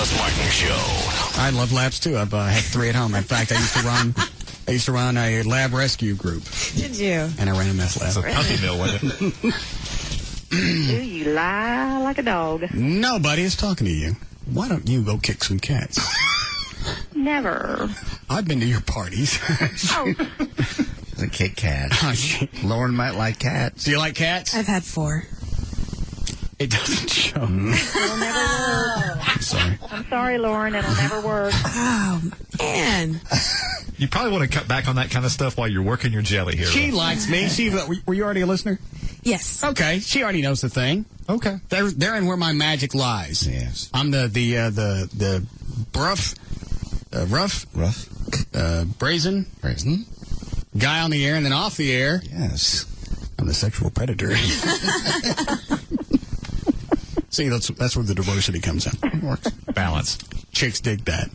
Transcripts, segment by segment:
Russ Martin Show. I love labs too. I've had 3 at home. In fact, I used to run a lab rescue group. Did you? And I ran a meth lab. It's a puppy mill, wasn't it? Do you lie like a dog? Nobody is talking to you. Why don't you go kick some cats? Never. I've been to your parties. Oh, A kick cat. Lauren might like cats. Do you like cats? I've had 4. It doesn't show. it'll never work. I'm sorry. I'm sorry, Lauren. It'll never work. Oh, man. You probably want to cut back on that kind of stuff while you're working your jelly here. She likes me. Were you already a listener? Yes. Okay. She already knows the thing. Okay. They're in where my magic lies. Yes. I'm the brazen guy on the air, and then off the air, Yes. I'm the sexual predator. See, that's where the diversity comes in. Works. Balance. Chicks dig that.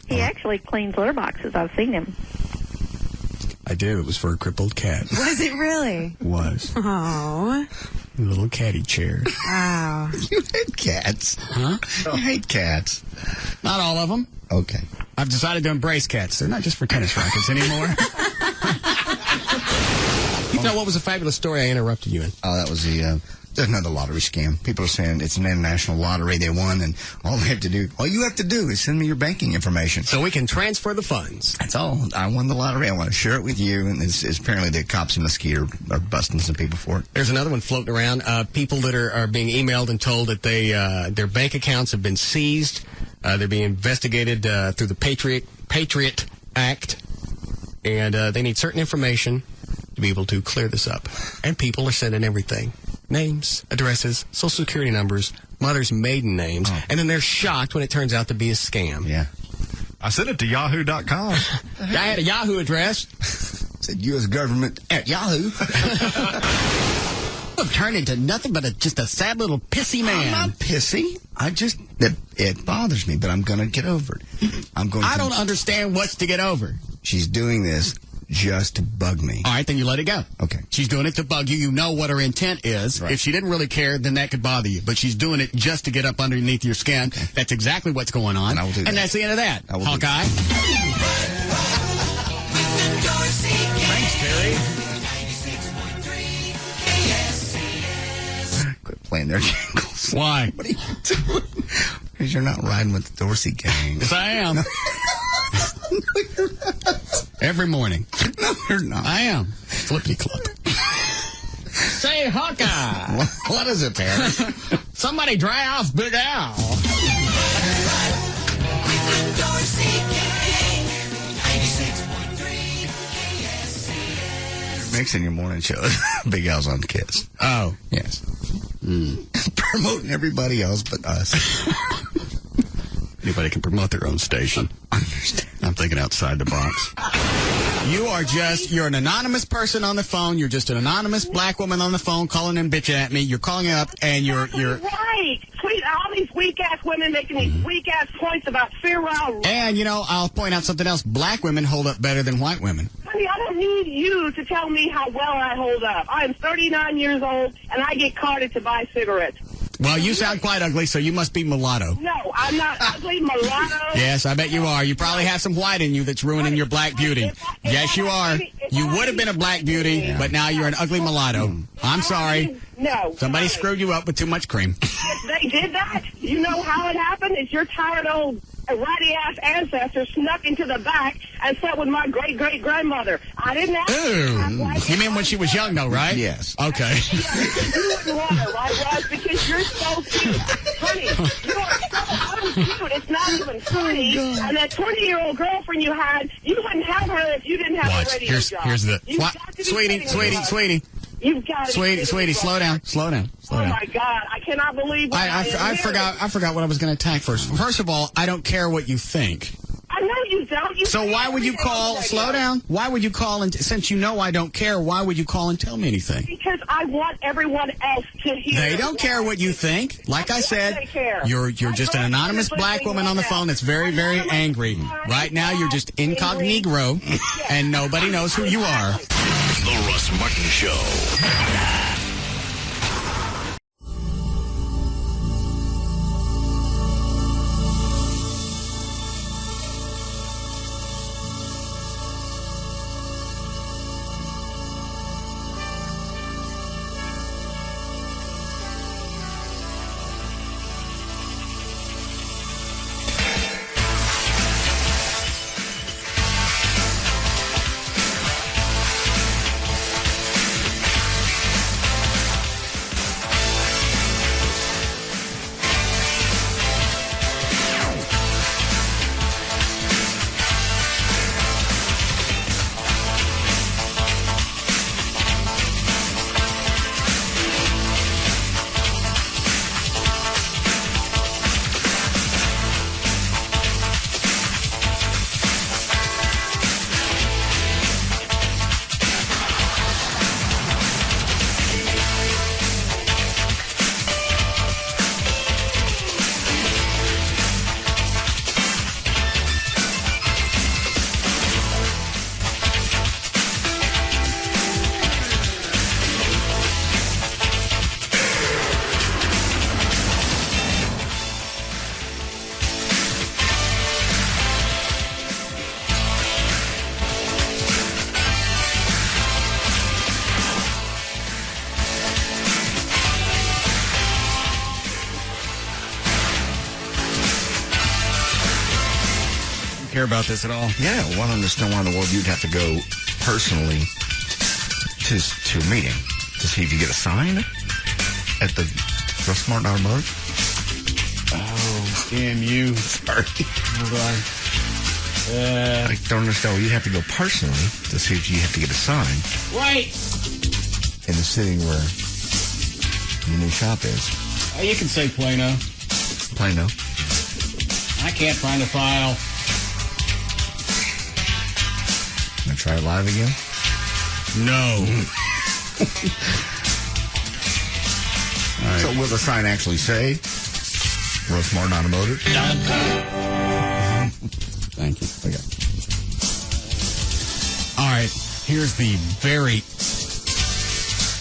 He actually cleans litter boxes. I've seen him. I do. It was for a crippled cat. Was it really? Was. Oh. A little catty chair. Wow. You hate cats. Huh? You hate cats. Not all of them. Okay. I've decided to embrace cats. They're not just for tennis rackets anymore. You know what was a fabulous story I interrupted you in? Oh, that was there's another lottery scam. People are saying it's an international lottery they won, and all you have to do is send me your banking information. So we can transfer the funds. That's all. I won the lottery. I want to share it with you. And it's apparently the cops in Mesquite are busting some people for it. There's another one floating around. People that are being emailed and told that their bank accounts have been seized. They're being investigated through the Patriot Act, and they need certain information to be able to clear this up. And people are sending everything. Names, addresses, social security numbers, mother's maiden names, and then they're shocked when it turns out to be a scam. Yeah. I sent it to yahoo.com. I had a Yahoo address. Said U.S. government at Yahoo. I've turned into nothing but just a sad little pissy man. I'm not pissy. It bothers me, but I'm going to get over it. I don't understand what's to get over. She's doing this just to bug me. All right, then you let it go. Okay. She's doing it to bug you. You know what her intent is. Right. If she didn't really care, then that could bother you. But she's doing it just to get up underneath your skin. Okay. That's exactly what's going on. And I will do that. And that's the end of that. I will Hawkeye. Thanks, Terry. Quit playing their jingles. Why? What are you doing? Because you're not riding with the Dorsey gang. Yes, I am. No, you're not. Every morning. No, you're not. I am. Flippity Club. Say, Hawkeye. What is it, Perry? Somebody dry off Big Al. Mixing your morning show. Big Al's on Kiss. Oh. Yes. Promoting everybody else but us. Anybody can promote their own station. Understand. I'm thinking outside the box. You're an anonymous person on the phone. You're just an anonymous black woman on the phone calling and bitching at me. You're calling up and you're right. Please, all these weak-ass women making these weak-ass points about feral. And, I'll point out something else. Black women hold up better than white women. Honey, I don't need you to tell me how well I hold up. I am 39 years old, and I get carded to buy cigarettes. Well, you sound quite ugly, so you must be mulatto. No, I'm not ugly, mulatto. Yes, I bet you are. You probably have some white in you that's ruining your black beauty. Yes, you are. You would have been a black beauty, but now you're an ugly mulatto. I'm sorry. No. Somebody screwed you up with too much cream. They did that? You know how it happened? It's your tired old ratty-ass ancestor snuck into the back and slept with my great-great-grandmother. I didn't ask you mean when she was young, though, right? Yes. Okay. You wouldn't want her, right, Russ? Because you're so cute. Honey, you are so cute. It's not even funny. And that 20-year-old girlfriend you had, you wouldn't have her if you didn't have a radio job. Here's the... What? Sweetie. You've got to Sweetie, slow down. Oh, my God. I cannot believe I forgot what I was going to attack first. First of all, I don't care what you think. I know you don't. So why would you call... Slow down. Why would you call and... Since you know I don't care, why would you call and tell me anything? Because I want everyone else to hear. They don't care what you think. Like I said, you're just an anonymous black woman on the phone that's very, very angry. Right now, you're just incognito, and nobody knows who you are. The Russ Martin Show. care about this at all. Yeah, well, I don't understand why in the world you'd have to go personally to a meeting to see if you get a sign at the Russ Martin Automotive. Oh, damn you. Sorry. Hold on. I don't understand why you'd have to go personally to see if you have to get a sign Right. in the city where your new shop is. You can say Plano. Plano. I can't find a file. Gonna try it live again? No. All right. So will the sign actually say Russ Martin Automotive? Thank you. Okay. All right. Here's the very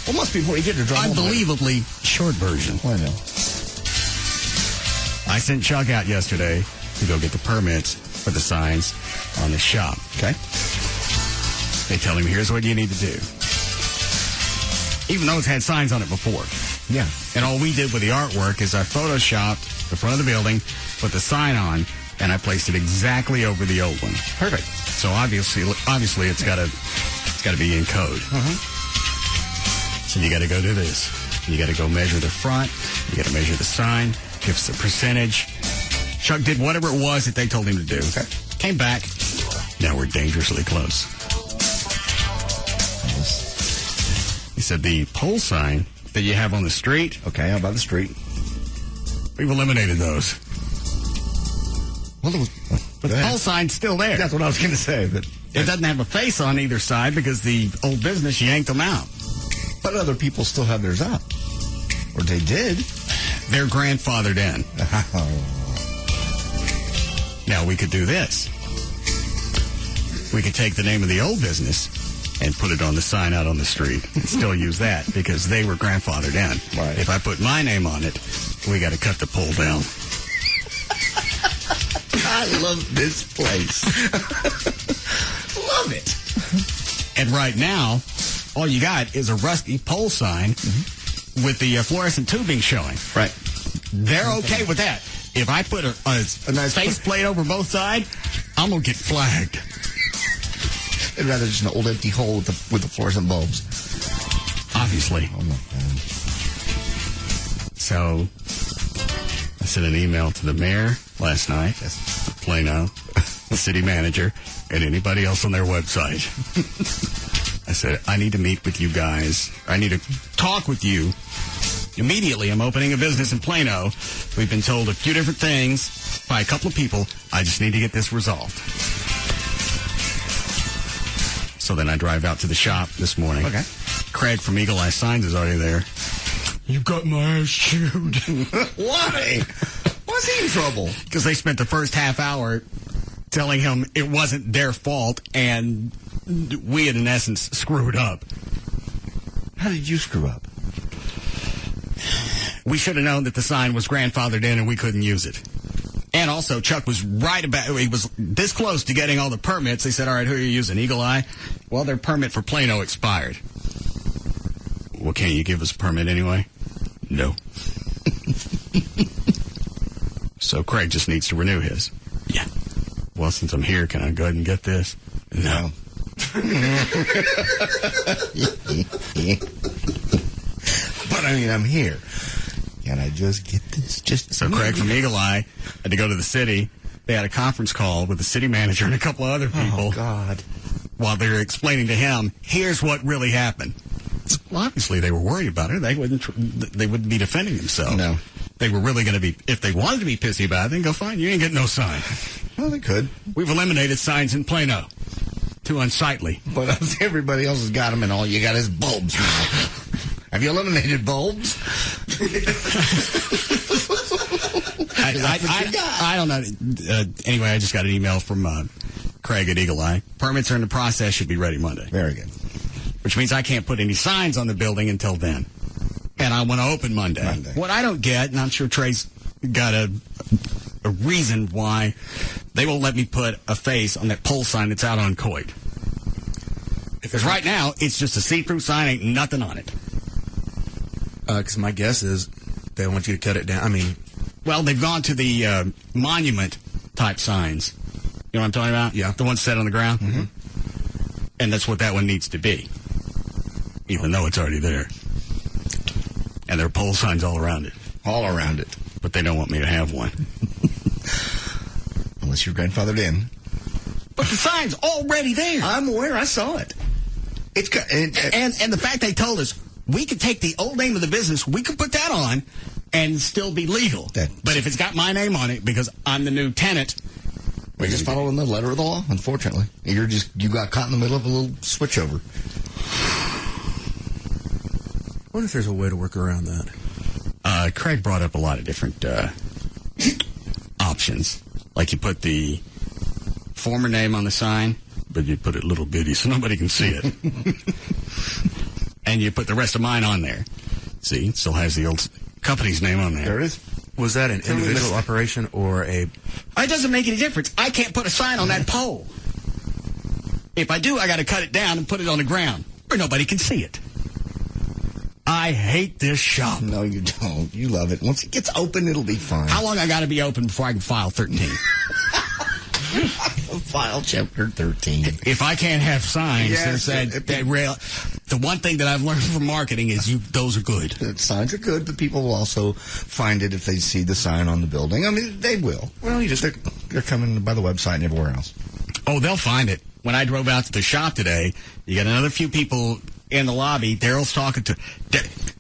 Well, must be before you get to drive. unbelievably short version. Plano. I sent Chuck out yesterday to go get the permits for the signs on the shop. Okay. They tell him, here's what you need to do. Even though it's had signs on it before. Yeah. And all we did with the artwork is I photoshopped the front of the building, put the sign on, and I placed it exactly over the old one. Perfect. So obviously it's got to be in code. So you got to go do this. You got to go measure the front. You got to measure the sign. Give us the percentage. Chuck did whatever it was that they told him to do. Okay. Came back. Now we're dangerously close. He said the pole sign that you have on the street, Okay, how about the street? we've eliminated those. Well, But the pole sign's still there. That's what I was going to say. But It doesn't have a face on either side because the old business yanked them out. other people still have theirs up. Or they did. They're grandfathered in. Now we could do this. We could take the name of the old business and put it on the sign out on the street and still use that because they were grandfathered in. Right. If I put my name on it, we got to cut the pole down. I love this place. Love it. And right now, all you got is a rusty pole sign with the fluorescent tubing showing. Right. They're okay with that. If I put a nice faceplate over both sides, I'm going to get flagged. I'd rather just an old empty hole with the fluorescent bulbs. Obviously. Oh, my God. So I sent an email to the mayor last night, Plano, the city manager, and anybody else on their website. I said, I need to meet with you guys. I need to talk with you. Immediately, I'm opening a business in Plano. We've been told a few different things by a couple of people. I just need to get this resolved. So then I drive out to the shop this morning. Okay. Craig from Eagle Eye Signs is already there. You got my ass chewed. Why? Why's he in trouble? Because they spent the first half hour telling him it wasn't their fault and we had, in essence, screwed up. How did you screw up? We should have known that the sign was grandfathered in and we couldn't use it. And also, Chuck was he was this close to getting all the permits. They said, all right, who are you using? Eagle Eye? Well, their permit for Plano expired. Well, can't you give us a permit anyway? No. So Craig just needs to renew his. Yeah. Well, since I'm here, can I go ahead and get this? No. But I mean, I'm here. Can I just get this? So Craig from Eagle Eye had to go to the city. They had a conference call with the city manager and a couple of other people. Oh, God. While they were explaining to him, here's what really happened. Well, obviously they were worried about it. They wouldn't be defending themselves. No. They were really going to be, if they wanted to be pissy about it, then go fine. You ain't getting no sign. Well, they could. We've eliminated signs in Plano. Too unsightly. But everybody else has got them, and all you got is bulbs now. Have you eliminated bulbs? I don't know. Anyway, I just got an email from Craig at Eagle Eye. Permits are in the process. Should be ready Monday. Very good. Which means I can't put any signs on the building until then. And I want to open Monday. What I don't get, and I'm sure Trey's got a reason why they won't let me put a face on that pole sign that's out on Coit. Because right now, it's just a see-through sign, ain't nothing on it. Because my guess is they want you to cut it down. I mean, well, they've gone to the monument-type signs You know what I'm talking about? Yeah. The one set on the ground? Mm-hmm. And that's what that one needs to be, even though it's already there. And there are pole signs all around it. All around it. But they don't want me to have one. Unless you're grandfathered in. But the sign's already there. I'm aware. I saw it. And the fact they told us we could take the old name of the business, we could put that on and still be legal. But if it's got my name on it because I'm the new tenant, we're just following the letter of the law, unfortunately. You got caught in the middle of a little switchover. I wonder if there's a way to work around that. Craig brought up a lot of different options. Like you put the former name on the sign, but you put it little bitty so nobody can see it. And you put the rest of mine on there. See, it still has the old company's name on there. There it is. Was that an individual operation or a... It doesn't make any difference. I can't put a sign on that pole. If I do, I got to cut it down and put it on the ground where nobody can see it. I hate this shop. No, you don't. You love it. Once it gets open, it'll be fine. How long I got to be open before I can file 13? File chapter 13. If I can't have signs, Yes, that rail. The one thing that I've learned from marketing is those are good. The signs are good, but people will also find it if they see the sign on the building. I mean, they will. Well, they're coming by the website and everywhere else. Oh, they'll find it. When I drove out to the shop today, you got another few people in the lobby. Daryl's talking to.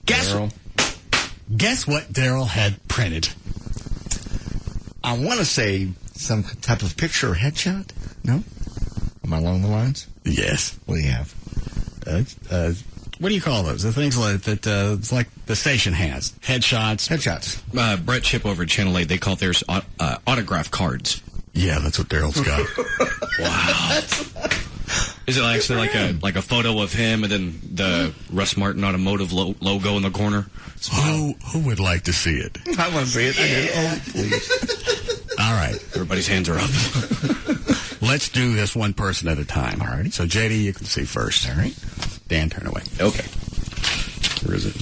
Guess what Daryl had printed? I want to say some type of picture or headshot. No? Am I along the lines? Yes. What do you have? What do you call those? The things like that. It's like the station has headshots. Headshots. Brett Chip over at Channel 8, they call theirs autograph cards. Yeah, that's what Daryl's got. Wow. Is it actually like a photo of him and then the Russ Martin Automotive logo in the corner? Who would like to see it? I want to see it. Oh, please. All right. Everybody's hands are up. Let's do this one person at a time. All righty. So, JD, you can see first. All right. Dan, turn away. Okay. Where is it?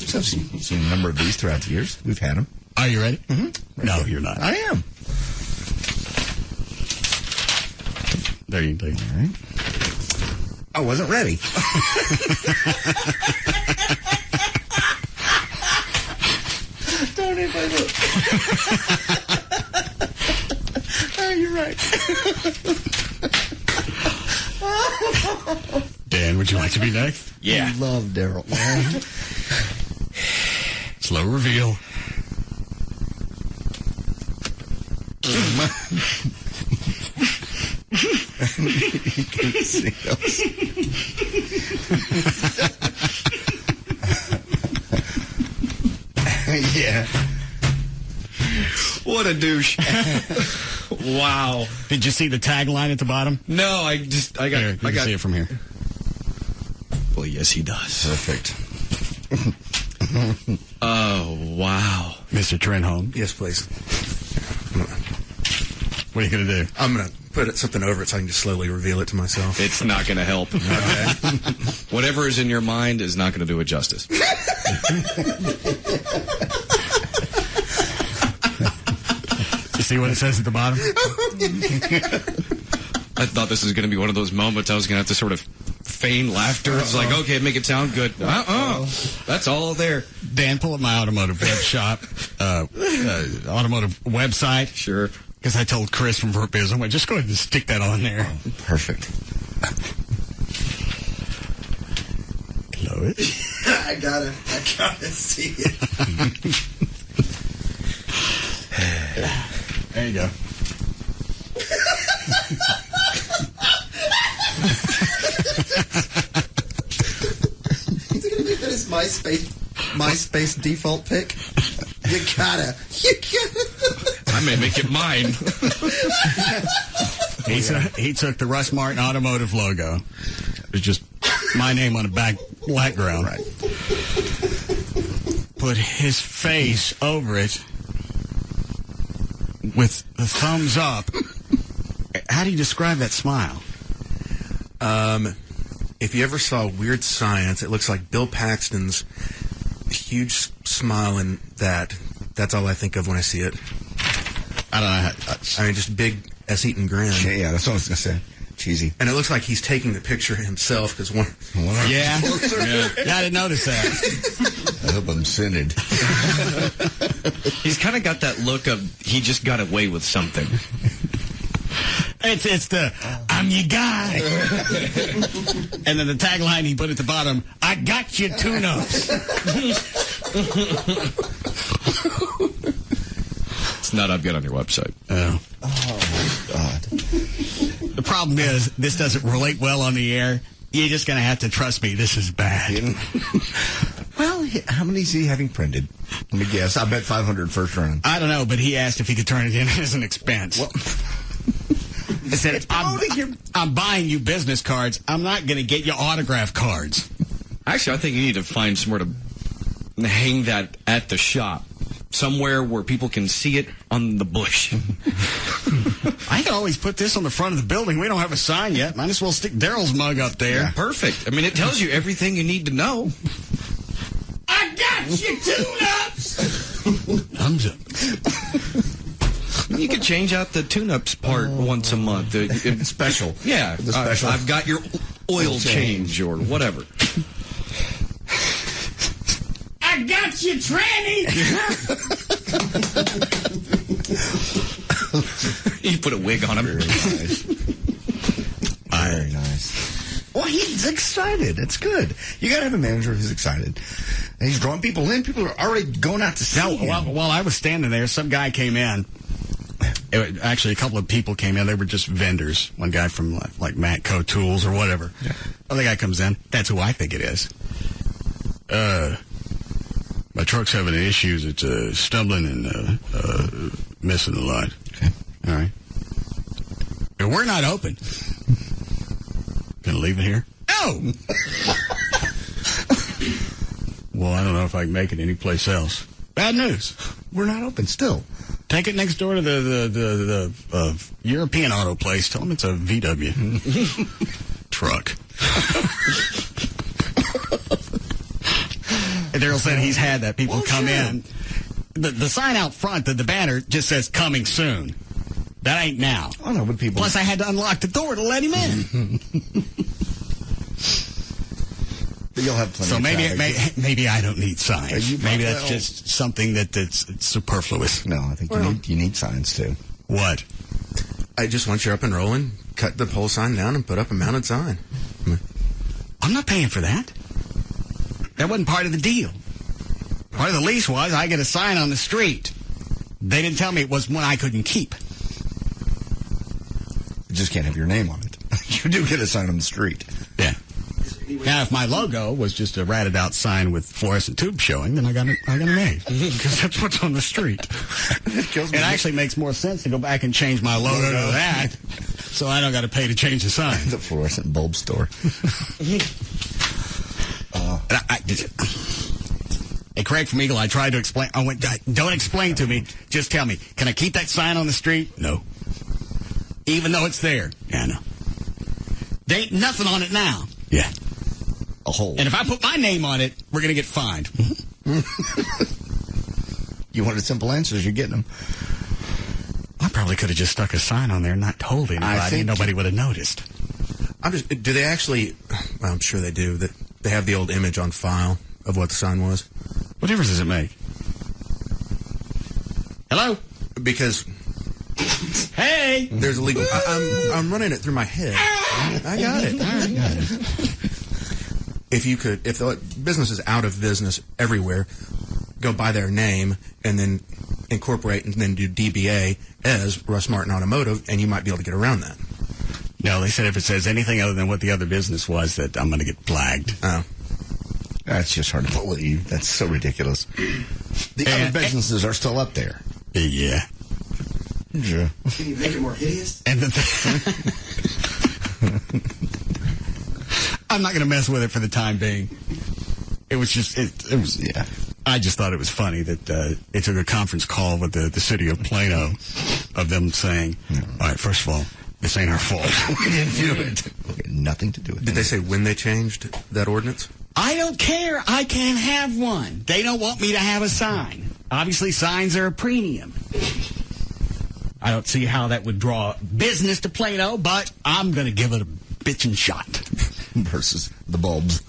So I've seen a number of these throughout the years. We've had them. Are you ready? Mm-hmm. No, you're not. I am. There you go. All right. I wasn't ready. Don't anybody look. Oh, you're right. Dan, would you like to be next? Yeah. I love Daryl, man. Slow reveal. You can see us. Yeah. What a douche. Wow. Did you see the tagline at the bottom? No, I got Here, you can see it from here. Well, yes, he does. Perfect. Oh, wow. Mr. Trenholm, Yes, please. what are you going to do? I'm going to put something over it so I can just slowly reveal it to myself. It's not going to help. Whatever is in your mind is not going to do it justice. You see what it says at the bottom? I thought this was going to be one of those moments I was going to have to sort of feign laughter. It's like, okay, make it sound good. That's all there. Dan, pull up my automotive web shop, automotive website. Sure. Because I told Chris from VertBiz, I'm like, just go ahead and stick that on there. Perfect. Blow it. I gotta see it. There you go. Is it gonna be his MySpace default pick? You gotta. I may make it mine. He took the Russ Martin Automotive logo. It was just my name on a background. Right. Put his face over it with the thumbs up. How do you describe that smile? If you ever saw Weird Science, it looks like Bill Paxton's huge smile, and that's all I think of when I see it. I don't know. I mean, just big S-eating grin. Yeah, that's what I was going to say. Cheesy. And it looks like he's taking the picture himself because one. Yeah. I didn't notice that. I hope I'm sinning. He's kind of got that look of he just got away with something. It's the I'm your guy. And then the tagline he put at the bottom, I got you tune-ups. It's not up yet on your website. Oh, my God. The problem is, this doesn't relate well on the air. You're just going to have to trust me. This is bad. Well, how many is he having printed? Let me guess. I bet 500 first round. I don't know, but he asked if he could turn it in as an expense. Well, I said, I'm buying you business cards. I'm not going to get you autograph cards. Actually, I think you need to find somewhere to hang that at the shop. Somewhere where people can see it on the bush. I can always put this on the front of the building. We don't have a sign yet. Might as well stick Daryl's mug up there. Yeah, perfect. I mean, it tells you everything you need to know. I got you tune-ups! Thumbs up. You could change out the tune-ups part once a month. Special. Yeah. The special. I've got your oil change or whatever. I got you, tranny! You put a wig on him. Very nice. Very nice. Well, he's excited. It's good. You got to have a manager who's excited. And he's drawing people in. People are already going out to see him. While I was standing there, some guy came in. Actually, a couple of people came in. They were just vendors. One guy from like Matco Tools or whatever. Yeah. Other guy comes in. That's who I think it is. My truck's having issues. It's stumbling and missing a lot. Okay. All right. And we're not open. Gonna leave it here? No! Well, I don't know if I can make it anyplace else. Bad news. We're not open still. Take it next door to the European auto place. Tell them it's a VW truck. And Daryl said he's had that. People come in. The sign out front, the banner, just says coming soon. That ain't now. Oh, no, but people... Plus, I had to unlock the door to let him in. But you'll have plenty so of maybe I don't need signs. Maybe that's just something that's superfluous. No, I think you need signs, too. What? I just once you're up and rolling, cut the pole sign down and put up a mounted sign. I'm not paying for that. That wasn't part of the deal. Part of the lease was I get a sign on the street. They didn't tell me it was one I couldn't keep. You just can't have your name on it. You do get a sign on the street. Yeah. Now, if my logo was just a ratted out sign with fluorescent tube showing, then I got an A. Because that's what's on the street. It actually makes more sense to go back and change my logo to that, so I don't got to pay to change the sign. The fluorescent bulb store. Hey, Craig from Eagle, I tried to explain. I went, don't explain to me. Just tell me, can I keep that sign on the street? No. Even though it's there? Yeah, no. There ain't nothing on it now. Yeah. A hole. And if I put my name on it, we're going to get fined. You wanted simple answers, you're getting them. I probably could have just stuck a sign on there and not told anybody. Nobody would have noticed. Do they actually, well, I'm sure they do, that they have the old image on file of what the sign was? What difference does it make? Hello? Because... Hey! There's a legal... I'm running it through my head. I got it. All right, got it. If the business is out of business everywhere, go by their name and then incorporate and then do DBA as Russ Martin Automotive, and you might be able to get around that. No, they said if it says anything other than what the other business was, that I'm going to get flagged. Oh. That's just hard to believe. That's so ridiculous. The other businesses are still up there. Yeah. Sure. Can you make it more hideous? And I'm not going to mess with it for the time being. It was just, it was, yeah. I just thought it was funny that it took a conference call with the city of Plano of them saying, all right, first of all, this ain't our fault. We didn't do it. Nothing to do with it. Did they say when they changed that ordinance? I don't care. I can't have one. They don't want me to have a sign. Obviously, signs are a premium. I don't see how that would draw business to Plano, but I'm going to give it a bitchin' shot. Versus the bulbs.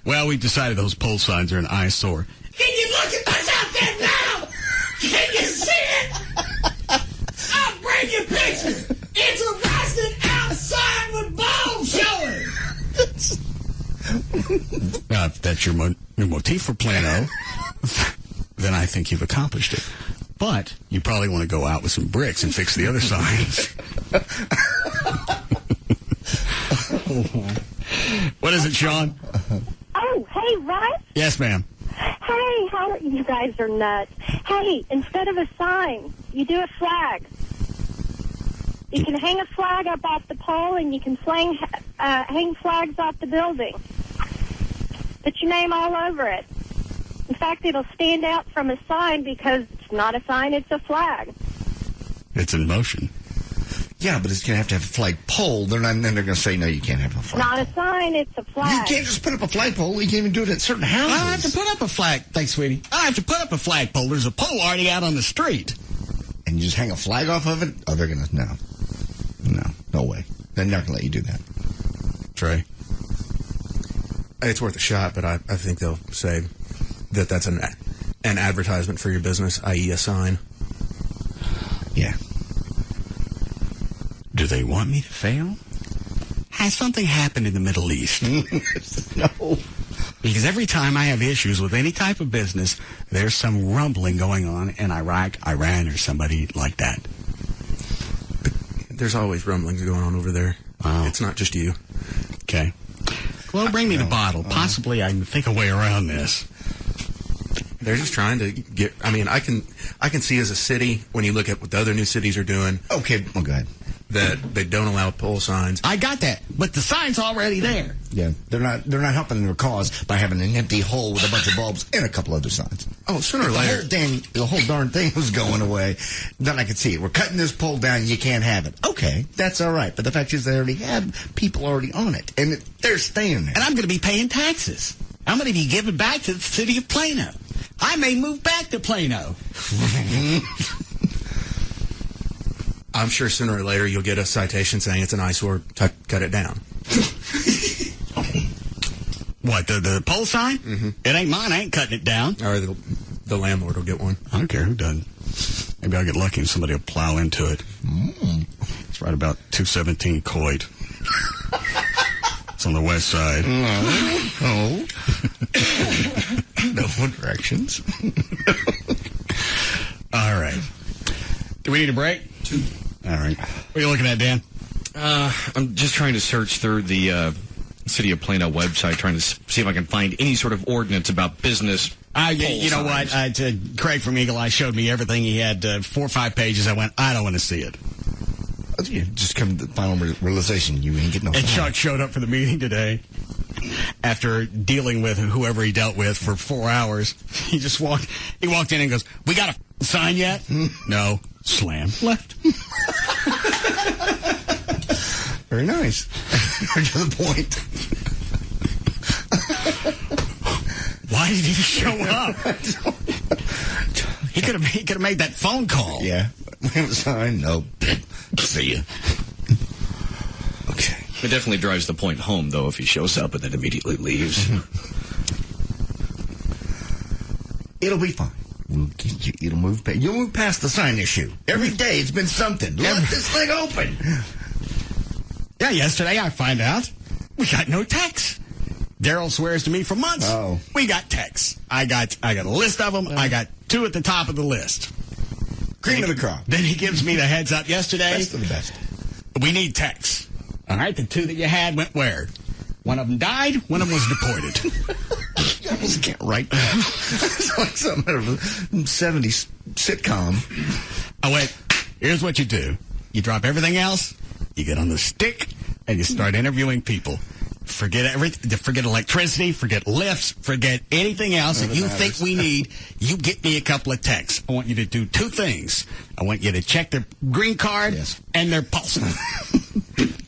Well, we've decided those pole signs are an eyesore. Can you look at what's out there now? Can you see it? I'll bring you pictures. It's a rusted outside with bulbs showing. If that's your motif for Plano, then I think you've accomplished it. But you probably want to go out with some bricks and fix the other signs. What is it, Sean? Oh, hey, Russ. Yes, ma'am. Hey, how are you guys are nuts. Hey, instead of a sign, you do a flag. You can hang a flag up off the pole, and you can hang flags off the building. Put your name all over it. In fact, it'll stand out from a sign because it's not a sign, it's a flag. It's in motion. Yeah, but it's going to have a flag pole. Then they're going to say, no, you can't have a flag. Not a sign, it's a flag. You can't just put up a flagpole. You can't even do it at certain houses. I don't have to put up a flag. Thanks, sweetie. I don't have to put up a flagpole. There's a pole already out on the street. And you just hang a flag off of it? Oh, they're going to... No way. They're not going to let you do that. Trey? It's worth a shot, but I think they'll say that that's an advertisement for your business, i.e. a sign. Yeah. Do they want me to fail? Has something happened in the Middle East? No. Because every time I have issues with any type of business, there's some rumbling going on in Iraq, Iran, or somebody like that. There's always rumblings going on over there. Oh. It's not just you. Okay. Well, bring me the bottle. Possibly I can think a way around this. They're just trying to get... I mean, I can see as a city, when you look at what the other new cities are doing... Okay, well, go ahead. That they don't allow pole signs. I got that, but the sign's already there. Yeah, they're not helping their cause by having an empty hole with a bunch of bulbs and a couple other signs. Oh, sooner or later... The whole darn thing was going away. Then I could see it. We're cutting this pole down, you can't have it. Okay, that's all right. But the fact is they already have people already on it, and they're staying there. And I'm going to be paying taxes. I'm going to be giving back to the city of Plano. I may move back to Plano. I'm sure sooner or later you'll get a citation saying it's an eyesore. Cut it down. What, the pole sign? Mm-hmm. It ain't mine. I ain't cutting it down. Or the landlord will get one. I don't care who doesn't. Maybe I'll get lucky and somebody will plow into it. It's right about 217 Coit. It's on the west side. No directions. All right. Do we need a break? All right. What are you looking at, Dan? I'm just trying to search through the City of Plano website, trying to see if I can find any sort of ordinance about business. You know what? Craig from Eagle Eye showed me everything. He had 4 or 5 pages. I went, I don't want to see it. You just come to the final realization you ain't getting no And sign. Chuck showed up for the meeting today. After dealing with whoever he dealt with for 4 hours, he walked in and goes, we got a sign yet? No. Slam. Left. Very nice. To the point. Why did he show up? He could have made that phone call. Yeah. We have a sign. No. See ya. Okay. It definitely drives the point home, though, if he shows up and then immediately leaves. It'll be fine. You'll move past the sign issue. Every day it's been something. Let this thing open. Yeah, yesterday I find out we got no text. Daryl swears to me for months. Oh. We got texts. I got a list of them. I got 2 at the top of the list. Cream of the crop. Then he gives me the heads up yesterday. Best of the best. We need texts. All right, the 2 that you had went where? One of them died. One of them was deported. You almost can't write that. It's like something out of a 70s sitcom. I went, here's what you do. You drop everything else, you get on the stick, and you start interviewing people. Forget everything. Forget electricity. Forget lifts. Forget anything else that you think we need. You get me a couple of texts. I want you to do 2 things. I want you to check their green card and their pulse.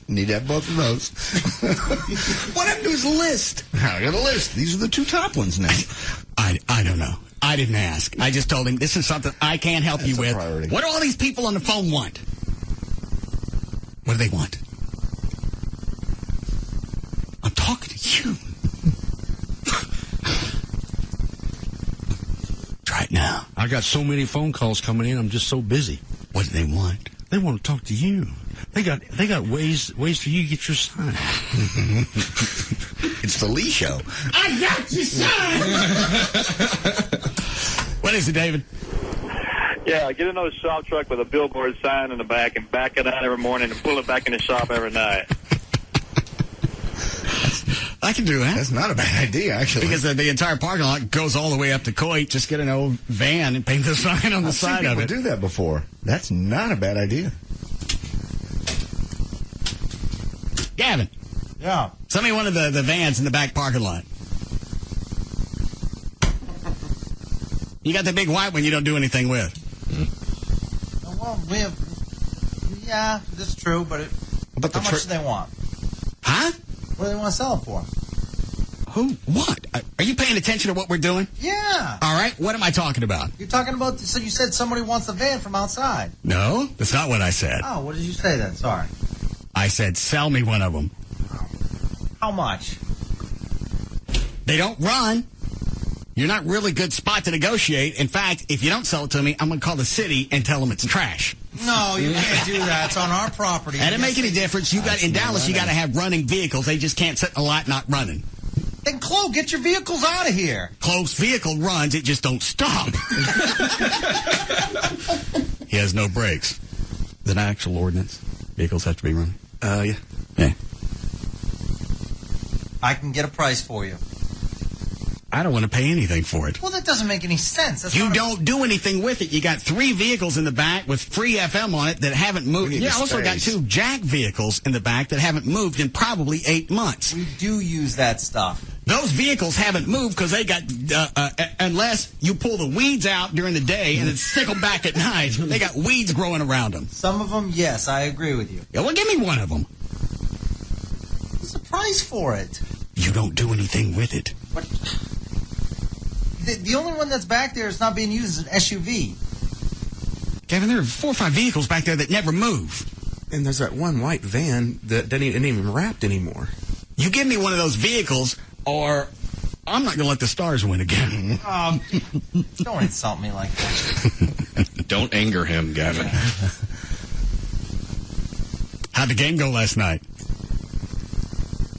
Need to have both of those. What happened to his list? I got a list. These are the 2 top ones now. I don't know. I didn't ask. I just told him, this is something I can't help you with. Priority. What do all these people on the phone want? What do they want? I'm talking to you. Try it now. I got so many phone calls coming in. I'm just so busy. What do they want? They want to talk to you. They got ways for you to get your sign. It's the Lee Show. I got your sign! What is it, David? Yeah, get another shop truck with a billboard sign in the back and back it out every morning and pull it back in the shop every night. I can do that. That's not a bad idea, actually. Because the entire parking lot goes all the way up to Coit. Just get an old van and paint the sign on the side of it. I've seen people do that before. That's not a bad idea. Gavin. Yeah. Send me one of the vans in the back parking lot. You got the big white one you don't do anything with. Well, we have... Yeah, that's true, but how much do they want? Huh? What do they want to sell it for? Who? What? Are you paying attention to what we're doing? Yeah. All right, what am I talking about? You're talking about... So you said somebody wants the van from outside. No, that's not what I said. Oh, what did you say then? Sorry. I said, sell me one of them. How much? They don't run. You're not really good spot to negotiate. In fact, if you don't sell it to me, I'm going to call the city and tell them it's trash. No, you can't do that. It's on our property. That doesn't make any difference. You got in Dallas, you got to have running vehicles. They just can't sit in a lot not running. Then, Chloe, get your vehicles out of here. Chloe's vehicle runs, it just don't stop. He has no brakes. Is it an actual ordinance? Vehicles have to be running. Yeah. Yeah. I can get a price for you. I don't want to pay anything for it. Well, that doesn't make any sense. That's You don't do anything with it. You got 3 vehicles in the back with free FM on it that haven't moved. You also got 2 Jack vehicles in the back that haven't moved in probably 8 months. We do use that stuff. Those vehicles haven't moved because they got, unless you pull the weeds out during the day and then stick them back at night, they got weeds growing around them. Some of them, yes, I agree with you. Yeah, well, give me one of them. What's the price for it? You don't do anything with it. What? The only one that's back there is not being used is an SUV. Kevin, there are 4 or 5 vehicles back there that never move. And there's that one white van that isn't even wrapped anymore. You give me one of those vehicles, or I'm not going to let the Stars win again. Don't insult me like that. Don't anger him, Gavin. How'd the game go last night?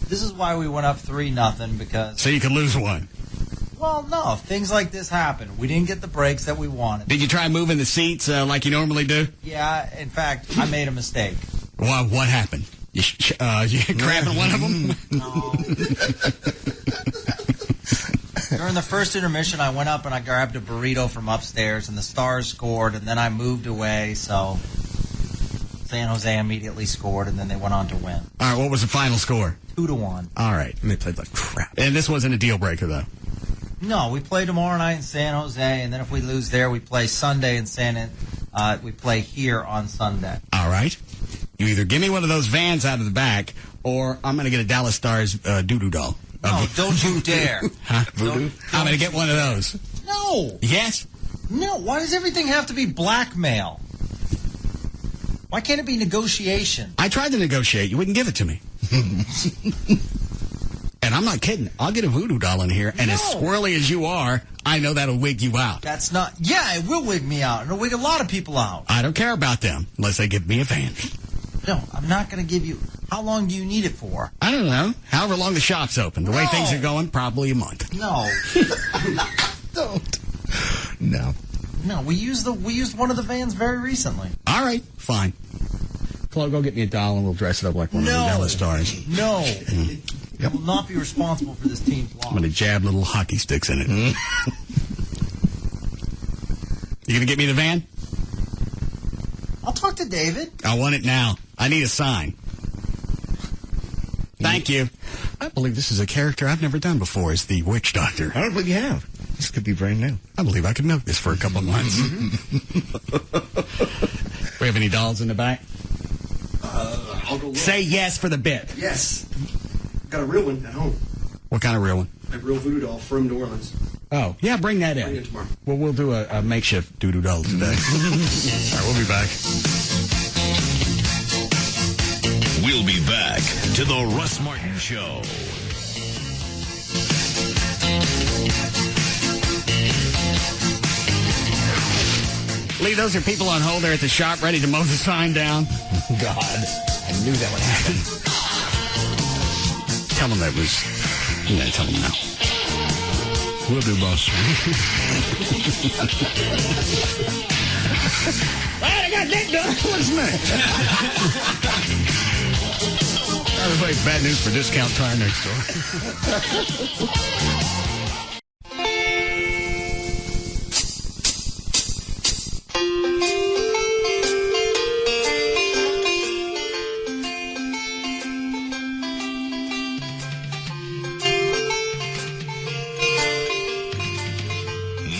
This is why we went up 3-0 because... So you could lose one. Well, no. Things like this happen. We didn't get the breaks that we wanted. Did you try moving the seats like you normally do? Yeah. In fact, I made a mistake. Well, what happened? You grabbing one of them? No. During the first intermission, I went up and I grabbed a burrito from upstairs, and the Stars scored, and then I moved away, so San Jose immediately scored, and then they went on to win. All right, what was the final score? 2-1. All right. And they played like crap. And this wasn't a deal breaker, though? No, we play tomorrow night in San Jose, and then if we lose there, we play Sunday in we play here on Sunday. All right. You either give me one of those vans out of the back, or I'm going to get a Dallas Stars doo-doo doll. No, don't you dare. Huh? Voodoo? I'm going to get one of those. No. Yes? No, why does everything have to be blackmail? Why can't it be negotiation? I tried to negotiate. You wouldn't give it to me. And I'm not kidding. I'll get a voodoo doll in here, and as squirrely as you are, I know that'll wig you out. That's not... Yeah, it will wig me out. It'll wig a lot of people out. I don't care about them, unless they give me a van. No, I'm not going to give you... How long do you need it for? I don't know. However long the shop's open. The way things are going, probably a month. No. Don't. No. No, we used one of the vans very recently. All right, fine. Chloe, go get me a doll and we'll dress it up like one of the Dallas Stars. No. I will not be responsible for this team's loss. I'm going to jab little hockey sticks in it. You going to get me the van? I'll talk to David. I want it now. I need a sign. Thank you. I believe this is a character I've never done before as the witch doctor. I don't believe you have. This could be brand new. I believe I could milk this for a couple of months. We have any dolls in the back? I'll go look. Say yes for the bit. Yes. Got a real one at home. What kind of real one? A real voodoo doll from New Orleans. Oh, yeah, bring that in. Bring it tomorrow. Well, we'll do a makeshift doo-doo-doll today. All right, we'll be back. We'll be back to the Russ Martin Show. Lee, those are people on hold there at the shop ready to mow the sign down. God, I knew that would happen. Tell them that was... Yeah, tell them now. Will do, boss. Well, I got that done. What's next? Everybody, bad news for Discount Tire next door.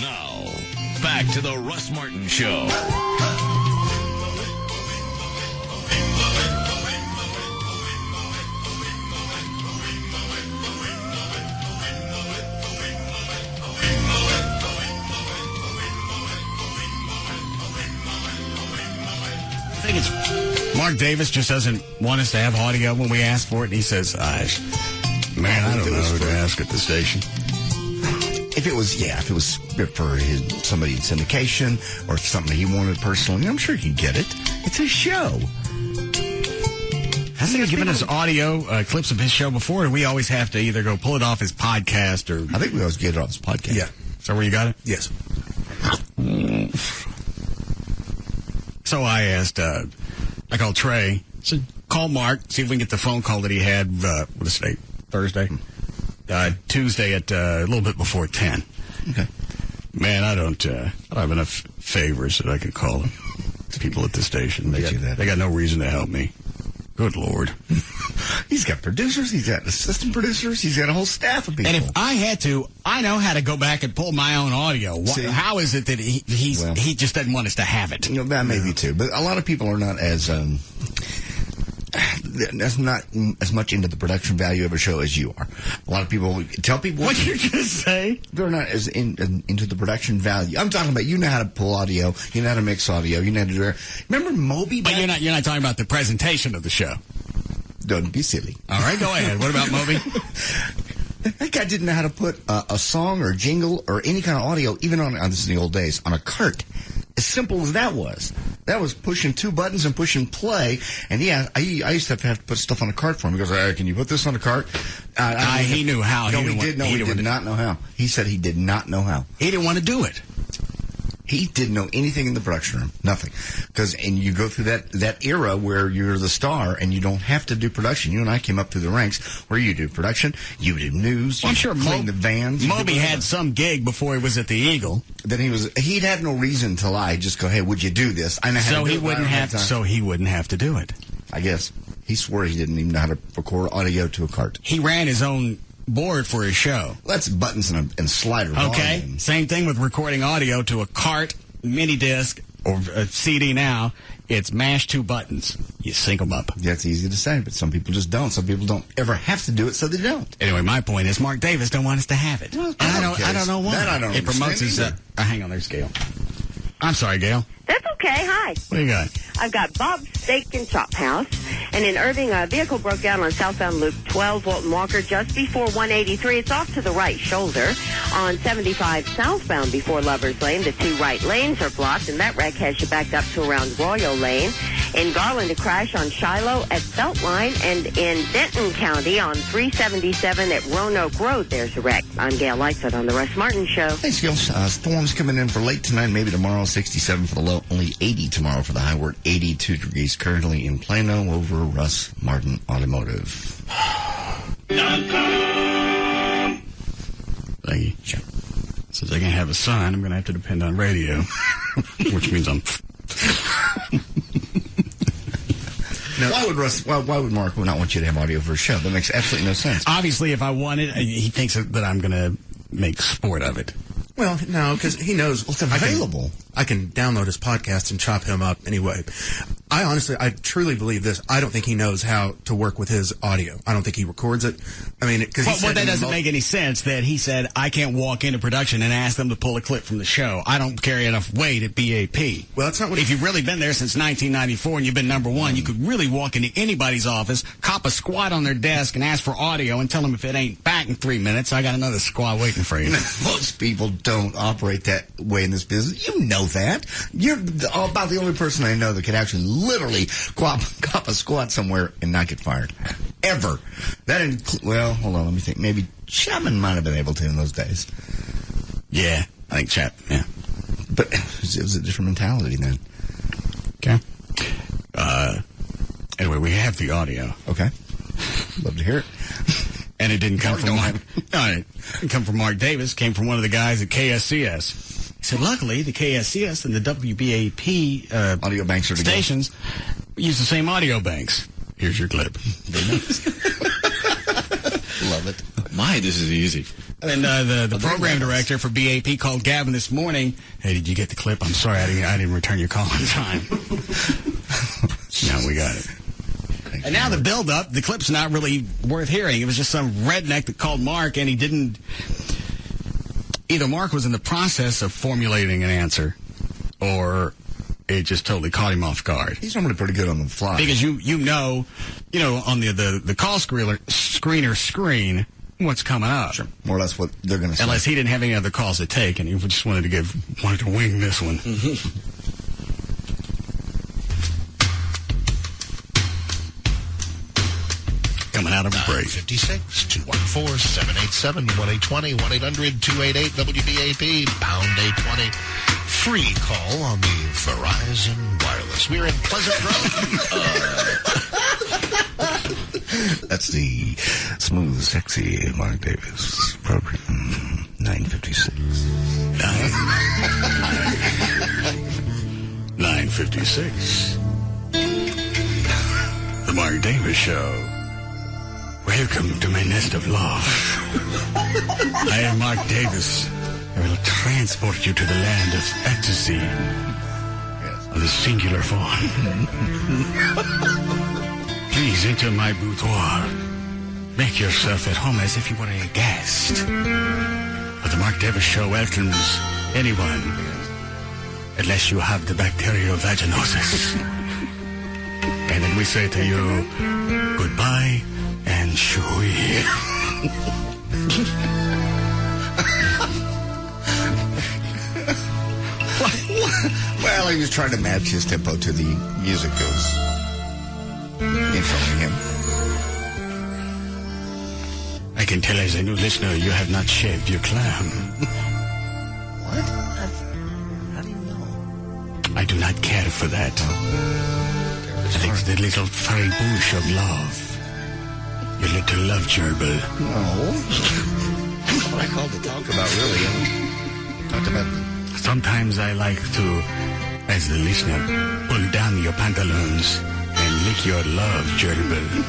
Now, back to the Russ Martin Show. I think it's Mark Davis just doesn't want us to have audio when we ask for it, and he says, man, I don't know who to ask at the station. If it was for somebody in syndication or something he wanted personally, I'm sure he'd get it. It's his show. Hasn't he given us audio clips of his show before, or we always have to either go pull it off his podcast or... I think we always get it off his podcast. Yeah. Is that where you got it? Yes. So I asked, I called Trey, said, call Mark, see if we can get the phone call that he had, what is today, Thursday? Tuesday at a little bit before 10. Okay. Man, I don't have enough favors that I can call people at the station. They got no reason to help me. Good Lord. He's got producers. He's got assistant producers. He's got a whole staff of people. And if I had to, I know how to go back and pull my own audio. How is it that he just doesn't want us to have it? That may be too. But a lot of people are not as not as much into the production value of a show as you are. A lot of people tell people... What did you just say? They're not as into the production value. I'm talking about you know how to pull audio, you know how to mix audio, you know how to do it. Remember Moby? But you're not talking about the presentation of the show. Don't be silly. All right, go ahead. What about Moby? That guy didn't know how to put a song or jingle or any kind of audio, even on this is in the old days, on a cart. As simple as that was. That was pushing two buttons and pushing play. And yeah, I used to have to put stuff on a cart for him. He goes, can you put this on a cart? He knew how. No, he did not know how. He said he did not know how. He didn't want to do it. He didn't know anything in the production room. Nothing. And you go through that era where you're the star and you don't have to do production. You and I came up through the ranks where you do production, you do news, I'm sure clean the vans. Moby had some gig before he was at the Eagle. Then he'd have no reason to lie. Just go, hey, would you do this? I know how to do it. So he wouldn't have to do it. I guess. He swore he didn't even know how to record audio to a cart. He ran his own board for his show. Well, that's buttons and slider. Okay. Volume. Same thing with recording audio to a cart, mini disc, or a CD now. It's mash two buttons. You sync them up. That's easy to say, but some people just don't. Some people don't ever have to do it, so they don't. Anyway, my point is Mark Davis don't want us to have it. Well, I don't know why. That I don't It promotes his... hang on, there's Gail. I'm sorry, Gail. That's okay. Hi. What do you got? I've got Bob's Steak and Chop House. And in Irving, a vehicle broke down on southbound Loop 12, Walton Walker, just before 183. It's off to the right shoulder. On 75 southbound before Lover's Lane, the two right lanes are blocked, and that wreck has you backed up to around Royal Lane. In Garland, a crash on Shiloh at Beltline. And in Denton County on 377 at Roanoke Road, there's a wreck. I'm Gail Lightfoot on the Russ Martin Show. Thanks, Gail. Storms coming in for late tonight, maybe tomorrow, 67 for the low, only 80 tomorrow for the high. We're at 82 degrees currently in Plano over Russ Martin Automotive. Thank you. Sure. Since I can't have a sign, I'm going to have to depend on radio, which means I'm... Now, why would Mark not want you to have audio for a show? That makes absolutely no sense. Obviously, if I want it, he thinks that I'm going to make sport of it. Well, no, because he knows it's available. I can download his podcast and chop him up anyway. I truly believe this. I don't think he knows how to work with his audio. I don't think he records it. I mean, because well, that doesn't make any sense. That he said, I can't walk into production and ask them to pull a clip from the show. I don't carry enough weight at BAP. Well, that's not what. If you've really been there since 1994 and you've been number one, you could really walk into anybody's office, cop a squat on their desk, and ask for audio, and tell them if it ain't back in 3 minutes, I got another squat waiting for you. Most people don't operate that way in this business. You know that. You're about the only person I know that can actually literally cop a squat somewhere and not get fired. Ever. Well, hold on, let me think. Maybe Chapman might have been able to in those days. Yeah, I think Chapman, yeah. But it was a different mentality then. Okay. Anyway, we have the audio. Okay. Love to hear it. And it didn't come from Mark. No, it didn't come from Mark Davis. It came from one of the guys at KSCS. He said, luckily, the KSCS and the WBAP audio banks are stations use the same audio banks. Here's your clip. Love it. My, this is easy. And the program director for BAP called Gavin this morning. Hey, did you get the clip? I'm sorry, I didn't return your call on time. Now we got it. And now the build-up, the clip's not really worth hearing. It was just some redneck that called Mark, and he didn't... Either Mark was in the process of formulating an answer, or it just totally caught him off guard. He's normally pretty good on the fly. Because you know on the call screener screen what's coming up. Sure. More or less what they're going to say. Unless he didn't have any other calls to take, and he just wanted to wing this one. Coming out of a break. 56-214-787-1820, 1-800-288-WBAP, pound 820. Free call on the Verizon Wireless. We're in Pleasant Grove. That's the smooth, sexy Mark Davis program. 956. 956. The Mark Davis Show. Welcome to my nest of love. I am Mark Davis. I will transport you to the land of ecstasy. Of the singular form. Please enter my boudoir. Make yourself at home as if you were a guest. But the Mark Davis Show welcomes anyone, unless you have the bacterial vaginosis. And then we say to you, goodbye and shui. Well, he was trying to match his tempo to the music that was in front of him. I can tell as a new listener you have not shaved your clam. What? How do you know? I do not care for that. I think the little furry bush of love. Your little love gerbil. No. That's what I called to talk about, really. Talked about Sometimes I like to, as the listener, pull down your pantaloons and lick your love gerbil.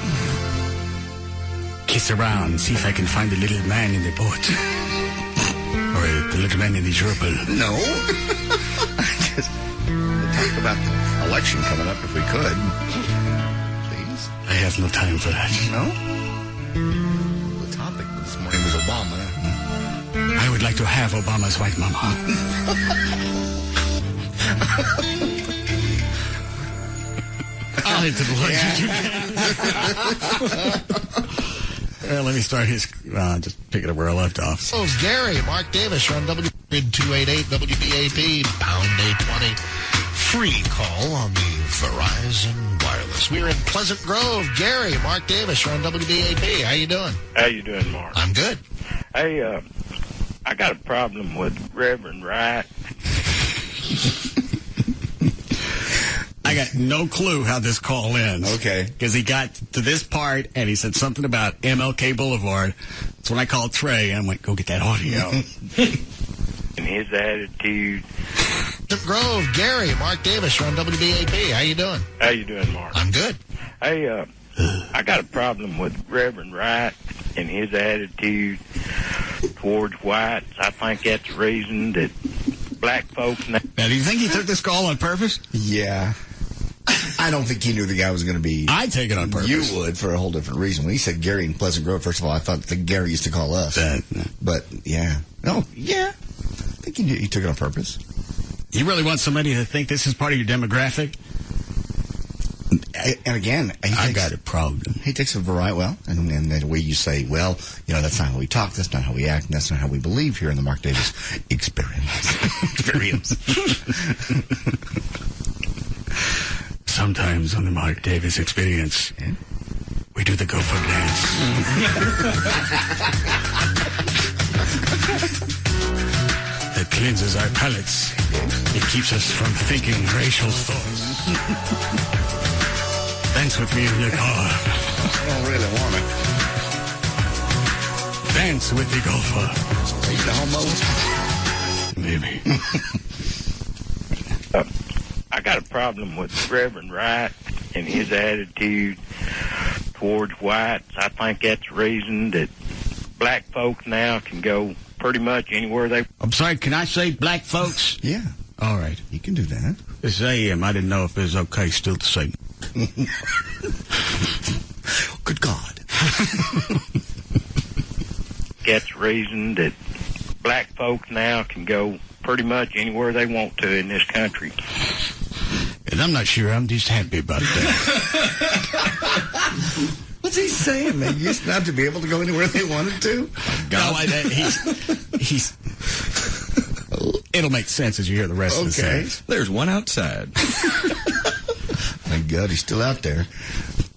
Kiss around, see if I can find the little man in the boat. Or the little man in the gerbil. No. Just talk about the election coming up if we could. Please. I have no time for that. No? The topic this morning was Obama. I would like to have Obama's white mama. I'll hit the Well, let me start his... just pick it up where I left off. So it's Gary, Mark Davis. You're on W288 WBAP, pound 820. Free call on the Verizon Wireless. We're in Pleasant Grove. Gary, Mark Davis. You're on WBAP. How you doing? How you doing, Mark? I'm good. Hey, I got a problem with Reverend Wright. I got no clue how this call ends. Okay. Because he got to this part, and he said something about MLK Boulevard. That's when I called Trey, and I went, go get that audio. And his attitude. Grove, Gary, Mark Davis. You're on WBAP. How you doing? How you doing, Mark? I'm good. Hey, I got a problem with Reverend Wright and his attitude towards whites. I think that's the reason that black folks... Now, do you think he took this call on purpose? Yeah. I don't think he knew the guy was going to be. I take it on purpose. You would, for a whole different reason. When he said Gary in Pleasant Grove, first of all, I thought that Gary used to call us. But, yeah. Oh, yeah. I think he took it on purpose. You really want somebody to think this is part of your demographic? And again, I got a problem. He takes a variety, and the way you say, well, that's not how we talk, that's not how we act, and that's not how we believe here in the Mark Davis experience. Sometimes on the Mark Davis experience, we do the gopher dance. That cleanses our palates. It keeps us from thinking racial thoughts. Dance with me in your car. I don't really want it. Dance with the gopher. Are you the homo? Maybe. I got a problem with Reverend Wright and his attitude towards whites. I think that's the reason that black folks now can go pretty much anywhere they... I'm sorry, can I say black folks? Yeah. All right. You can do that. It's AM. I didn't know if it was okay still to say. Good God. That's the reason that black folks now can go pretty much anywhere they want to in this country. And I'm not sure. I'm just happy about that. What's he saying? They used not to be able to go anywhere they wanted to? No, he's it'll make sense as you hear the rest of the sentence. There's one outside. Thank God he's still out there.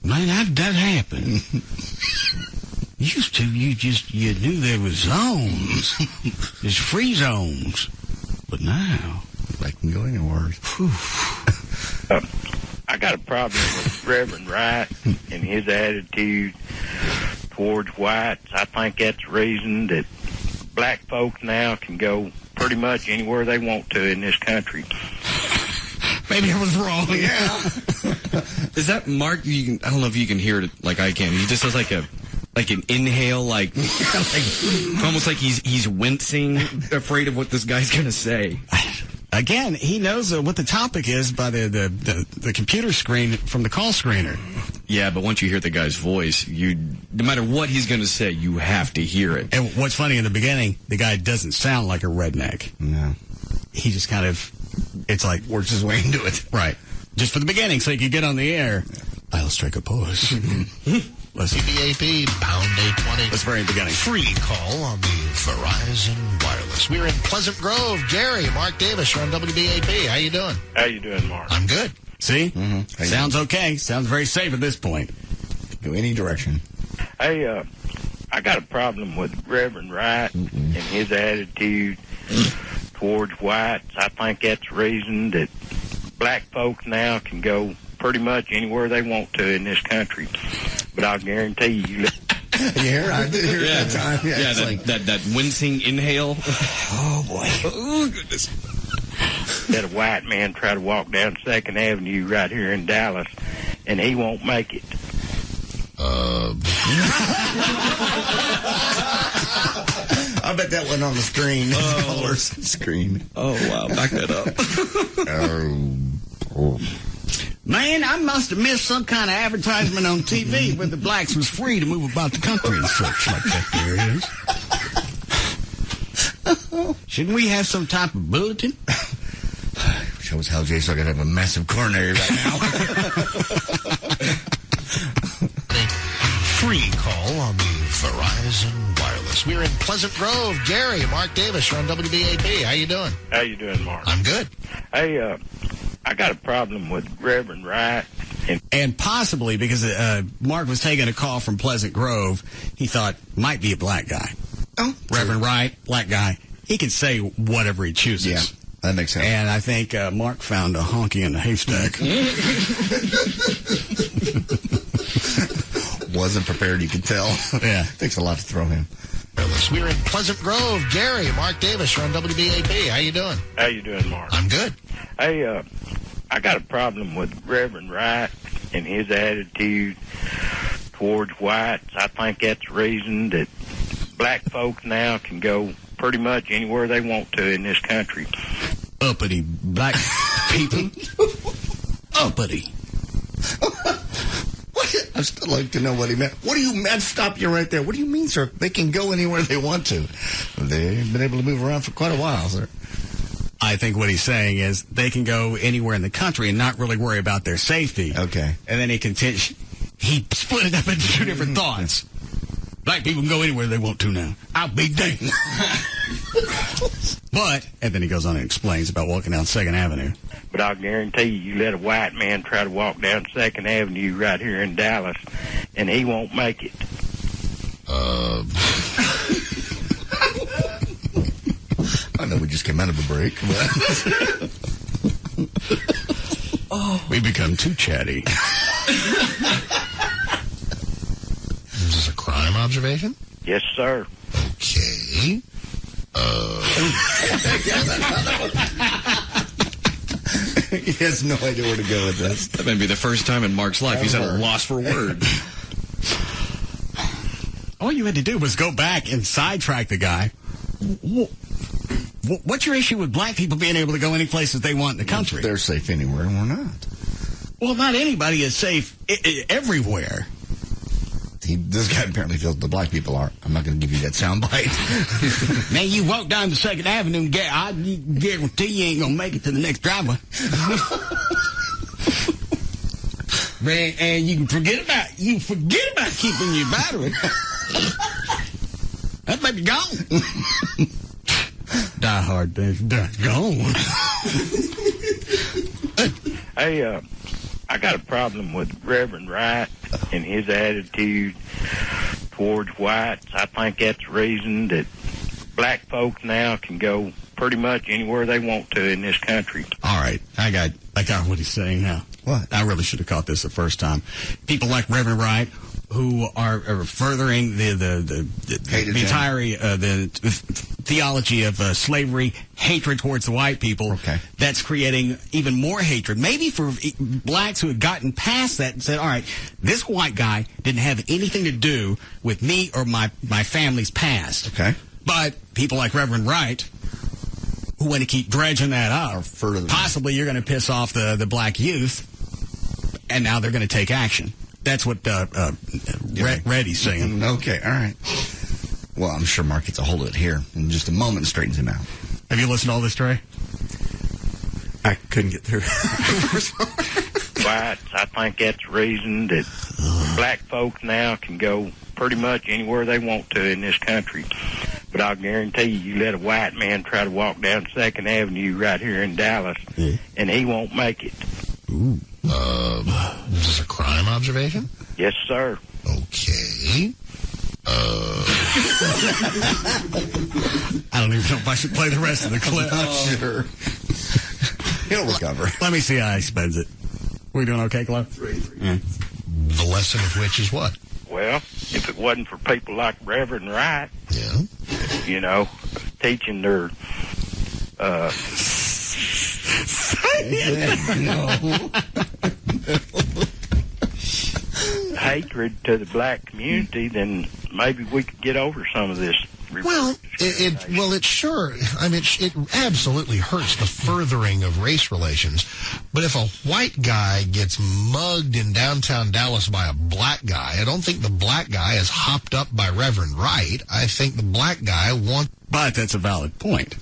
Man, how did that happen? Used to, you knew there was zones. There's free zones. But now, they can go anywhere. I got a problem with Reverend Wright and his attitude towards whites. I think that's the reason that black folks now can go pretty much anywhere they want to in this country. Maybe I was wrong. Yeah. Is that Mark? I don't know if you can hear it like I can. He just does like an inhale, like almost like he's wincing, afraid of what this guy's going to say. Again, he knows what the topic is by the computer screen from the call screener. Yeah, but once you hear the guy's voice, no matter what he's going to say, you have to hear it. And what's funny, in the beginning, the guy doesn't sound like a redneck. No. He just kind of, it's like, works his way into it. Right. Just for the beginning, so he could get on the air. I'll strike a pose. CBAP, pound 820. That's very beginning. Free call on the Verizon Wireless. We're in Pleasant Grove. Gary, Mark Davis, you're on WBAP. How you doing? How you doing, Mark? I'm good. See? Mm-hmm. Sounds okay. Sounds very safe at this point. Go any direction. Hey, I got a problem with Reverend Wright and his attitude towards whites. I think that's the reason that black folks now can go pretty much anywhere they want to in this country. But I'll guarantee you... Yeah, I did hear it that time. Yeah, that wincing inhale. Oh, boy. Oh, goodness. That a white man try to walk down 2nd Avenue right here in Dallas, and he won't make it. I bet that went on the screen. Colors screen. Oh, wow. Back that up. Man, I must have missed some kind of advertisement on TV where the blacks was free to move about the country and such like that. There it is. Shouldn't we have some type of bulletin? Shows how Jay's going to have a massive coronary right now. Free call on the Verizon Wireless. We're in Pleasant Grove. Gary, Mark Davis, you're on WBAP. How you doing? How you doing, Mark? I'm good. Hey, I got a problem with Reverend Wright. And possibly because Mark was taking a call from Pleasant Grove, he thought might be a black guy. Oh, Reverend Wright, black guy. He can say whatever he chooses. Yeah, that makes sense. And I think Mark found a honky in the haystack. Wasn't prepared, you can tell. Yeah. Takes a lot to throw him. We're in Pleasant Grove. Gary, Mark Davis, you're on WBAP. How you doing? How you doing, Mark? I'm good. Hey, I got a problem with Reverend Wright and his attitude towards whites. I think that's the reason that black folks now can go pretty much anywhere they want to in this country. Uppity black people. Uppity. I'd still like to know what he meant. What do you mean? Stop you right there. What do you mean, sir? They can go anywhere they want to. They've been able to move around for quite a while, sir. I think what he's saying is they can go anywhere in the country and not really worry about their safety. Okay. And then he split it up into two different thoughts. Black people can go anywhere they want to now. I'll be damned. But, and then he goes on and explains about walking down 2nd Avenue. But I'll guarantee you let a white man try to walk down 2nd Avenue right here in Dallas, and he won't make it. I know we just came out of a break, but... We become too chatty. Is this a crime observation? Yes, sir. Okay. He has no idea where to go with this. That may be the first time in Mark's life he's at a loss for words. All you had to do was go back and sidetrack the guy. What's your issue with black people being able to go any places they want in the country? They're safe anywhere, and we're not. Well, not anybody is safe everywhere. This guy apparently feels the black people are. I'm not going to give you that soundbite. Man, you walk down to 2nd Avenue and I guarantee you ain't going to make it to the next driveway. Man, and you forget about keeping your battery. That might be gone. Die hard, gone. Hey, I got a problem with Reverend Wright and his attitude towards whites. I think that's the reason that black folks now can go pretty much anywhere they want to in this country. All right, I got what he's saying now. What? I really should have caught this the first time. People like Reverend Wright, who are furthering the entire the theology of slavery, hatred towards the white people. Okay. That's creating even more hatred. Maybe for blacks who had gotten past that and said, all right, this white guy didn't have anything to do with me or my family's past. Okay. But people like Reverend Wright, who want to keep dredging that up, possibly you're going to piss off the black youth, and now they're going to take action. That's what Reddy's saying. Okay, all right. Well, I'm sure Mark gets a hold of it here in just a moment and straightens him out. Have you listened to all this, Trey? I couldn't get through. Whites, I think that's the reason that black folks now can go pretty much anywhere they want to in this country. But I'll guarantee you let a white man try to walk down 2nd Avenue right here in Dallas, and he won't make it. Ooh. Is this a crime observation? Yes, sir. Okay. I don't even know if I should play the rest of the clip. I'm not sure. He'll recover. Let me see how he spends it. We doing okay, Cliff? 3. Yeah. The lesson of which is what? Well, if it wasn't for people like Reverend Wright, yeah, teaching their hatred to the black community, then maybe we could get over some of this. Well, it sure. I mean, it absolutely hurts the furthering of race relations. But if a white guy gets mugged in downtown Dallas by a black guy, I don't think the black guy is hopped up by Reverend Wright. I think the black guy wants. But that's a valid point.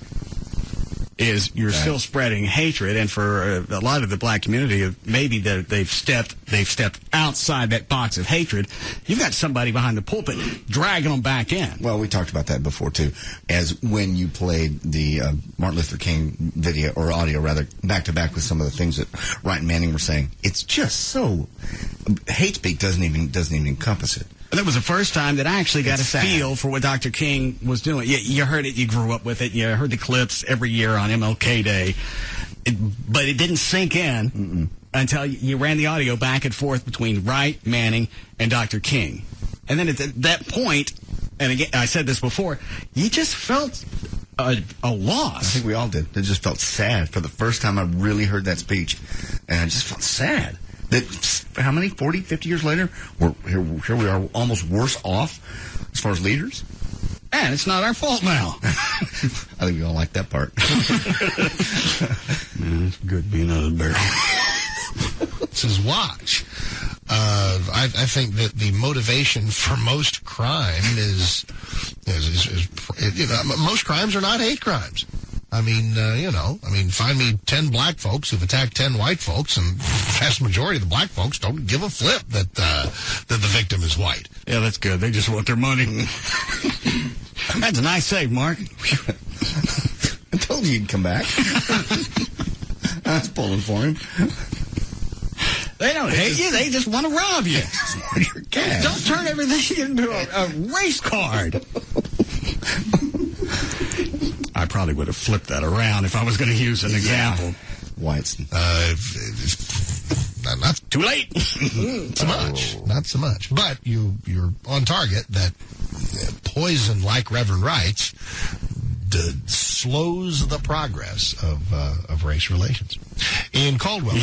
Is you're still spreading hatred, and for a lot of the black community, maybe they've stepped outside that box of hatred. You've got somebody behind the pulpit dragging them back in. Well, we talked about that before too, as when you played the Martin Luther King video or audio rather back to back with some of the things that Wright and Manning were saying. It's just so hate speak doesn't even encompass it. That was the first time that I actually got a feel for what Dr. King was doing. You heard it, you grew up with it, you heard the clips every year on MLK Day, but it didn't sink in until you ran the audio back and forth between Wright, Manning, and Dr. King. And then at that point, and again, I said this before, you just felt a loss. I think we all did. It just felt sad. For the first time I really heard that speech, and I just felt sad. That how many, 40, 50 years later, here we are almost worse off as far as leaders? And it's not our fault now. I think we all like that part. Man, it's good being out of the barrel. Says watch. I think that the motivation for most crime is most crimes are not hate crimes. I mean, find me 10 black folks who've attacked 10 white folks, and the vast majority of the black folks don't give a flip that the victim is white. Yeah, that's good. They just want their money. That's a nice save, Mark. I told you you'd come back. I was pulling for him. They don't hate you. They just want to rob you. Your cash. Don't turn everything into a race card. I probably would have flipped that around if I was going to use an example. Whites. Not too late. Not so much. But you're on target that poison, like Reverend writes, slows the progress of race relations. In Caldwell.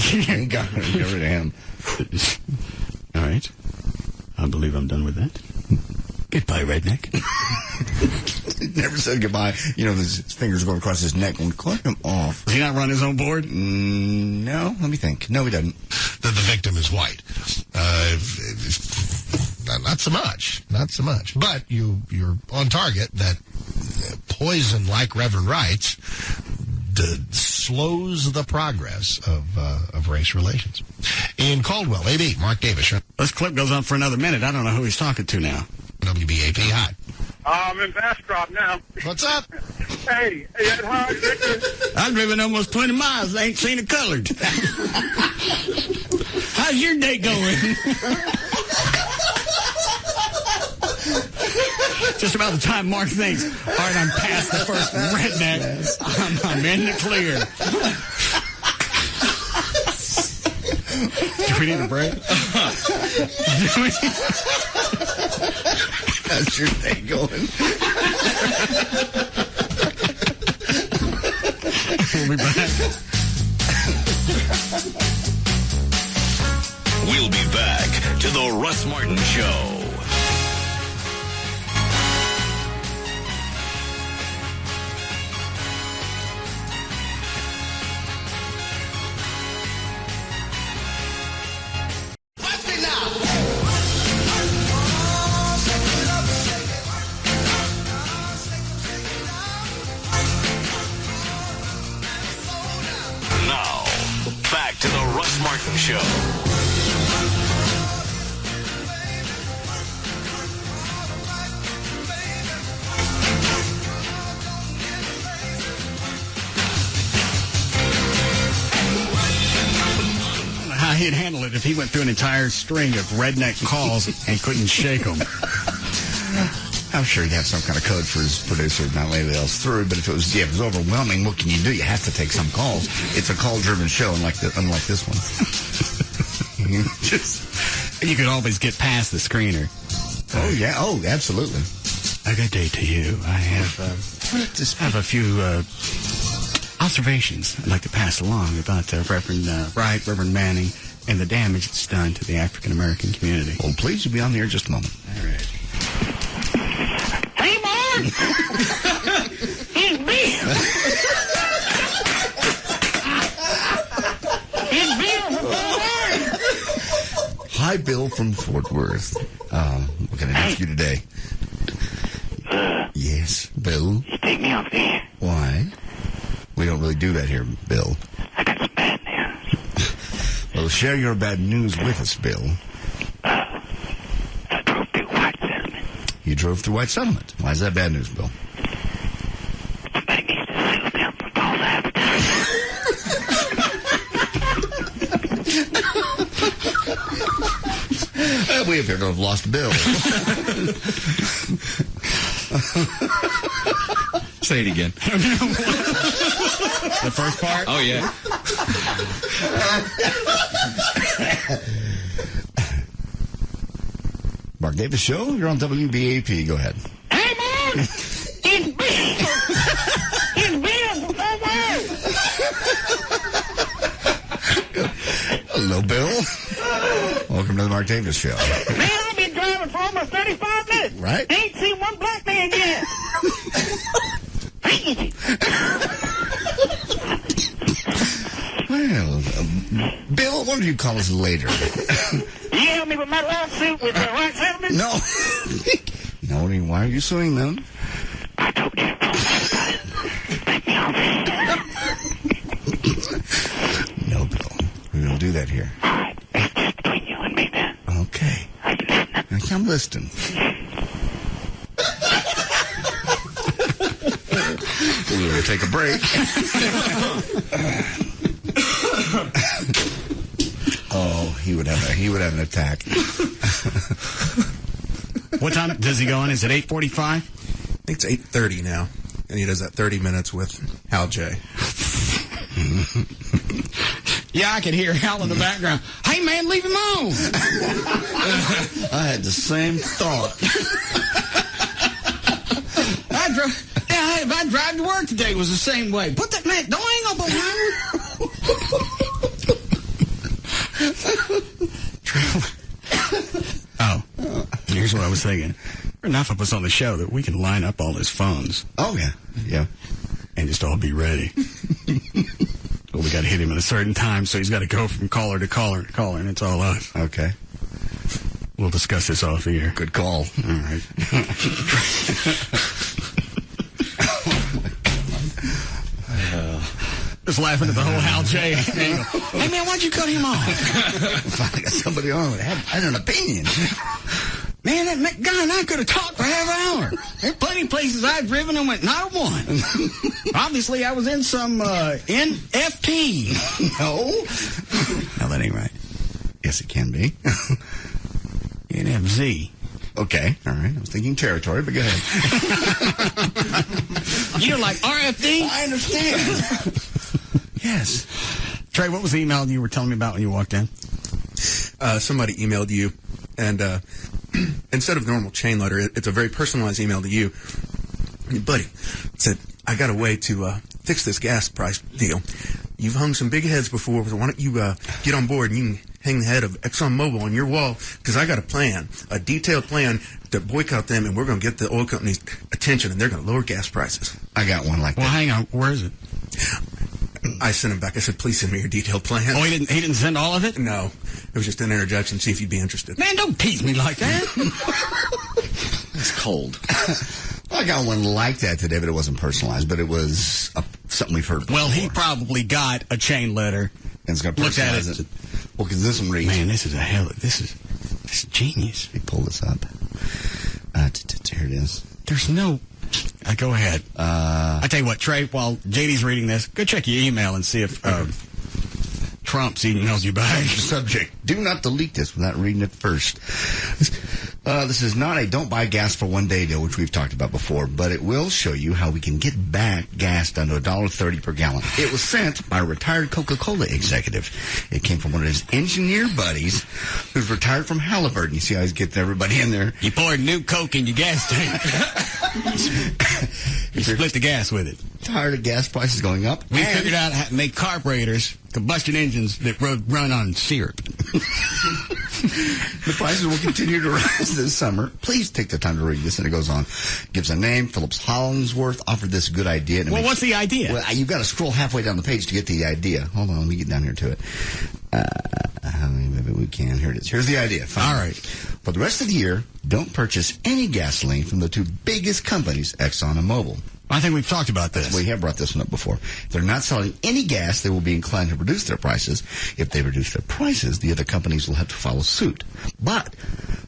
Got rid of him. All right. I believe I'm done with that. Goodbye, redneck. He never said goodbye. His fingers going across his neck and cut him off. Does he not run his own board? No. Let me think. No, he doesn't. That the victim is white. Not so much. Not so much. But you're on target that poison, like Reverend writes, slows the progress of race relations. In Caldwell, AB, Mark Davis. This clip goes on for another minute. I don't know who he's talking to now. WBAP, hi. I'm in Bastrop now. What's up? Hey, hi, Victor. I've driven almost 20 miles. I ain't seen a colored. How's your day going? Just about the time Mark thinks, all right, I'm past the first redneck. I'm in the clear. Do we need a break? How's your day going? We'll be back. We'll be back to the Russ Martin Show. Now, back to the Russ Martin Show. How he'd handle it if he went through an entire string of redneck calls and couldn't shake them. I'm sure he'd have some kind of code for his producer not letting anybody else through, but if it was overwhelming, what can you do? You have to take some calls. It's a call-driven show, unlike this one. You could always get past the screener. Oh, yeah. Oh, absolutely. A good day to you. I have a few observations I'd like to pass along about Reverend Wright, Reverend Manning, and the damage it's done to the African-American community. Well, please, you'll be on the air in just a moment. All right. Hey, Mark! It's Bill! It's Bill from Fort Worth! Hi, Bill from Fort Worth. What can I do for you today? Yes, Bill? You take me off there. Why? We don't really do that here, Bill. I got some bad news. Well, share your bad news with us, Bill. I drove through White Settlement. You drove through White Settlement. Why is that bad news, Bill? Somebody needs to sue them for false advertising. We appear to have lost Bill. Say it again. The first part? Oh, yeah. Mark Davis Show, you're on WBAP. Go ahead. Hey, Mark! It's Bill! It's Bill from Fort Worth! Hello, Bill. Welcome to the Mark Davis Show. Man, I've been driving for almost 35 minutes. Right. Ain't seen one black man yet. Well, Bill, why don't you call us later? Yeah, help me with my lawsuit with the right settlement? No. No, why are you suing them? I told you. Take me home. No, Bill. We don't do that here. All right. It's just between you and me, man. Okay. I'm listening. We're going to take a break. Oh, he would have an attack. What time does he go on? Is it 8:45? I think it's 8:30 now, and he does that 30 minutes with Hal J. Yeah, I could hear Hal in the background. Hey, man, leave him alone. I had the same thought. If I drive to work today, it was the same way. Put that man, don't hang up on him. Oh, here's what I was thinking. There are enough of us on the show that we can line up all his phones. Oh, yeah. Yeah. And just all be ready. But we got to hit him at a certain time, so he's got to go from caller to caller to caller, and it's all us. Okay. We'll discuss this off the air. Good call. All right. Just laughing at the whole Hal J angle. Hey, man, why'd you cut him off? I got somebody on that had an opinion. Man, that guy and I could have talked for half an hour. There's plenty of places I've driven and went, not a one. Obviously, I was in some NFP. No. No, that ain't right. Yes, it can be. NFZ. Okay, all right. I was thinking territory, but go ahead. You're like RFD? I understand. Yes. Trey, what was the email you were telling me about when you walked in? Somebody emailed you, and instead of normal chain letter, it's a very personalized email to you. And your buddy said, I got a way to fix this gas price deal. You've hung some big heads before, so why don't you get on board and you can hang the head of ExxonMobil on your wall, because I got a plan, a detailed plan to boycott them, and we're going to get the oil companies' attention, and they're going to lower gas prices. I got one like that. Well, hang on. Where is it? I sent him back. I said, please send me your detailed plan. Oh, he didn't send all of it? No. It was just an introduction, see if you'd be interested. Man, don't tease me like that. It's cold. I got one like that today, but it wasn't personalized, but it was something we've heard before. Well, he probably got a chain letter. And it's going to personalize it. Well, because this one reads... Man, this is genius. Let me pull this up. Here it is. There's no... go ahead. I tell you what, Trey, while JD's reading this, go check your email and see if Trump's emails you back. Subject. Do not delete this without reading it first. This is not a don't buy gas for one day deal, which we've talked about before, but it will show you how we can get back gas down to $1.30 per gallon. It was sent by a retired Coca-Cola executive. It came from one of his engineer buddies who's retired from Halliburton. You see how he's getting everybody in there? You poured new Coke in your gas tank. You split the gas with it. Tired of gas prices going up. We figured out how to make carburetors, combustion engines that run on syrup. The prices will continue to rise this summer. Please take the time to read this, and it goes on. Gives a name. Phillips Hollingsworth offered this good idea. Well, what's the idea? Well, you've got to scroll halfway down the page to get the idea. Hold on, let me get down here to it. Maybe we can. Here it is. Here's the idea. All right. For the rest of the year, don't purchase any gasoline from the two biggest companies, Exxon and Mobil. I think we've talked about this. We have brought this one up before. If they're not selling any gas, they will be inclined to reduce their prices. If they reduce their prices, the other companies will have to follow suit. But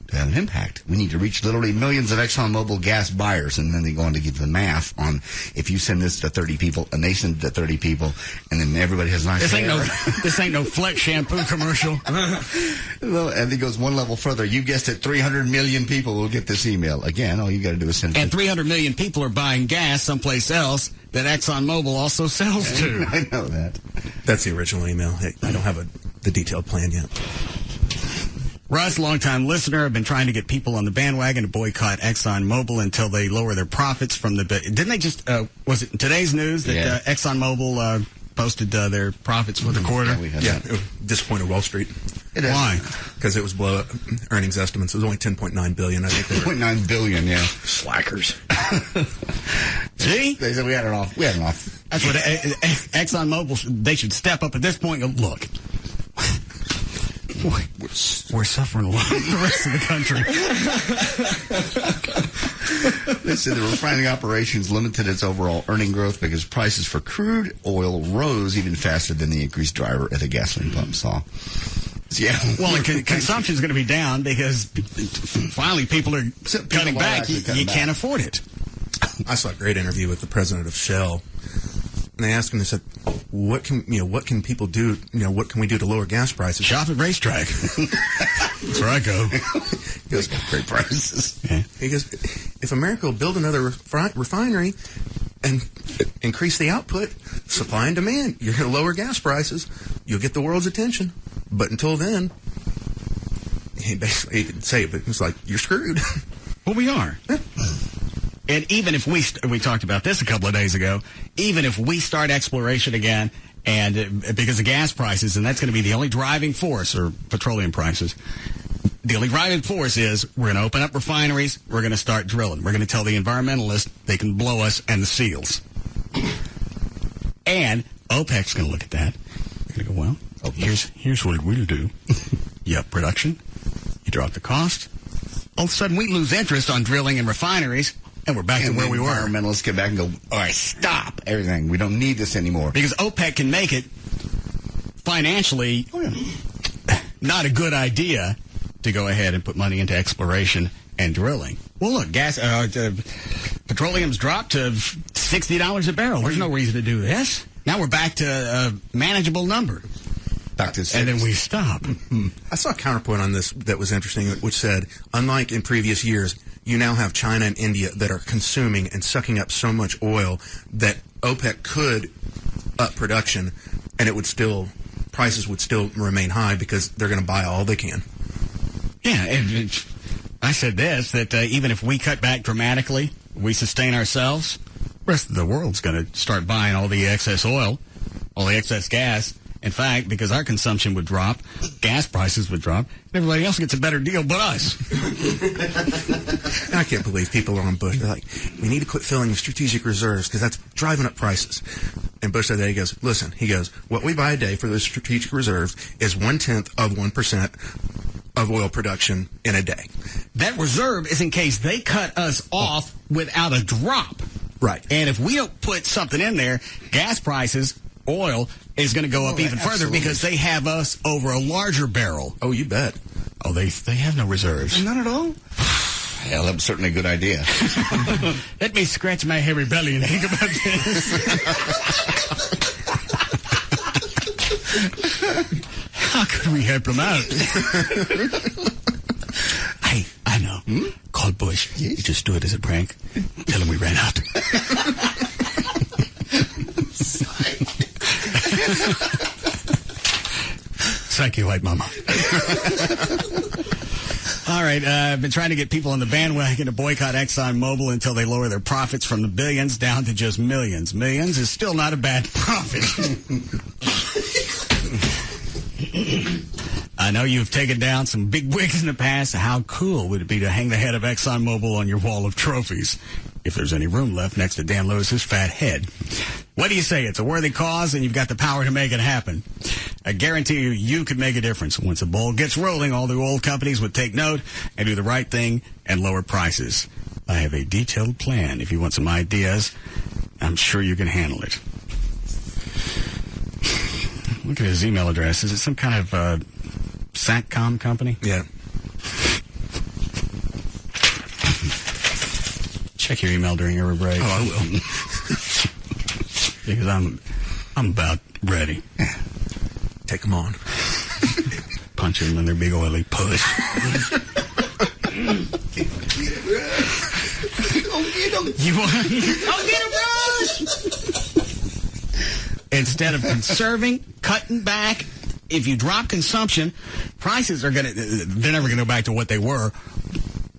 to have an impact, we need to reach literally millions of ExxonMobil gas buyers, and then they go on to give the math on if you send this to 30 people and they send it to 30 people, and then everybody has nice hair. This ain't no Flex shampoo commercial. And he goes one level further. You guessed it, 300 million people will get this email. Again, all you got to do is send it. And 300 million people are buying gas someplace else that ExxonMobil also sells to. I know that. That's the original email. Hey, I don't have the detailed plan yet. Russ, longtime listener, have been trying to get people on the bandwagon to boycott ExxonMobil until they lower their profits from the... Didn't they just... was it in today's news that ExxonMobil posted their profits for the quarter? Yeah, disappointed Wall Street. Why? Because it was below earnings estimates. It was only $10.9 billion. I think. $10.9 billion, yeah. Slackers. See? They said we had it off. That's what ExxonMobil, they should step up at this point and go, look, We're suffering a lot. The rest of the country. They said the refining operations limited its overall earning growth because prices for crude oil rose even faster than the increased driver at the gasoline pump saw. Yeah. Well, consumption is going to be down because finally people are cutting back. You can't afford it. I saw a great interview with the president of Shell, and they asked him. They said, "What can people do? What can we do to lower gas prices?" Shop at racetrack. That's where I go. He goes, great prices. Yeah. He goes, if America will build another refinery and increase the output, supply and demand, you're going to lower gas prices. You'll get the world's attention. But until then, he didn't say it, but it's like, you're screwed. Well, we are. And even if we talked about this a couple of days ago, even if we start exploration again, and because of gas prices, and that's going to be the only driving force, or petroleum prices, the only driving force is we're going to open up refineries, we're going to start drilling. We're going to tell the environmentalists they can blow us and the SEALs. And OPEC's going to look at that. They're going to go, well, here's what we'll do. You up production, you drop the cost. All of a sudden, we lose interest on drilling and refineries, and we're back to where we were. Environmentalists get back and go, all right, stop everything. We don't need this anymore. Because OPEC can make it financially not a good idea to go ahead and put money into exploration and drilling. Well, look, petroleum's dropped to $60 a barrel. There's no reason to do this. Now we're back to a manageable number. And then we stop. I saw a counterpoint on this that was interesting, which said, unlike in previous years, you now have China and India that are consuming and sucking up so much oil that OPEC could up production, and prices would still remain high because they're going to buy all they can. Yeah, and I said this, that even if we cut back dramatically, we sustain ourselves, the rest of the world's going to start buying all the excess oil, all the excess gas. In fact, because our consumption would drop, gas prices would drop, and everybody else gets a better deal but us. I can't believe people are on Bush. They're like, we need to quit filling the strategic reserves because that's driving up prices. And Bush said that. He goes, listen, what we buy a day for those strategic reserves is 0.1% of 1% of oil production in a day. That reserve is in case they cut us off without a drop. Right. And if we don't put something in there, gas prices, oil, is going to go up even further because they have us over a larger barrel. Oh, you bet. Oh, they have no reserves. None at all? Hell, that was certainly a good idea. Let me scratch my hairy belly and think about this. How could we help them out? I know. Call Bush. You just do it as a prank. Tell him we ran out. Psych you, white mama. All right, I've been trying to get people on the bandwagon to boycott ExxonMobil until they lower their profits from the billions down to just millions. Millions is still not a bad profit. I know you've taken down some big wigs in the past. How cool would it be to hang the head of ExxonMobil on your wall of trophies? If there's any room left next to Dan Lewis's fat head. What do you say? It's a worthy cause, and you've got the power to make it happen. I guarantee you could make a difference. Once the ball gets rolling, all the oil companies would take note and do the right thing and lower prices. I have a detailed plan. If you want some ideas, I'm sure you can handle it. Look at his email address. Is it some kind of SATCOM company? Yeah. Check your email during your break. Oh, I will. Because I'm about ready. Take them on. Punch them in their big oily push. You want? I'll get a brush. Instead of conserving, cutting back, if you drop consumption, prices are they're never gonna go back to what they were.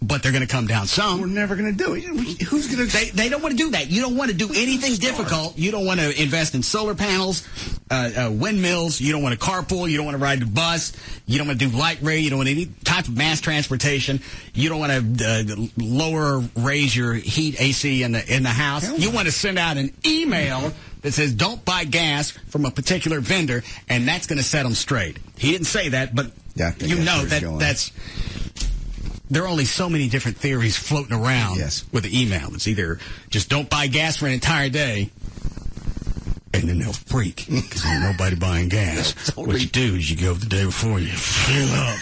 But they're going to come down some. We're never going to do it. Who's going to? They don't want to do that. You don't want to do anything difficult. You don't want to invest in solar panels, windmills. You don't want to carpool. You don't want to ride the bus. You don't want to do light rail. You don't want any type of mass transportation. You don't want to raise your heat AC in the house. You want to send out an email that says don't buy gas from a particular vendor, and that's going to set them straight. He didn't say that, but you know that's... There are only so many different theories floating around with the email. It's either just don't buy gas for an entire day, and then they'll freak because there's nobody buying gas. What you do is you go the day before, you fill up.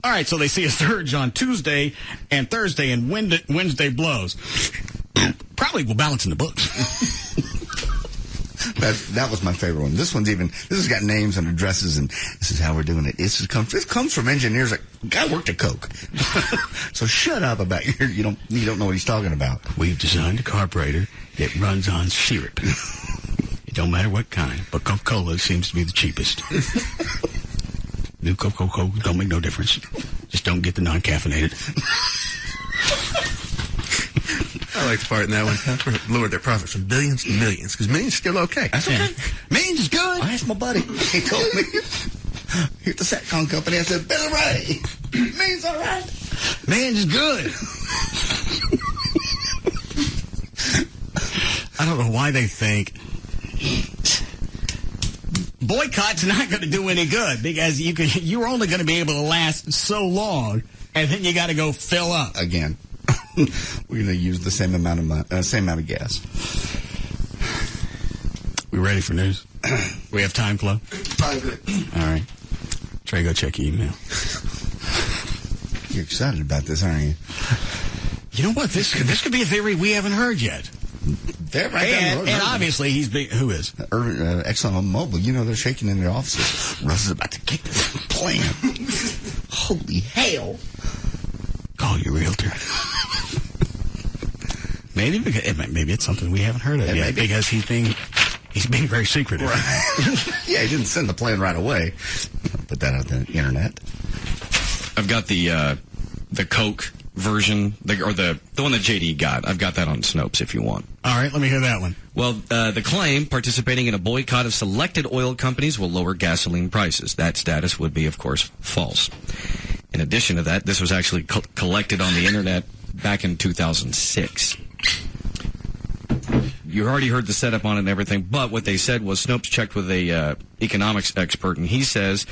All right, so they see a surge on Tuesday and Thursday, and Wednesday blows. Probably will balance in the books. That was my favorite one. This has got names and addresses, and this is how we're doing it. This comes from engineers. Like, guy worked at Coke. So shut up about you don't know what he's talking about. We've designed a carburetor that runs on syrup. It don't matter what kind, but Coca-Cola seems to be the cheapest. New Coca-Cola don't make no difference. Just don't get the non-caffeinated. I like the part in that one. Lowered their profit from billions to millions, because millions is still okay. That's okay. Millions is good. I asked my buddy. He told me. Here at the Satcom company, I said, Billy Ray, millions all right. Millions is good. I don't know why they think boycott's not going to do any good, because you're only going to be able to last so long, and then you got to go fill up again. We're going to use the same amount of gas. We ready for news? We have time, Flo? 5 minutes. All right. Trey, go check your email. You're excited about this, aren't you? You know what? This could be a theory we haven't heard yet. And obviously he's big. Who is? ExxonMobil. You know they're shaking in their offices. Russ is about to kick this plan. Holy hell! Call your realtor. Maybe it's something we haven't heard of yet, because he's being very secretive. Right. Yeah, he didn't send the plan right away. Put that out on the internet. I've got the Coke version, or the one that JD got. I've got that on Snopes if you want. All right, let me hear that one. Well, the claim, participating in a boycott of selected oil companies will lower gasoline prices. That status would be, of course, false. In addition to that, this was actually collected on the internet back in 2006. You already heard the setup on it and everything, but what they said was Snopes checked with a economics expert, and he says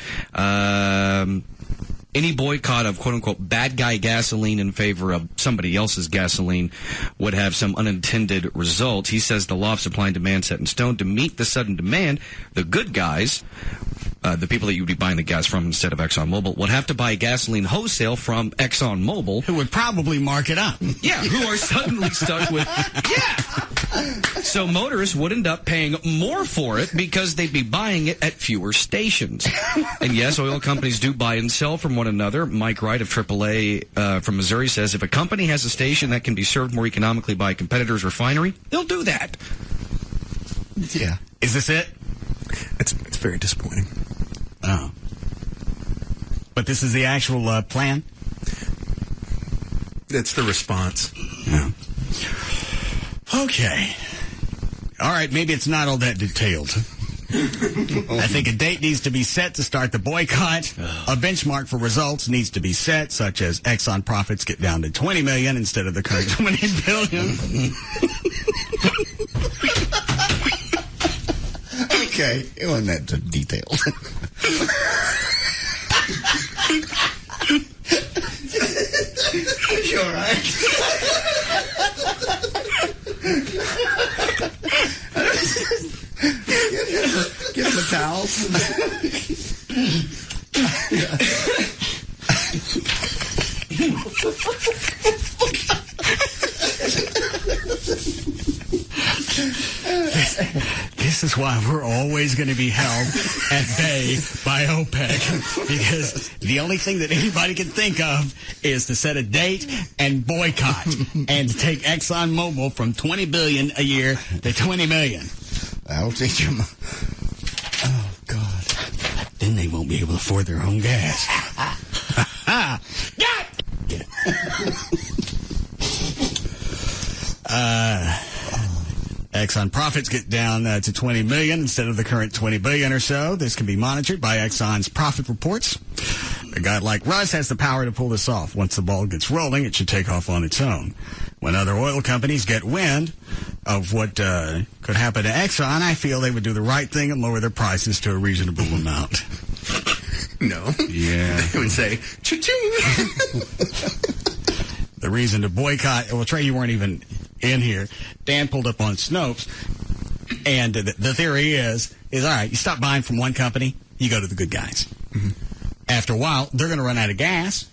any boycott of quote-unquote bad guy gasoline in favor of somebody else's gasoline would have some unintended results. He says the law of supply and demand set in stone. To meet the sudden demand, the good guys, the people that you would be buying the gas from instead of ExxonMobil, would have to buy gasoline wholesale from ExxonMobil. Who would probably mark it up. Yeah, who are suddenly stuck with, So motorists would end up paying more for it because they'd be buying it at fewer stations. And yes, oil companies do buy and sell from one another. Mike Wright of AAA from Missouri says if a company has a station that can be served more economically by a competitor's refinery, they'll do that. Yeah. Is this it? It's very disappointing. Oh. But this is the actual plan? It's the response. Yeah. Okay. All right, maybe it's not all that detailed. I think a date needs to be set to start the boycott. A benchmark for results needs to be set, such as Exxon profits get down to $20 million instead of the current $20 billion. Okay, it wasn't that detailed. You all right? Give him a towel. This is why we're always going to be held at bay by OPEC, because the only thing that anybody can think of is to set a date and boycott and to take ExxonMobil from $20 billion a year to $20 million. I'll teach them. Oh, God. Then they won't be able to afford their own gas. Exxon profits get down to $20 million instead of the current $20 billion or so. This can be monitored by Exxon's profit reports. A guy like Russ has the power to pull this off. Once the ball gets rolling, it should take off on its own. When other oil companies get wind of what could happen to Exxon, I feel they would do the right thing and lower their prices to a reasonable amount. No. Yeah. They would say, cha-ching. The reason to boycott, well, Trey, you weren't even in here. Dan pulled up on Snopes, and the theory is all right, you stop buying from one company, you go to the good guys. Mm-hmm. After a while, they're going to run out of gas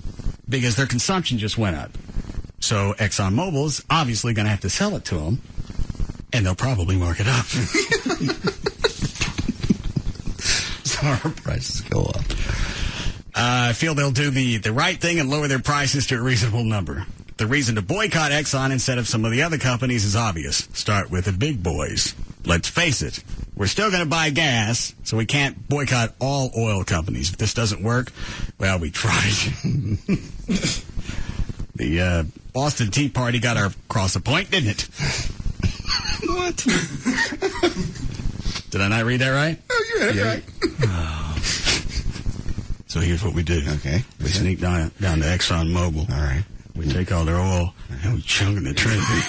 because their consumption just went up. So ExxonMobil is obviously going to have to sell it to them, and they'll probably mark it up. So our prices go up. I feel they'll do the right thing and lower their prices to a reasonable number. The reason to boycott Exxon instead of some of the other companies is obvious. Start with the big boys. Let's face it, we're still going to buy gas, so we can't boycott all oil companies. If this doesn't work, well, we tried. The Boston Tea Party got our across the point, didn't it? What? Did I not read that right? Oh, you read it right. So here's what we do. Okay. We sneak down to ExxonMobil. All right. We take all their oil and we chunk in the Trinity.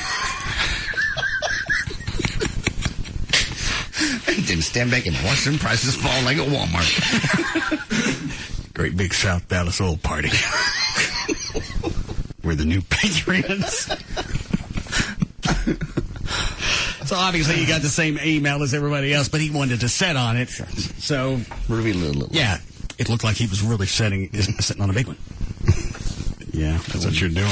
And then stand back and watch them prices fall like at Walmart. Great big South Dallas oil party. We're the new Patriots. So obviously you got the same email as everybody else, but he wanted to set on it. So reveal a little. Yeah, it looked like he was really sitting on a big one. Yeah, that's what you're doing.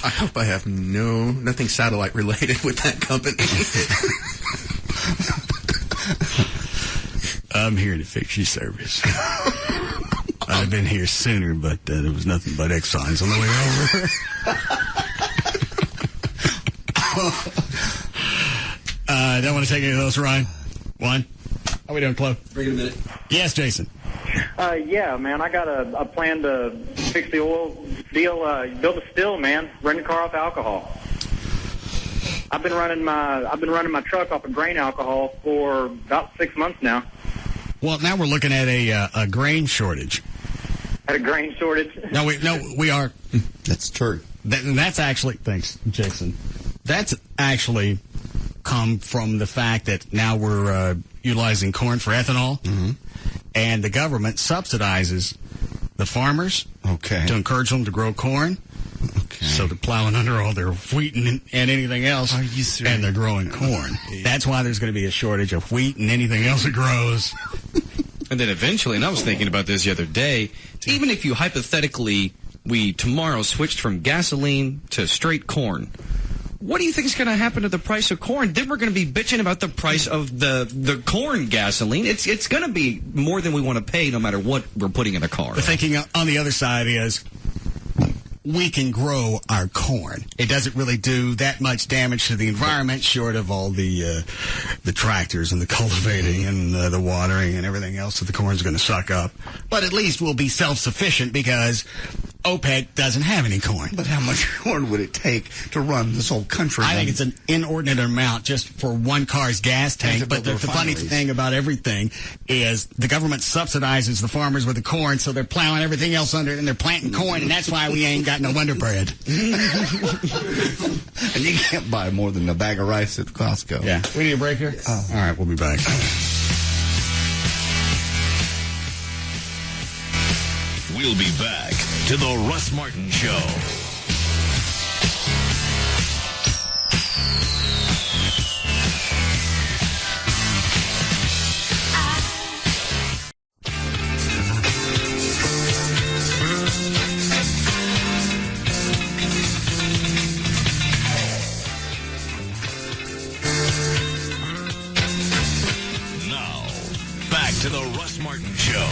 I hope I have nothing satellite related with that company. I'm here to fix your service. I'd have been here sooner, but there was nothing but Exxons on the way over. Don't want to take any of those, Ryan. One. How we doing, Chloe? Bring it a minute. Yes, Jason. Yeah, man, I got a plan to fix the oil deal, build a still, man, run your car off alcohol. I've been running my truck off of grain alcohol for about 6 months now. Well, now we're looking at a grain shortage. At a grain shortage? No, we are. That's true. That's actually, thanks, Jason. That's actually come from the fact that now we're utilizing corn for ethanol, and the government subsidizes the farmers to encourage them to grow corn. So they're plowing under all their wheat and anything else, and they're growing corn. That's why there's going to be a shortage of wheat and anything else that grows. And then eventually, and I was thinking about this the other day, even if you hypothetically, we tomorrow switched from gasoline to straight corn, what do you think is going to happen to the price of corn? Then we're going to be bitching about the price of the corn gasoline. It's going to be more than we want to pay no matter what we're putting in a car. The thinking on the other side is we can grow our corn. It doesn't really do that much damage to the environment, short of all the tractors and the cultivating and the watering and everything else that the corn's going to suck up. But at least we'll be self-sufficient because OPEC doesn't have any corn. But how much corn would it take to run this whole country? I think it's an inordinate amount just for one car's gas tank. But the funny thing about everything is the government subsidizes the farmers with the corn, so they're plowing everything else under it, and they're planting corn, and that's why we ain't got no Wonder Bread. And you can't buy more than a bag of rice at Costco. Yeah. We need a break here? All right, we'll be back. We'll be back to the Russ Martin Show. Now, back to the Russ Martin Show.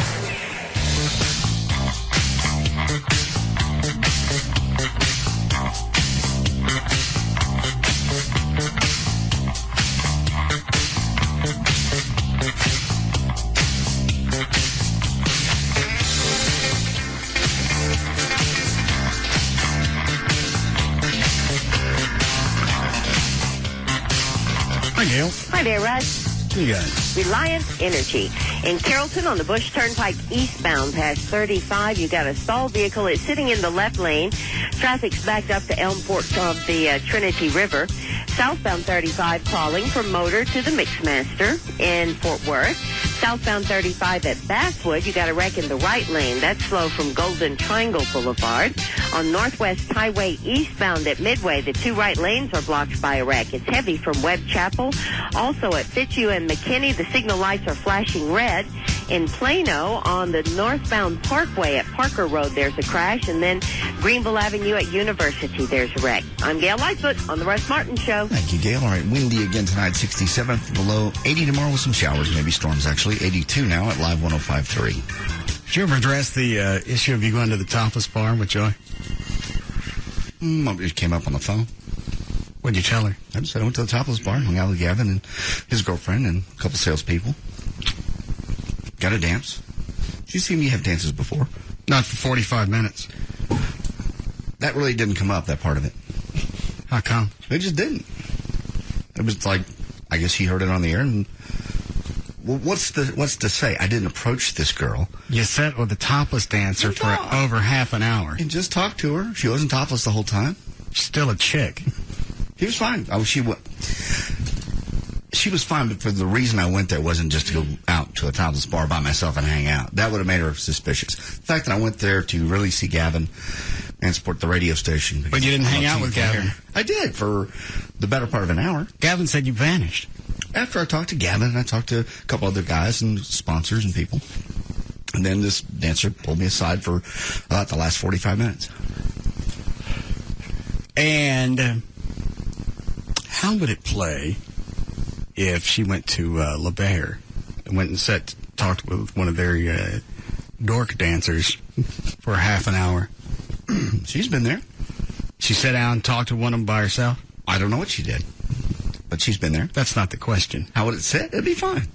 Hi, Gail. Hi there, Russ. What you got? Reliance Energy. In Carrollton on the Bush Turnpike eastbound past 35, you got a stalled vehicle. It's sitting in the left lane. Traffic's backed up to Elmport of the Trinity River. Southbound 35 crawling from Motor to the Mixmaster in Fort Worth. Southbound 35 at Basswood, you got a wreck in the right lane. That's slow from Golden Triangle Boulevard. On Northwest Highway eastbound at Midway, the two right lanes are blocked by a wreck. It's heavy from Webb Chapel. Also at Fitzhugh and McKinney, the signal lights are flashing red. In Plano, on the northbound Parkway at Parker Road, there's a crash. And then Greenville Avenue at University, there's a wreck. I'm Gail Lightfoot on the Russ Martin Show. Thank you, Gail. All right, windy again tonight, 67, below 80 tomorrow with some showers, maybe storms actually. 82 now at Live 105.3. Did you ever address the issue of you going to the topless bar with Joy? It came up on the phone. What'd you tell her? I just said I went to the topless bar, hung out with Gavin and his girlfriend and a couple salespeople. Got a dance. Did you see me have dances before? Not for 45 minutes. That really didn't come up, that part of it. How come? It just didn't. It was like, I guess he heard it on the air and... Well, what's to say? I didn't approach this girl. You sat with a topless dancer for over half an hour. And just talked to her. She wasn't topless the whole time. Still a chick. She was fine. She was fine, but for the reason I went there wasn't just to go out to a topless bar by myself and hang out. That would have made her suspicious. The fact that I went there to really see Gavin and support the radio station. But you didn't hang out with Gavin. I did for the better part of an hour. Gavin said you vanished. After I talked to Gavin, I talked to a couple other guys and sponsors and people. And then this dancer pulled me aside for the last 45 minutes. And how would it play if she went to La Bear and went and talked with one of their dork dancers for half an hour? She's been there. She sat down and talked to one of them by herself? I don't know what she did, but she's been there. That's not the question. How would it sit? It'd be fine.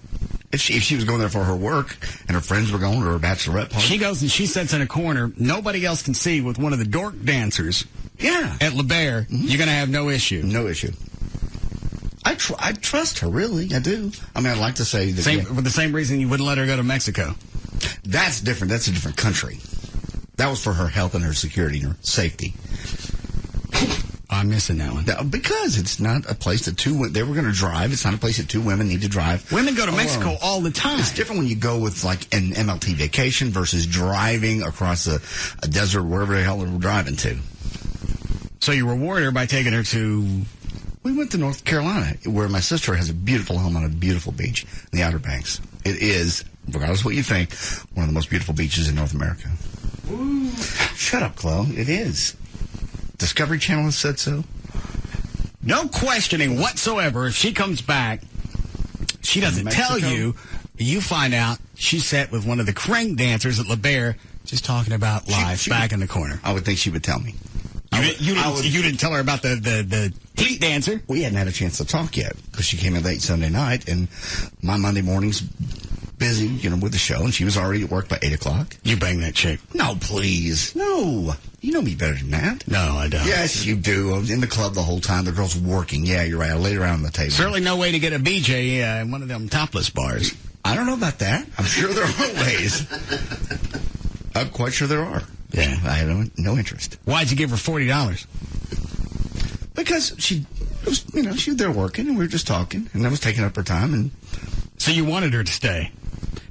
If she was going there for her work and her friends were going to her bachelorette party. She goes and she sits in a corner nobody else can see with one of the dork dancers. Yeah. At La Bear, you're going to have no issue. No issue. I trust her, really. I do. I mean, I'd like to say that... For the same reason you wouldn't let her go to Mexico. That's different. That's a different country. That was for her health and her security and her safety. I'm missing that one. Because it's not a place that they were going to drive. It's not a place that two women need to drive. Women go to Mexico all the time. It's different when you go with like an MLT vacation versus driving across a desert, wherever the hell we're driving to. So you reward her by taking her to... We went to North Carolina, where my sister has a beautiful home on a beautiful beach in the Outer Banks. It is, regardless of what you think, one of the most beautiful beaches in North America. Ooh. Shut up, Chloe. It is. Discovery Channel has said so. No questioning whatsoever. If she comes back, she doesn't tell you. You find out she sat with one of the crank dancers at La Bear just talking about life back in the corner. I would think she would tell me. You didn't tell her about the teat dancer? We hadn't had a chance to talk yet because she came in late Sunday night, and my Monday morning's busy, with the show, and she was already at work by 8 o'clock. You banged that chick. No, please. No. You know me better than that. No, I don't. Yes, you do. I was in the club the whole time. The girl's working. Yeah, you're right. I laid around on the table. Certainly no way to get a BJ in one of them topless bars. I don't know about that. I'm sure there are ways. I'm quite sure there are. Yeah. I had no interest. Why'd you give her $40? Because she was there working, and we were just talking, and I was taking up her time. And so you wanted her to stay?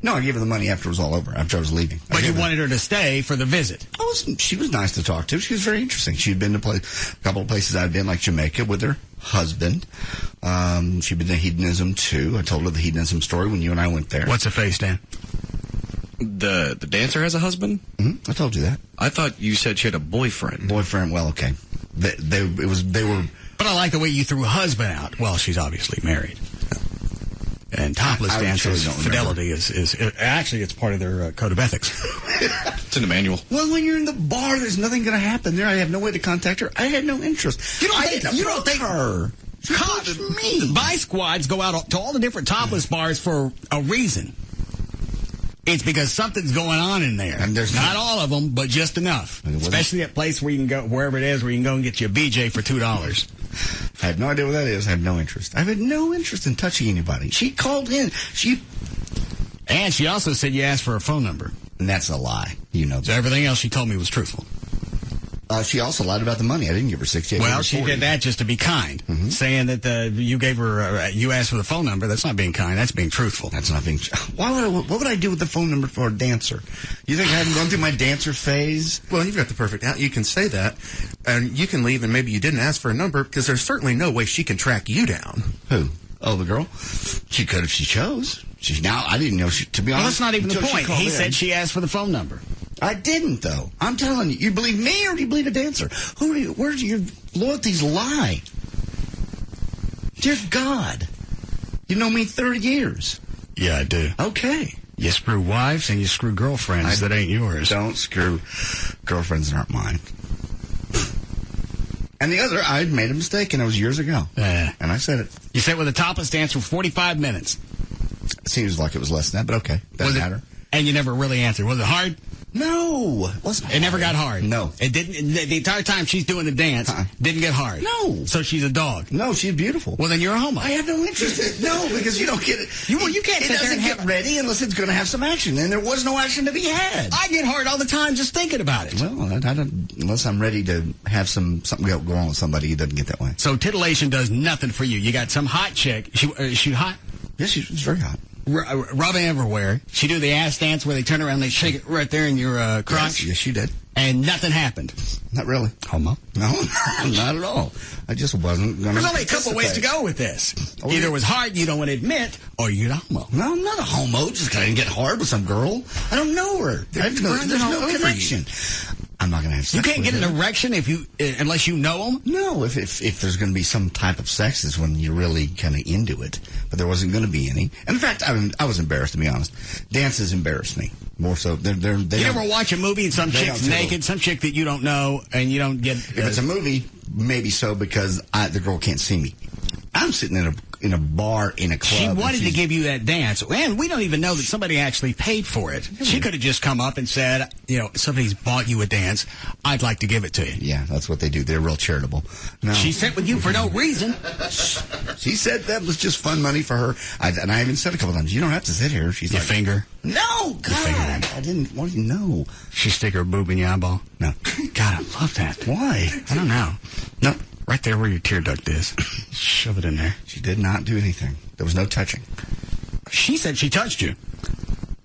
No, I gave her the money after it was all over, after I was leaving. But you wanted her to stay for the visit? She was nice to talk to. She was very interesting. She'd been to a couple of places I'd been, like Jamaica, with her husband. She'd been to hedonism, too. I told her the hedonism story when you and I went there. What's her face, Dan? The dancer has a husband? Mm-hmm. I told you that. I thought you said she had a boyfriend. Boyfriend, well, okay. They were... But I like the way you threw husband out. Well, she's obviously married. And topless dancers, fidelity is actually, it's part of their code of ethics. It's in the manual. Well, when you're in the bar, there's nothing going to happen there. I have no way to contact her. I had no interest. You don't think her. The buy squads go out to all the different topless bars for a reason. It's because something's going on in there. And there's not all of them, but just enough. Especially at place where you can go, wherever it is, where you can go and get you a BJ for $2. I have no idea what that is. I have no interest. I have no interest in touching anybody. She called in. And she also said you asked for her phone number. And that's a lie. You know. So everything else she told me was truthful. She also lied about the money. I didn't give her 60. Well, she did that just to be kind, saying that you gave her, you asked for the phone number. That's not being kind. That's being truthful. That's not being. What would I do with the phone number for a dancer? You think I haven't gone through my dancer phase? Well, you've got the perfect. You can say that, and you can leave, and maybe you didn't ask for a number because there's certainly no way she can track you down. Who? Oh, the girl. She could if she chose. I didn't know. To be honest, well, that's not even the point. He said she asked for the phone number. I didn't, though. I'm telling you. You believe me or do you believe a dancer? Where do your loyalties lie? Dear God. You know me 30 years. Yeah, I do. Okay. You screw wives and you screw girlfriends that ain't yours. Don't screw girlfriends that aren't mine. And the other, I made a mistake, and it was years ago. And I said it. You said with a topless dance for 45 minutes. It seems like it was less than that, but okay. Doesn't matter. And you never really answered. Was it hard? No. It wasn't hard. It never got hard? No. It didn't. The entire time she's doing the dance, didn't get hard? No. So she's a dog? No, she's beautiful. Well, then you're a homo. I have no interest in No, because you don't get it. You can't sit there and get ready unless it's going to have some action, and there was no action to be had. I get hard all the time just thinking about it. Well, I don't, unless I'm ready to have something go on with somebody, it doesn't get that way. So titillation does nothing for you. You got some hot chick. She hot? Yes, she's very hot. Rubbing everywhere. She do the ass dance where they turn around and they shake it right there in your crotch. Yes, she did. And nothing happened. Not really. Homo? No, not at all. I just wasn't going to. There's only a couple ways to go with this. Either it was hard, you don't want to admit, or you're a homo. No, I'm not a homo. Just because I didn't get hard with some girl. I don't know her. There's no connection. I'm not going to have sex. You can't get an erection unless you know them? No, if there's going to be some type of sex is when you're really kind of into it. But there wasn't going to be any. And in fact, I was embarrassed, to be honest. Dances embarrassed me. More so. They you never watch a movie and some chick's naked, some chick that you don't know, and you don't get... If it's a movie, maybe so, because the girl can't see me. I'm sitting in a bar in a club. She wanted to give you that dance, and we don't even know that somebody actually paid for it. She could have just come up and said, somebody's bought you a dance. I'd like to give it to you. Yeah, that's what they do. They're real charitable. No. She sat with you for no reason. She said that was just fun money for her. And I even said a couple times, you don't have to sit here. She's your finger. No, God, I didn't want you to know. She stick her boob in your eyeball? No. God, I love that. Why? I don't know. No. Right there where your tear duct is. Shove it in there. She did not do anything. There was no touching. She said she touched you.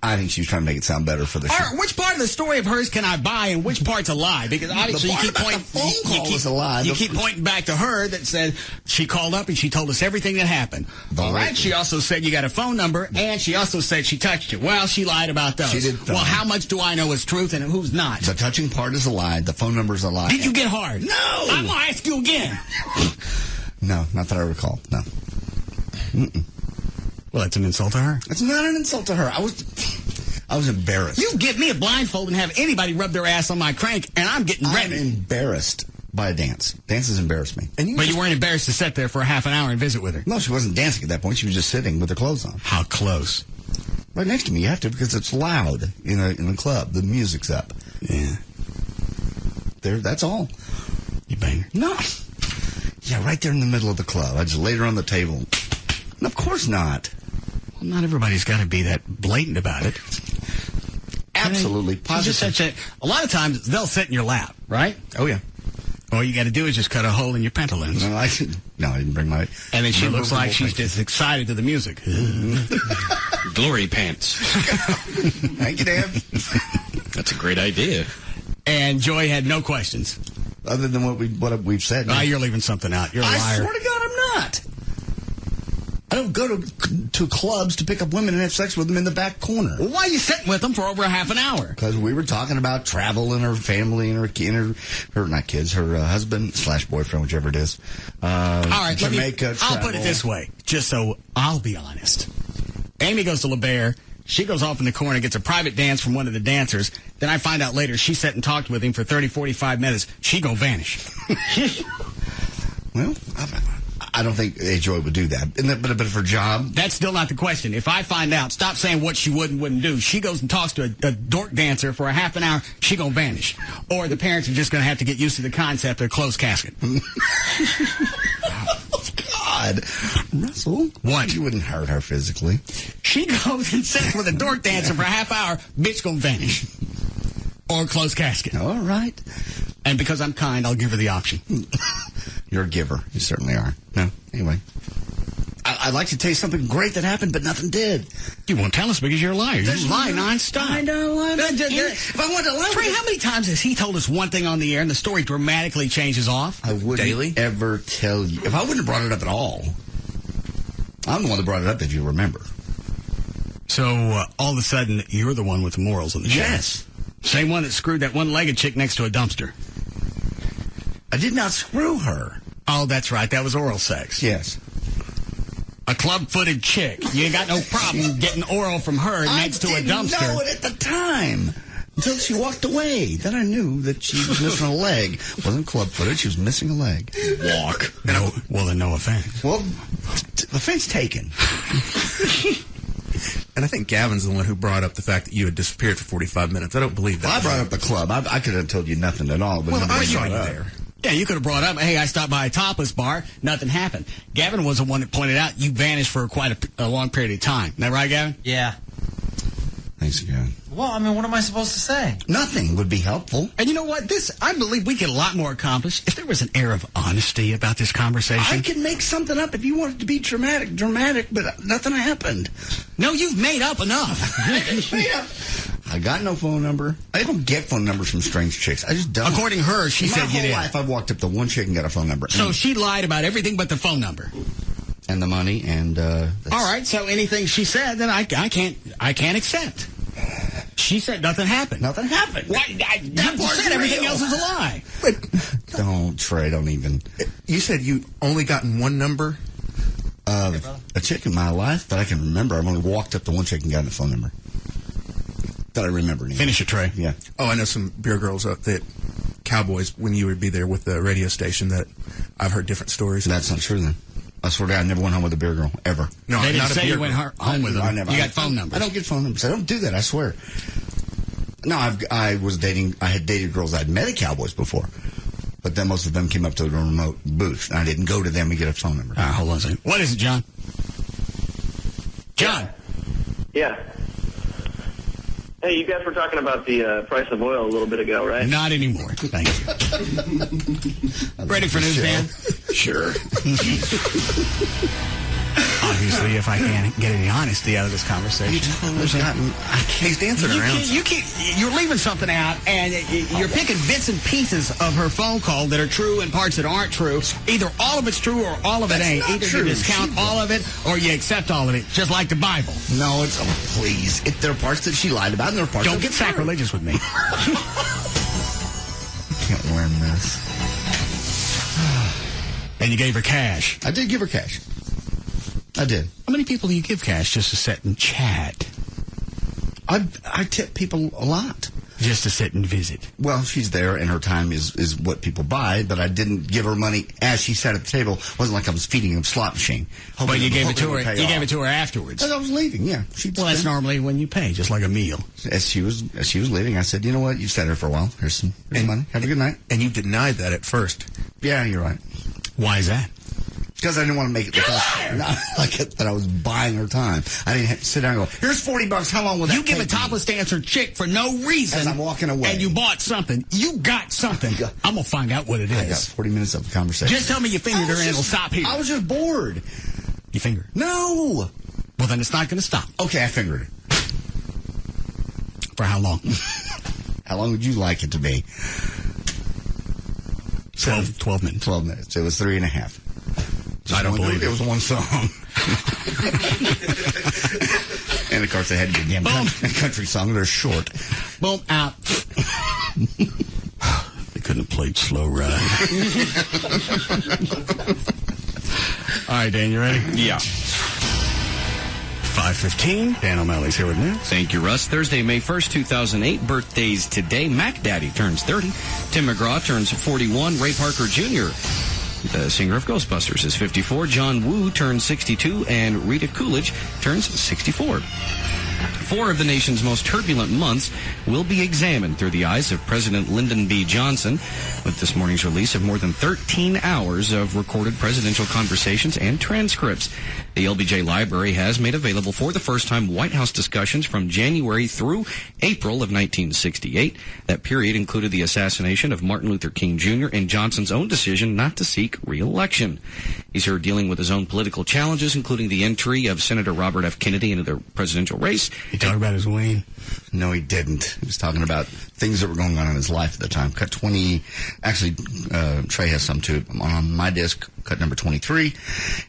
I think she was trying to make it sound better for the show. Which part of the story of hers can I buy and which part's a lie? Because obviously you keep pointing. The phone call was a lie. You keep pointing back to her that said she called up and she told us everything that happened. All right. She also said you got a phone number and she also said she touched you. Well, she lied about those. She did. Well, how much do I know is truth and who's not? The touching part is a lie. The phone number is a lie. Did you get hard? No. I'm gonna ask you again. No, not that I recall. No. Mm-mm. Well, that's an insult to her. It's not an insult to her. I was embarrassed. You give me a blindfold and have anybody rub their ass on my crank, and I'm getting ready. I'm embarrassed by a dance. Dances embarrass me. But you weren't embarrassed to sit there for a half an hour and visit with her? No, she wasn't dancing at that point. She was just sitting with her clothes on. How close? Right next to me. You have to because it's loud in a club. The music's up. Yeah. That's all. You bang her? No. Yeah, right there in the middle of the club. I just laid her on the table. No, of course not. Well, not everybody's got to be that blatant about it. Absolutely. Positive. A lot of times they'll sit in your lap, right? Oh, yeah. All you got to do is just cut a hole in your pantaloons. No, I didn't bring my... And then she looks like she's just excited to the music. Glory pants. Thank you, Dan. That's a great idea. And Joy had no questions. Other than what we've said. You're leaving something out. You're a liar. I swear to God, I'm not. I don't go to clubs to pick up women and have sex with them in the back corner. Well, why are you sitting with them for over a half an hour? Because we were talking about travel and her family and her not kids, her husband/boyfriend, whichever it is. All right, Jamaica. I'll put it this way, just so I'll be honest. Amy goes to LeBaire. She goes off in the corner, gets a private dance from one of the dancers. Then I find out later she sat and talked with him for 30, 45 minutes. She gonna vanish. Well, I don't think Joy would do that. But for a job? That's still not the question. If I find out, stop saying what she would and wouldn't do. She goes and talks to a dork dancer for a half an hour, she gonna vanish. Or the parents are just gonna have to get used to the concept of a closed casket. God. God. Russell. What? You wouldn't hurt her physically. She goes and sits with a dork dancer for a half hour, bitch gonna vanish. Or close casket. All right. And because I'm kind, I'll give her the option. You're a giver. You certainly are. No, anyway. I'd like to tell you something great that happened, but nothing did. You won't tell us because you're a liar. You lie nonstop. I know. If I wanted to lie, Trey, how many times has he told us one thing on the air and the story dramatically changes off? I wouldn't ever tell you. If I wouldn't have brought it up at all, I'm the one that brought it up, if you remember. So, all of a sudden, you're the one with the morals on the show. Yes. Same one that screwed that one-legged chick next to a dumpster. I did not screw her. Oh, that's right. That was oral sex. Yes. A club-footed chick. You ain't got no problem getting oral from her next to a dumpster. I didn't know it at the time. Until she walked away. Then I knew that she was missing a leg. Wasn't club-footed. She was missing a leg. Walk. No, well, then no offense. Well, offense taken. And I think Gavin's the one who brought up the fact that you had disappeared for 45 minutes. I don't believe that. Well, I brought up the club. I could have told you nothing at all. But Well, I nobody saw brought you it up. there. Yeah, you could have brought up, hey, I stopped by a topless bar. Nothing happened. Gavin was the one that pointed out you vanished for quite a long period of time. Isn't that right, Gavin? Yeah. Thanks again. Well, I mean, what am I supposed to say? Nothing would be helpful. And you know what? I believe we get a lot more accomplished if there was an air of honesty about this conversation. I can make something up if you want it to be dramatic, but nothing happened. No, you've made up enough. I got no phone number. I don't get phone numbers from strange chicks. I just don't. According to her, she said you did. My whole life, I've walked up to one chick and got a phone number. So she lied about everything but the phone number. And the money, and all right, so anything she said, then I can't accept. She said nothing happened. Nothing happened. What? You said everything else is a lie. Don't, Trey, don't even. You said you only gotten one number? A chick in my life that I can remember. I've only walked up to one chick and gotten a phone number. That I remember. Anymore. Finish it, Trey. Yeah. Oh, I know some beer girls that Cowboys, when you would be there with the radio station, that I've heard different stories. That's not true, then. I swear to God, I never went home with a beer girl, ever. No, they didn't not say a beer you went girl. home with them. I never. You got phone numbers. I don't get phone numbers. I don't do that, I swear. No, I had dated girls I'd met at Cowboys before. But then most of them came up to the remote booth, and I didn't go to them and get a phone number. Hold on a second. What is it, John? John. Yeah. Hey, you guys were talking about the price of oil a little bit ago, right? Not anymore. Thank you. Ready for news, Dan? Sure. Obviously, if I can't get any honesty out of this conversation. He's dancing around. You're leaving something out, and you're picking bits and pieces of her phone call that are true and parts that aren't true. Either all of it's true or all of it ain't. Either you discount all of it or you accept all of it, just like the Bible. No, it's please. If there are parts that she lied about, and there are parts. Don't get sacrilegious with me. Can't win this. And you gave her cash. I did give her cash. I did. How many people do you give cash just to sit and chat? I tip people a lot. Just to sit and visit. Well, she's there, and her time is what people buy, but I didn't give her money as she sat at the table. It wasn't like I was feeding a slot machine. But you gave it to her. You gave it to her afterwards. As I was leaving, yeah. Well, that's normally when you pay, just like a meal. As she was leaving, I said, "You know what? You've sat here for a while. Here's some money. Have a good night." And you denied that at first. Yeah, you're right. Why is that? Because I didn't want to make it look like that I was buying her time. I didn't have to sit down and go, "Here's $40. How long will that take?" You give a topless dancer chick for no reason. As I'm walking away. And you bought something. You got something. I'm going to find out what it is. I got 40 minutes of the conversation. Just tell me you fingered her and it'll stop here. I was just bored. You fingered her? No. Well, then it's not going to stop. Okay, I fingered her. For how long? How long would you like it to be? 12 minutes. 12 minutes. It was 3.5. I don't believe it. It was one song. And of course, they had to be a country song. They're short. Boom, out. They couldn't have played Slow Ride. All right, Dan, you ready? Yeah. 5:15. Dan O'Malley's here with news. Thank you, Russ. Thursday, May 1st, 2008. Birthdays today. Mac Daddy turns 30. Tim McGraw turns 41. Ray Parker Jr., the singer of Ghostbusters, is 54. John Woo turns 62. And Rita Coolidge turns 64. 4 of the nation's most turbulent months will be examined through the eyes of President Lyndon B. Johnson, with this morning's release of more than 13 hours of recorded presidential conversations and transcripts. The LBJ Library has made available for the first time White House discussions from January through April of 1968. That period included the assassination of Martin Luther King Jr. and Johnson's own decision not to seek re-election. He's here dealing with his own political challenges, including the entry of Senator Robert F. Kennedy into the presidential race. He talked about his ween? No, he didn't. He was talking about things that were going on in his life at the time. Cut 20, actually, Trey has some too. On my disc, cut number 23,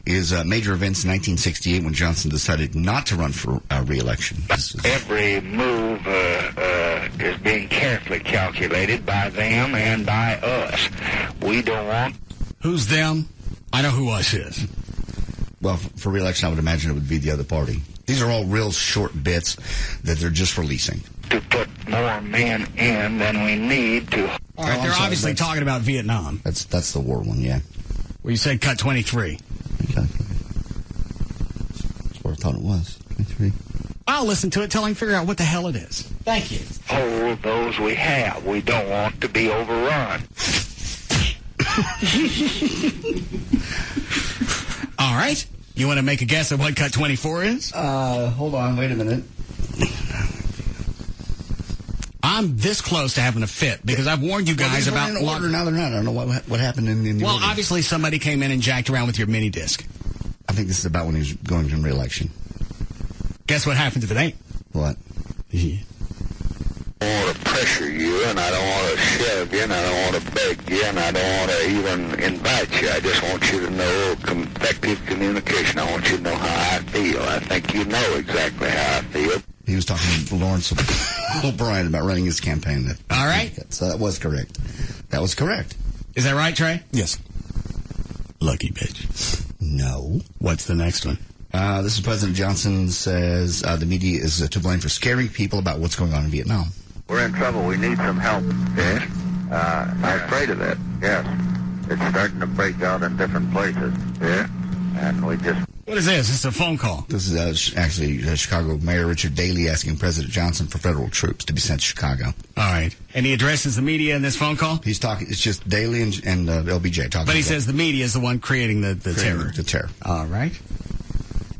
is major events in 1968 when Johnson decided not to run for re-election. Every move is being carefully calculated by them and by us. We don't want... Who's them? I know who us is. Well, for re-election, I would imagine it would be the other party. These are all real short bits that they're just releasing. To put more men in than we need to... All right, they're obviously talking about Vietnam. That's the war one, yeah. Well, you said cut 23. Okay. That's what I thought it was. 23. I'll listen to it till I can figure out what the hell it is. Thank you. Hold those we have. We don't want to be overrun. All right. You want to make a guess at what cut 24 is? Hold on. Wait a minute. I'm this close to having a fit because I've warned you guys about... In order, now they're not. I don't know what happened in the Well, order. obviously somebody came in and jacked around with your mini disc. I think this is about when he was going to re-election. Guess what happened today? What? I don't want to pressure you, and I don't want to shove you, and I don't want to beg you, and I don't want to even invite you. I just want you to know effective communication. I want you to know how I feel. I think you know exactly how I feel. He was talking to Lawrence O'Brien about running his campaign. All right. So that was correct. That was correct. Is that right, Trey? Yes. Lucky bitch. No. What's the next one? This is President Johnson says the media is to blame for scaring people about what's going on in Vietnam. We're in trouble. We need some help. Yes? I'm afraid of that. Yes. It's starting to break out in different places. Yeah? And we just... What is this? This is a phone call. This is actually Chicago Mayor Richard Daley asking President Johnson for federal troops to be sent to Chicago. All right. And he addresses the media in this phone call? He's talking. It's just Daley and LBJ talking. But he says the media is the one creating the terror. The terror. All right.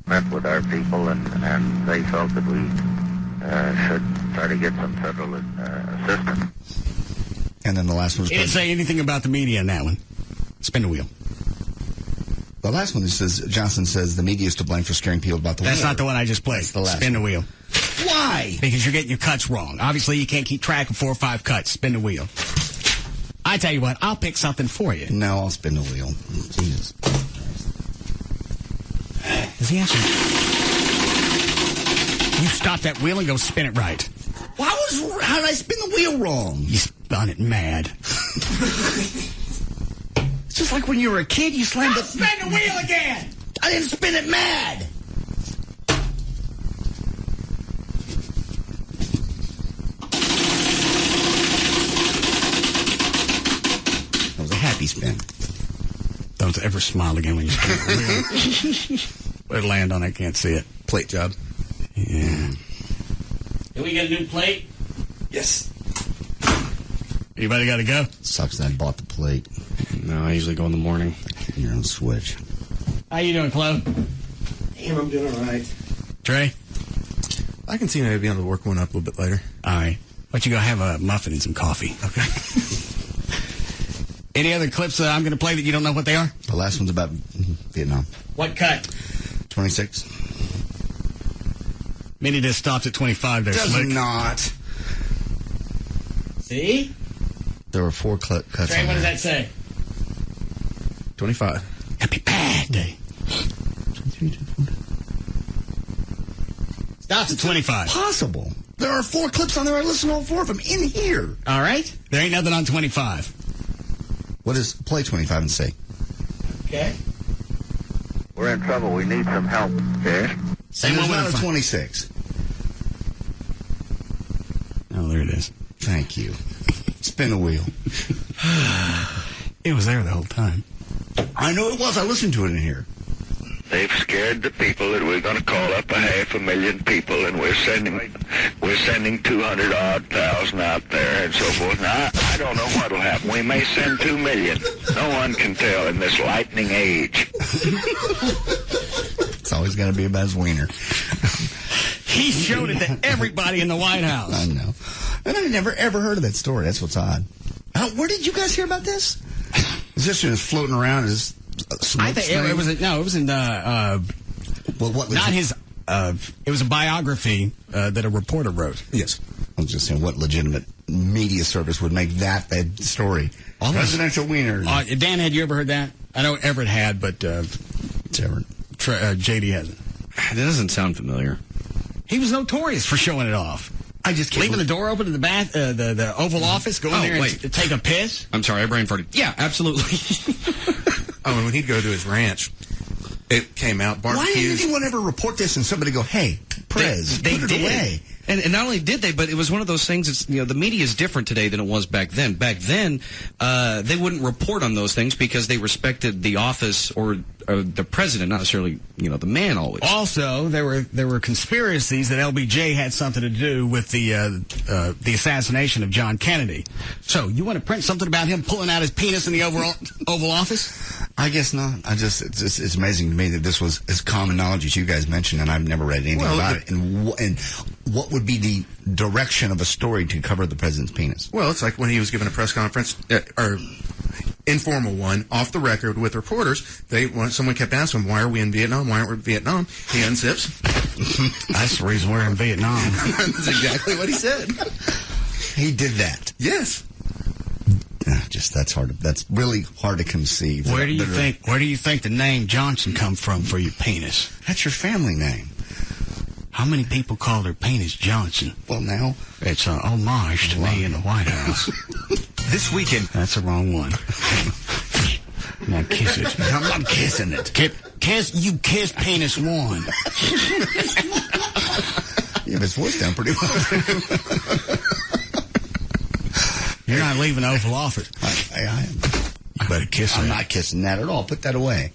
Met with our people, and they felt that we should try to get some federal assistance. And then the last one was... He didn't say anything about the media in that one. Spin the wheel. The last one says Johnson says the media is to blame for scaring people about the war. That's not the one I just played. That's the last Spin the one. wheel. Why? Because you're getting your cuts wrong. Obviously, you can't keep track of 4 or 5 cuts. Spin the wheel. I tell you what, I'll pick something for you. No, I'll spin the wheel. Jesus. Is he answering? You stop that wheel and go spin it right. How did I spin the wheel wrong? You spun it mad. It's just like when you were a kid, you slammed it. Spin the wheel again! I didn't spin it mad. That was a happy spin. Don't ever smile again when you spin the wheel. Where'd it land on? I can't see it. Plate job. Yeah. Did we get a new plate? Yes. Anybody got to go? Sucks that I bought the plate. No, I usually go in the morning. Your own switch. How you doing, Chloe? Damn, I'm doing all right. Trey? I can see maybe being able to work one up a little bit later. All right. Why don't you go have a muffin and some coffee? Okay. Any other clips that I'm going to play that you don't know what they are? The last one's about Vietnam. What cut? 26. Mini disc stops at 25 there, Does Slick. not. See? There were 4 cuts Trey, on what does there. that say? 25. Happy Bad Day. Stops at 25. Possible. There are 4 clips on there. I listened to all 4 of them in here. All right. There ain't nothing on 25. What does play 25 and say? Okay. We're in trouble. We need some help. Yes? Same There's one not with a a 26. Oh, there it is. Thank you. Spin the wheel. It was there the whole time. I know it was. I listened to it in here. They've scared the people that we're going to call up 500,000 people, and we're sending 200,000 out there and so forth. Now, I don't know what'll happen. We may send 2 million. No one can tell in this lightning age. It's always going to be about his wiener. He showed it to everybody in the White House. I know. And I never, ever heard of that story. That's what's odd. Where did you guys hear about this? Is this just floating around as I think it was it was in well, what was not it? his. It was a biography that a reporter wrote. Yes, I was just saying, what legitimate media service would make that story? Presidential wiener. Dan, had you ever heard that? I know Everett had, but it's Everett. JD hasn't. That doesn't sound familiar. He was notorious for showing it off. I just leaving the door open to the bath, the Oval Office, go in there and take a piss. I'm sorry, I brain farted. Yeah, absolutely. And when he'd go to his ranch, it came out Why barbecues. didn't anyone ever report this and somebody go, hey, Prez, they put it did. away? And not only did they, but it was one of those things. It's, the media is different today than it was back then. Back then, they wouldn't report on those things because they respected the office or the president, not necessarily the man always. Also, there were conspiracies that LBJ had something to do with the assassination of John Kennedy. So you want to print something about him pulling out his penis in the Oval Office? I guess not. It's amazing to me that this was as common knowledge as you guys mentioned, and I've never read anything about it. And what would be the direction of a story to cover the president's penis? Well, it's like when he was giving a press conference, or informal one, off the record with reporters. Someone kept asking him, why are we in Vietnam? Why aren't we in Vietnam? He unzips. That's the reason we're in Vietnam. That's exactly what he said. He did that. Yes. That's really hard to conceive. Where do you think the name Johnson come from for your penis? That's your family name. How many people call their penis Johnson? Well, now it's an homage to me in the White House. This weekend. That's the wrong one. Now kiss it. I'm not kissing it. You kiss penis one. You have his voice down pretty well. You're not leaving the Oval Office. I am. You better kiss it. I'm not kissing that at all. Put that away.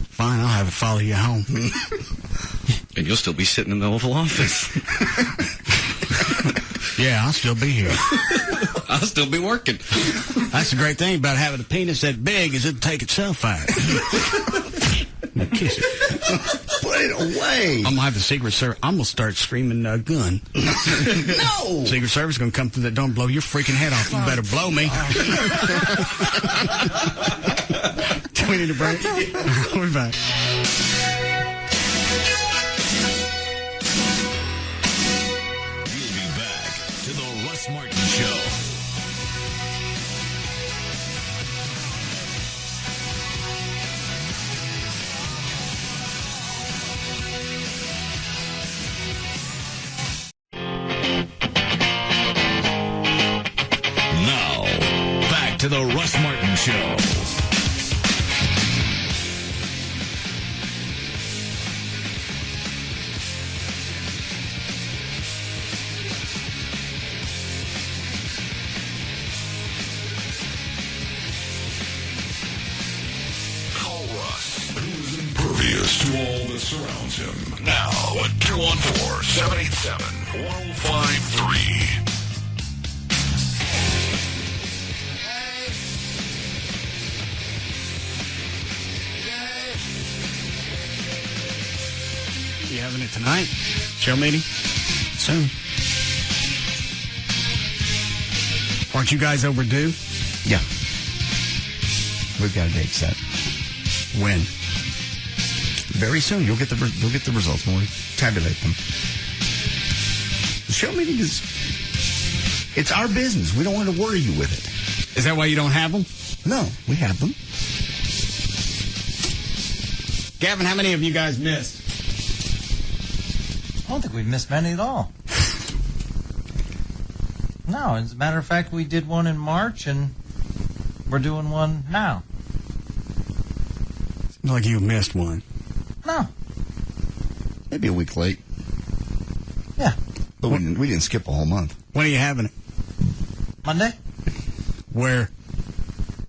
Fine, I'll have it follow you home. And you'll still be sitting in the Oval Office. Yeah, I'll still be here. I'll still be working. That's the great thing about having a penis that big is it'll take itself out. Now kiss it. Put it away. I'm going to have the Secret Service. I'm going to start screaming gun. No. Secret Service is going to come through that door and blow your freaking head off. You better blow me. Do we need a break? We'll be back. We'll be back to the Russ Martin Show. Now, back to the Russ Martin Show. Call Russ, who's impervious to all that surrounds him. Now at 214-787-4053. You having it tonight? Show meeting? Soon. Aren't you guys overdue? Yeah. We've got a date set. When? Very soon. You'll get the results when we tabulate them. The show meeting it's our business. We don't want to worry you with it. Is that why you don't have them? No, we have them. Gavin, how many of you guys missed? I don't think we've missed many at all. No, as a matter of fact, we did one in March, and we're doing one now. Seems like you missed one. No. Maybe a week late. Yeah. But we didn't skip a whole month. When are you having it? Monday? Where?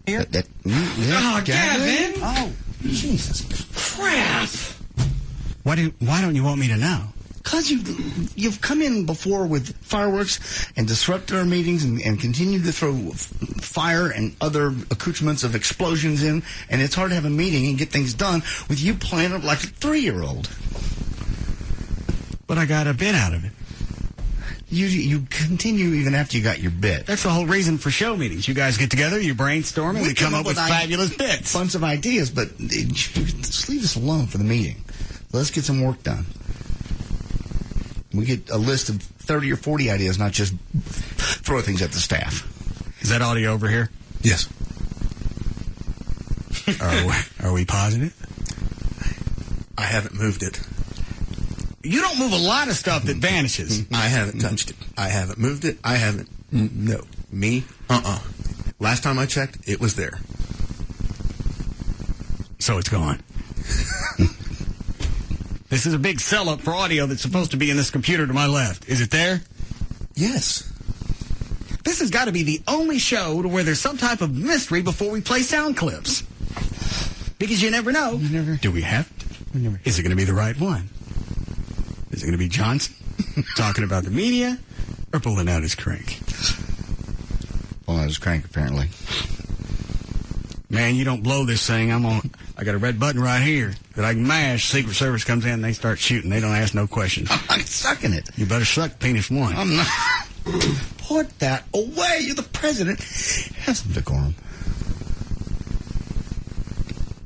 Here? Yeah, Oh, Gavin! Oh, Jesus. crap. Why don't you want me to know? Because you've come in before with fireworks and disrupted our meetings and continued to throw fire and other accoutrements of explosions in, and it's hard to have a meeting and get things done with you playing it like a 3-year-old. But I got a bit out of it. You continue even after you got your bit. That's the whole reason for show meetings. You guys get together, you brainstorm, and we come up with fabulous bits. Bunch of ideas, but just leave us alone for the meeting. Let's get some work done. We get a list of 30 or 40 ideas, not just throw things at the staff. Is that audio over here? Yes. Are we positive? I haven't moved it. You don't move a lot of stuff that vanishes. I haven't touched it. I haven't moved it. I haven't. No. Me? Last time I checked, it was there. So it's gone. This is a big sell-up for audio that's supposed to be in this computer to my left. Is it there? Yes. This has got to be the only show to where there's some type of mystery before we play sound clips. Because you never know. Do we have it? Is it going to be the right one? Is it going to be Johnson talking about the media or pulling out his crank? Pulling out his crank, apparently. Man, you don't blow this thing. I got a red button right here that I can mash. Secret Service comes in and they start shooting. They don't ask no questions. I'm sucking it. You better suck penis one. I'm not. Put that away. You're the president. Have some decorum.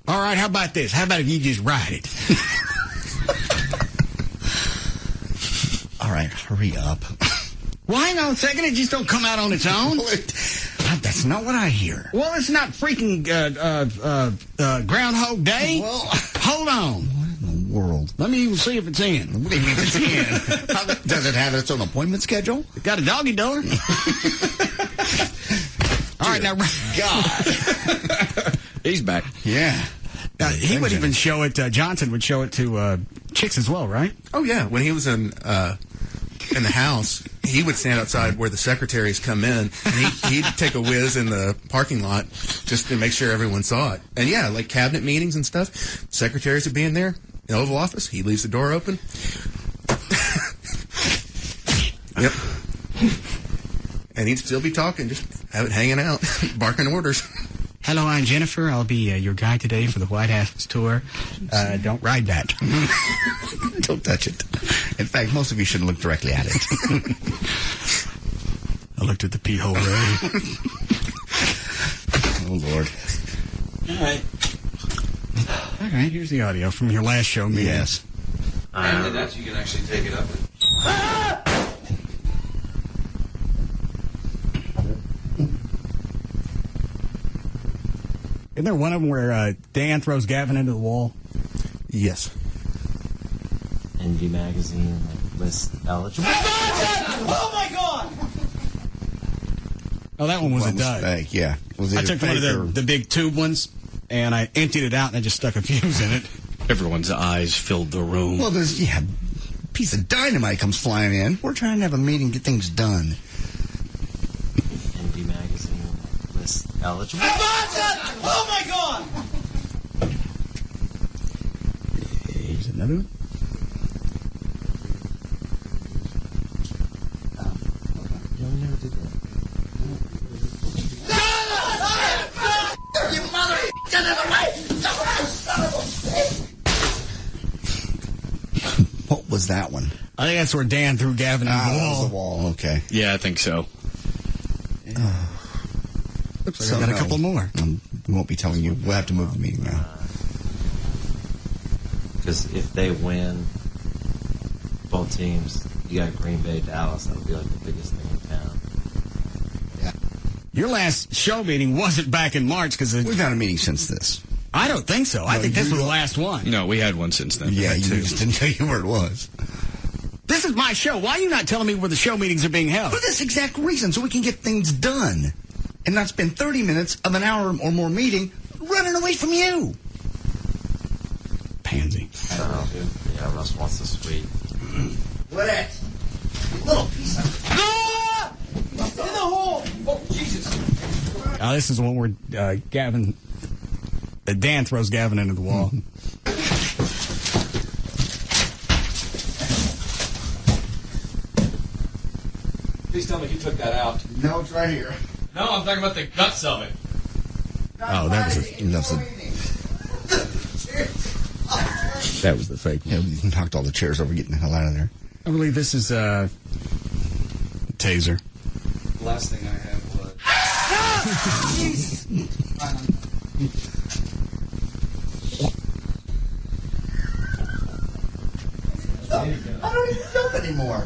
All right, how about this? How about if you just write it? All right, hurry up. Well, hang on a second. It just don't come out on its own. That's not what I hear. Well, it's not freaking Groundhog Day. Well, hold on. What in the world? Let me even see if it's in. What do you mean if it's in? Does it have its own appointment schedule? It got a doggy door. All right, now, God. He's back. Yeah. He would even show it, Johnson would show it to chicks as well, right? Oh, yeah. When he was in the house, he would stand outside where the secretaries come in, and he'd take a whiz in the parking lot just to make sure everyone saw it. And, yeah, like cabinet meetings and stuff, secretaries would be in there, in the Oval Office. He leaves the door open. Yep. And he'd still be talking, just have it hanging out, barking orders. Hello, I'm Jennifer. I'll be your guide today for the White House tour. Don't ride that. Don't touch it. In fact, most of you shouldn't look directly at it. I looked at the pee hole already. Oh, Lord. All right, here's the audio from your last show meeting. Yes. And that's you can actually take it up. Isn't there one of them where Dan throws Gavin into the wall? Yes. Envy magazine list eligible. Oh my God! Oh, that one was a dud. Fake, yeah. I took one of the big tube ones, and I emptied it out, and I just stuck a fuse in it. Everyone's eyes filled the room. Well, there's, a piece of dynamite comes flying in. We're trying to have a meeting, get things done. Envy magazine list eligible. Oh my God! Here's another one. You mother! Get it away! What was that one? I think that's where Dan threw Gavin into the That wall. was the wall. Okay. Yeah, I think so. Looks like I got a couple more. We won't be telling you. We'll have to move the meeting now. Because if they win, both teams, you got Green Bay, Dallas. That'll be like the biggest thing in town. Yeah. Your last show meeting wasn't back in March because we've had a meeting since this. I don't think so. I think this was the last one. No, we had one since then. Yeah, you just didn't tell you where it was. This is my show. Why are you not telling me where the show meetings are being held? For this exact reason, so we can get things done. And not spend 30 minutes of an hour or more meeting running away from you. Pansy. I don't know, dude. Yeah, Russ wants the sweet. What at? Little piece of... Ah! In the hole! Oh, Jesus. This is the one where Dan throws Gavin into the wall. Please tell me you took that out. No, it's right here. No, I'm talking about the guts of it. Oh, that was the fake one. Yeah, we knocked all the chairs over, getting the hell out of there. I believe this is taser. The last thing I had was... I don't even jump anymore.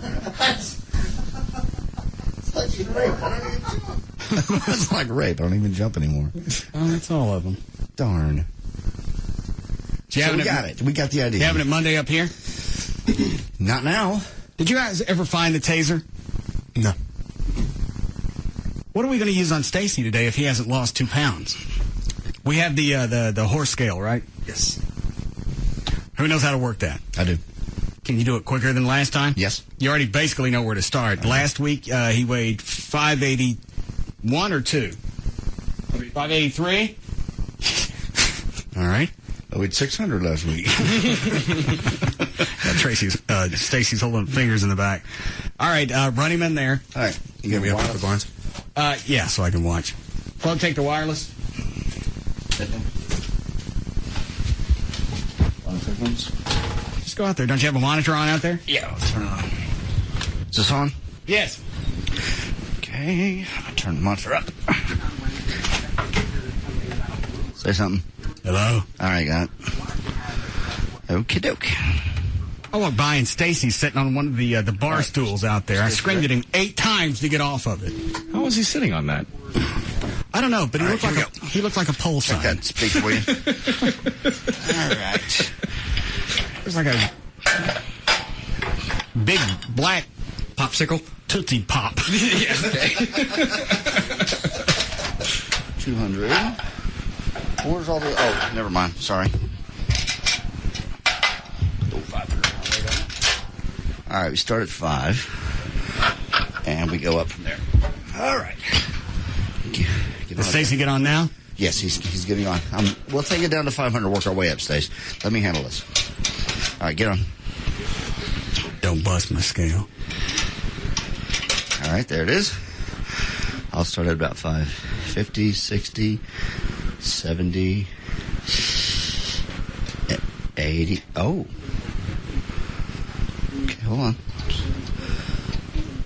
It's like rape. I don't even jump. It's like rape. I don't even jump anymore. Oh, that's all of them. Darn. So we got it. We got the idea. You having it Monday up here? Not now. Did you guys ever find the taser? No. What are we going to use on Stacy today if he hasn't lost 2 pounds? We have the horse scale, right? Yes. Who knows how to work that? I do. Can you do it quicker than last time? Yes. You already basically know where to start. Last week, he weighed 581 or 2? 583? All right. I weighed 600 last week. Stacy's holding fingers in the back. All right, run him in there. All right. You gonna be up with the blinds? Yeah, so I can watch. Plug, take the wireless. Just go out there. Don't you have a monitor on out there? Yeah, I'll turn it on. Is this on? Yes. Okay. I'll turn the monitor up. Say something. Hello? All right, got it. Okie doke. I walked by and Stacy's sitting on one of the bar stools out there. I screamed at him 8 times to get off of it. How was he sitting on that? I don't know, but he looked like a pole sign. Check that speaker for you. All right. It was like a big black popsicle Tootsie Pop. 200. Where's all the... Oh, never mind. Sorry. All right, we start at 5. And we go up from there. All right. Does Stacy get on now? Yes, he's getting on. We'll take it down to 500, work our way up, Stace. Let me handle this. All right, get on. Don't bust my scale. All right, there it is. I'll start at about 550, 60, 70, 80. Oh. Okay, hold on.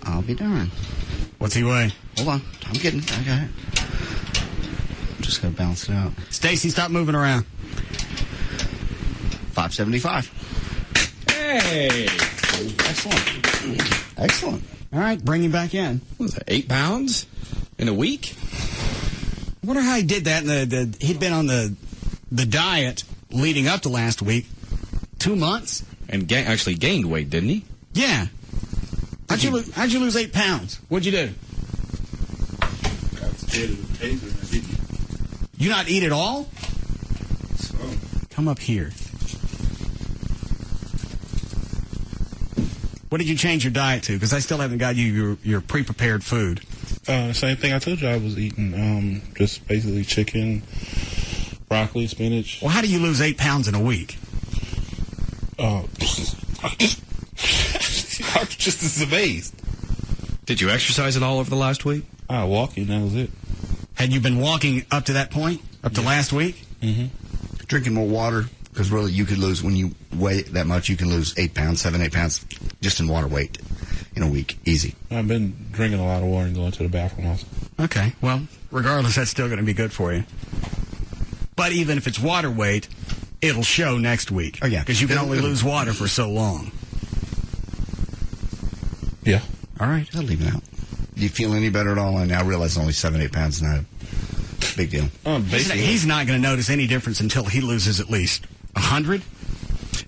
I'll be darned. What's he weigh? Hold on. I got it. Just gotta balance it out. Stacy, stop moving around. 575. Hey! Excellent. All right, bring him back in. What was that, 8 pounds in a week? I wonder how he did that. He'd been on the diet leading up to last week. 2 months. And actually gained weight, didn't he? Yeah. How'd you lose 8 pounds? What'd you do? You not eat at all? Come up here. What did you change your diet to? Because I still haven't got you your pre-prepared food. Same thing I told you I was eating. Just basically chicken, broccoli, spinach. Well, how do you lose 8 pounds in a week? I'm just as amazed. Did you exercise at all over the last week? Walking, that was it. Had you been walking up to that point? Up to last week? Mm-hmm. Drinking more water, because really you could lose, when you weigh that much, you can lose 8 pounds, 7, 8 pounds just in water weight in a week. Easy. I've been drinking a lot of water and going to the bathroom also. Okay. Well, regardless, that's still going to be good for you. But even if it's water weight, it'll show next week. Oh, yeah. Because you can only lose water for so long. Yeah. All right. I'll leave it out. Do you feel any better at all? I now realize only 7, 8 pounds is not a big deal. He's not going to notice any difference until he loses at least 100.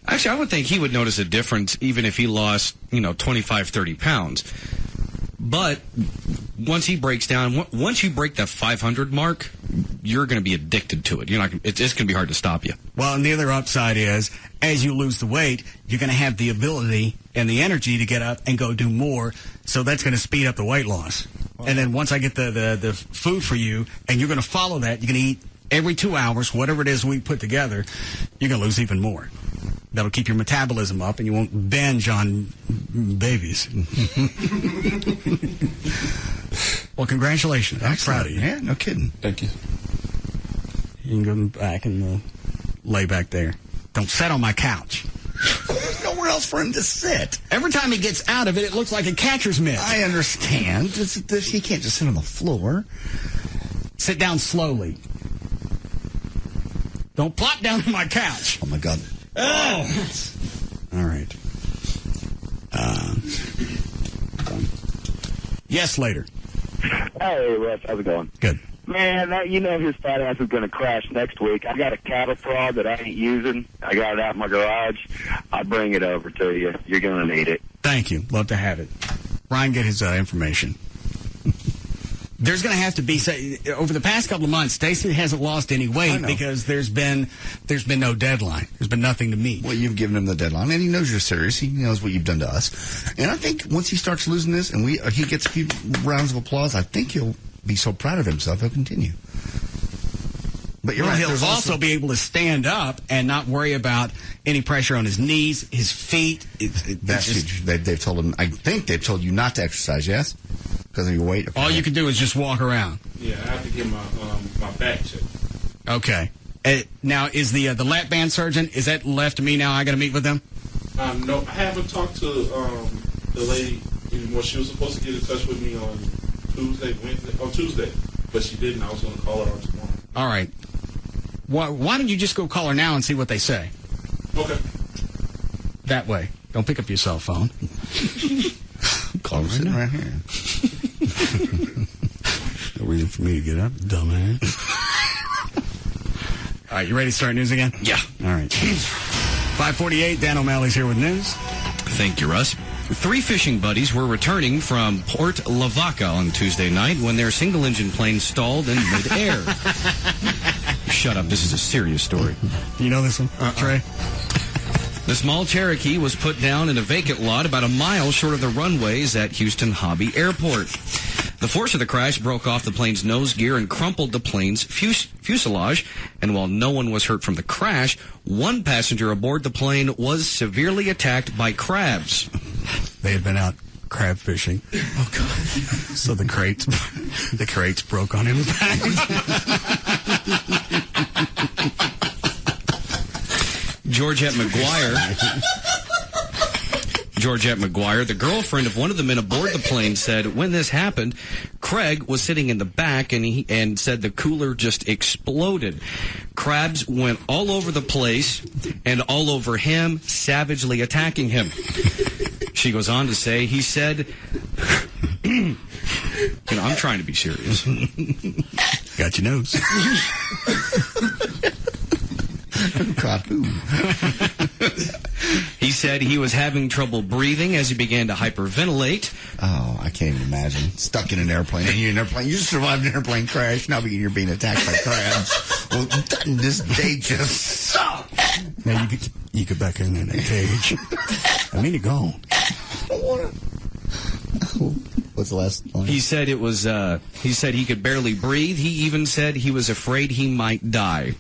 Actually, I would think he would notice a difference even if he lost, 25, 30 pounds. But once he breaks down, once you break that 500 mark, you're going to be addicted to it. It's going to be hard to stop you. Well, and the other upside is, as you lose the weight, you're going to have the ability and the energy to get up and go do more. So that's going to speed up the weight loss. Wow. And then once I get the food for you, and you're going to follow that, you're going to eat every 2 hours, whatever it is we put together, you're going to lose even more. That'll keep your metabolism up, and you won't binge on babies. Well, congratulations. I'm proud of you. Yeah, no kidding. Thank you. You can go back and lay back there. Don't sit on my couch. There's nowhere else for him to sit. Every time he gets out of it, it looks like a catcher's mitt. I understand. He can't just sit on the floor. Sit down slowly. Don't plop down on my couch. Oh, my God. Oh! All right. Yes, later. Hey, Russ, how's it going? Good. Man, his fat ass is going to crash next week. I got a cattle prod that I ain't using. I got it out in my garage. I'll bring it over to you. You're going to need it. Thank you. Love to have it. Ryan, get his information. There's going to have to be, over the past couple of months, Stacy hasn't lost any weight because there's been no deadline. There's been nothing to meet. Well, you've given him the deadline, and he knows you're serious. He knows what you've done to us. And I think once he starts losing this and he gets a few rounds of applause, I think he'll be so proud of himself, he'll continue. But you're right. He'll also be able to stand up and not worry about any pressure on his knees, his feet. That's huge. They've told him, I think they've told you not to exercise, yes? Because of your weight? All you can do is just walk around. Yeah, I have to get my back checked. Okay. Now, is the lap band surgeon, is that left to me now? I got to meet with them? No, I haven't talked to the lady anymore. She was supposed to get in touch with me on Tuesday, but she didn't. I was going to call her on tomorrow. All right. Why don't you just go call her now and see what they say? Okay. That way. Don't pick up your cell phone. Call her sitting right here. No reason for me to get up, dumbass. All right, you ready to start news again? Yeah. All right. 5:48, Dan O'Malley's here with news. Thank you, Russ. 3 fishing buddies were returning from Port Lavaca on Tuesday night when their single-engine plane stalled in midair. Shut up. This is a serious story. You know this one, Trey? The small Cherokee was put down in a vacant lot about a mile short of the runways at Houston Hobby Airport. The force of the crash broke off the plane's nose gear and crumpled the plane's fuselage. And while no one was hurt from the crash, one passenger aboard the plane was severely attacked by crabs. They had been out crab fishing. Oh, God. So the crates broke on impact. Georgette McGuire, the girlfriend of one of the men aboard the plane, said when this happened, Craig was sitting in the back and said the cooler just exploded. Crabs went all over the place and all over him, savagely attacking him. She goes on to say, he said, I'm trying to be serious. Got your nose. God, who? He said he was having trouble breathing as he began to hyperventilate. Oh, I can't even imagine. Stuck in an airplane. And you're in an airplane. You survived an airplane crash. Now you're being attacked by crabs. Well, doesn't this day just suck? Now you get back in that cage. I mean, you're gone. What's the last line? He said it was. He said he could barely breathe. He even said he was afraid he might die.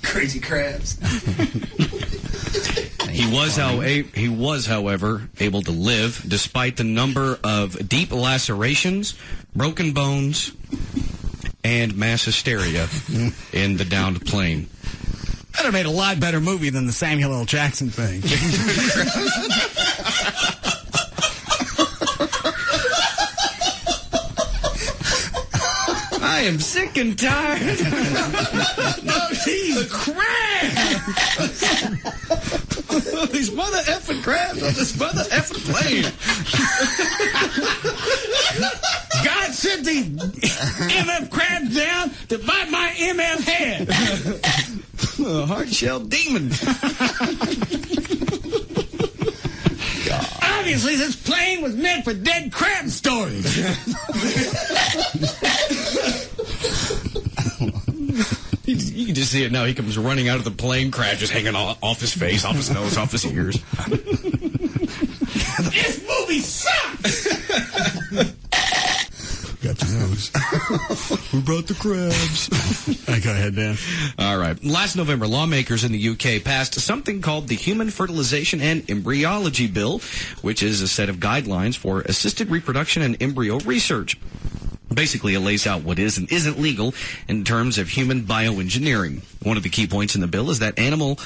Crazy crabs. He was, however, able to live despite the number of deep lacerations, broken bones, and mass hysteria in the downed plane. That would have made a lot better movie than the Samuel L. Jackson thing. I am sick and tired of these crabs. These mother effing crabs on this mother effing plane. God sent these MF crabs down to bite my MF head. A hard-shelled demon. Obviously, this plane was meant for dead crab storage. You can just see it now. He comes running out of the plane, crab just hanging off his face, off his nose, off his ears. This movie sucks! Got your nose. We brought the crabs. Go ahead, Dan. All right. Last November, lawmakers in the UK passed something called the Human Fertilization and Embryology Bill, which is a set of guidelines for assisted reproduction and embryo research. Basically, it lays out what is and isn't legal in terms of human bioengineering. One of the key points in the bill is that animal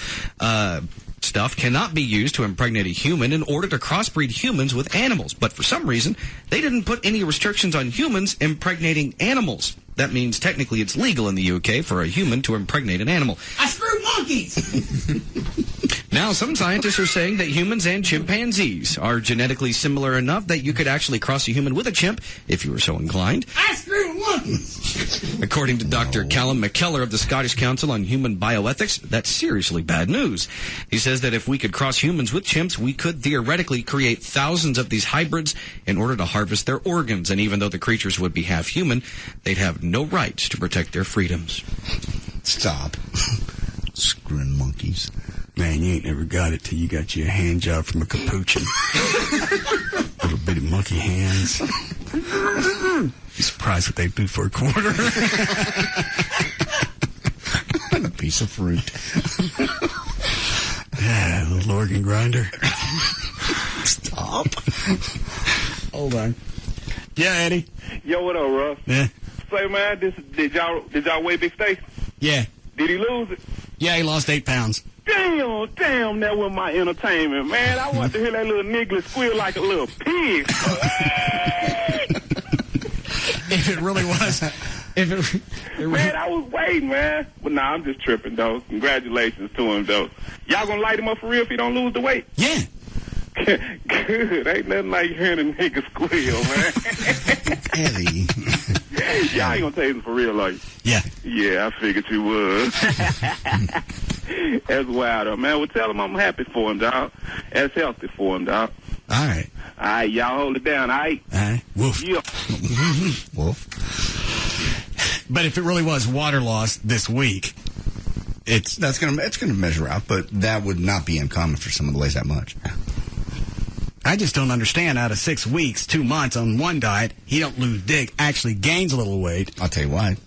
stuff cannot be used to impregnate a human in order to crossbreed humans with animals. But for some reason, they didn't put any restrictions on humans impregnating animals. That means technically it's legal in the UK for a human to impregnate an animal. I screw monkeys! Now, some scientists are saying that humans and chimpanzees are genetically similar enough that you could actually cross a human with a chimp if you were so inclined. I screw monkeys! According to Dr. Callum McKellar of the Scottish Council on Human Bioethics, that's seriously bad news. He says that if we could cross humans with chimps, we could theoretically create thousands of these hybrids in order to harvest their organs. And even though the creatures would be half human, they'd have no rights to protect their freedoms. Stop. Screwing monkeys. Man, you ain't never got it till you got you a hand job from a capuchin. Little bitty monkey hands. Be surprised what they do for a quarter. A piece of fruit. Yeah, a little organ grinder. Stop. Hold on. Yeah, Eddie. Yo, what up, Russ? Yeah. Say, man, did y'all weigh Big Stacey? Yeah. Did he lose it? Yeah, he lost 8 pounds. Damn, that was my entertainment, man. I want to hear that little nigga squeal like a little pig. If it really was. Man, I was waiting, man. But nah, I'm just tripping, though. Congratulations to him, though. Y'all gonna light him up for real if he don't lose the weight? Yeah. Good. Ain't nothing like hearing a nigga squeal, man. Eddie. Y'all ain't gonna take him for real, like? Yeah. Yeah, I figured you would. That's wild, though, man. Well, tell him I'm happy for him, dog. That's healthy for him, dog. All right. All right, y'all hold it down, all right? All right. Woof. Yeah. Wolf. But if it really was water loss this week, it's gonna measure out, but that would not be uncommon for someone that weighs that much. I just don't understand. Out of 6 weeks, 2 months on one diet, he don't lose dick, actually gains a little weight. I'll tell you why.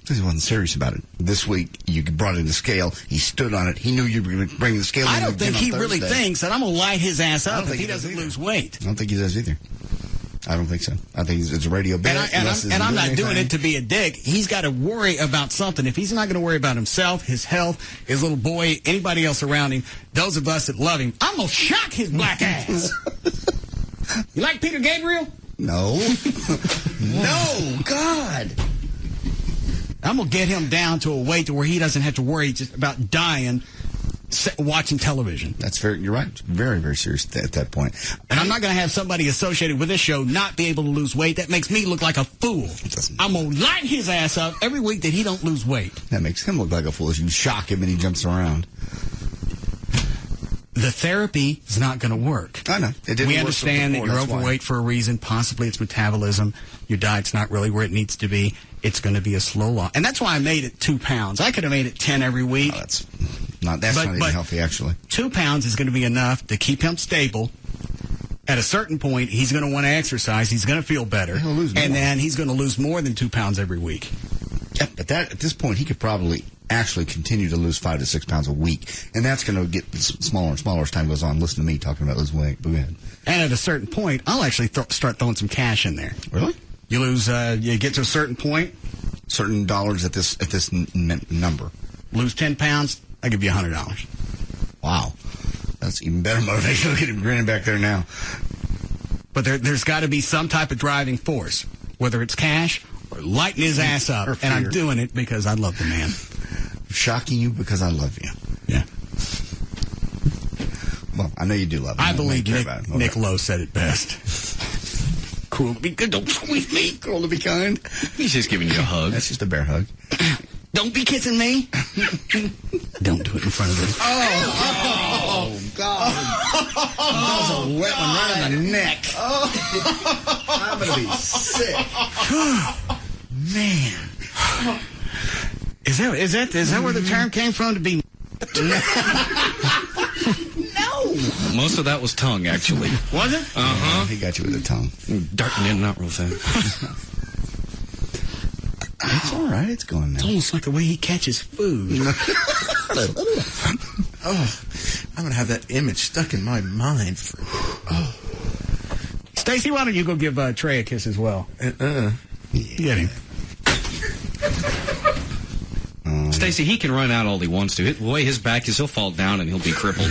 Because he wasn't serious about it. This week, you brought in the scale. He stood on it. He knew you were going to bring the scale in. I don't think he really thinks that I'm going to light his ass up if he doesn't lose weight. I don't think he does either. I don't think so. I think it's a radio bit. And I'm not doing it to be a dick. He's got to worry about something. If he's not going to worry about himself, his health, his little boy, anybody else around him, those of us that love him, I'm going to shock his black ass. You like Peter Gabriel? No. No, God. I'm going to get him down to a weight to where he doesn't have to worry just about dying watching television. That's fair. You're right. Very, very serious at that point. And I'm not going to have somebody associated with this show not be able to lose weight. That makes me look like a fool. I'm going to light his ass up every week that he don't lose weight. That makes him look like a fool. You shock him and he jumps around. The therapy is not going to work. I know. We understand that you're overweight for a reason. Possibly it's metabolism. Your diet's not really where it needs to be. It's going to be a slow loss. And that's why I made it 2 pounds. I could have made it 10 every week. Oh, that's not even healthy, actually. 2 pounds is going to be enough to keep him stable. At a certain point, he's going to want to exercise. He's going to feel better. He'll lose more. And then he's going to lose more than 2 pounds every week. Yeah, but at this point, he could probably actually continue to lose 5 to 6 pounds a week. And that's going to get smaller and smaller as time goes on. Listen to me talking about losing weight. Go ahead. And at a certain point, I'll actually start throwing some cash in there. Really? You lose, you get to a certain point. Certain dollars at this number. Lose 10 pounds, I give you $100. Wow. That's even better motivation. Look at him grinning back there now. But there's got to be some type of driving force, whether it's cash or lighting his ass up. And I'm doing it because I love the man. Shocking you because I love you. Yeah. Well, I know you do love him. I believe Nick Lowe said it best. Cool to be good. Don't squeeze me. Cool to be kind. He's just giving you a hug. That's just a bear hug. Don't be kissing me. Don't do it in front of us. Oh, God. That was a wet one right on the neck. I'm going to be sick. Man. Is that where the term came from, to be? No. Most of that was tongue, actually. Was it? Uh-huh. He got you with the tongue. Darting in and out real fast. It's all right. It's gone now. It's almost like the way he catches food. Oh, I'm going to have that image stuck in my mind for... Oh. Stacy, why don't you go give Trey a kiss as well? Get him. Stacy, he can run out all he wants to. The way his back is, he'll fall down and he'll be crippled.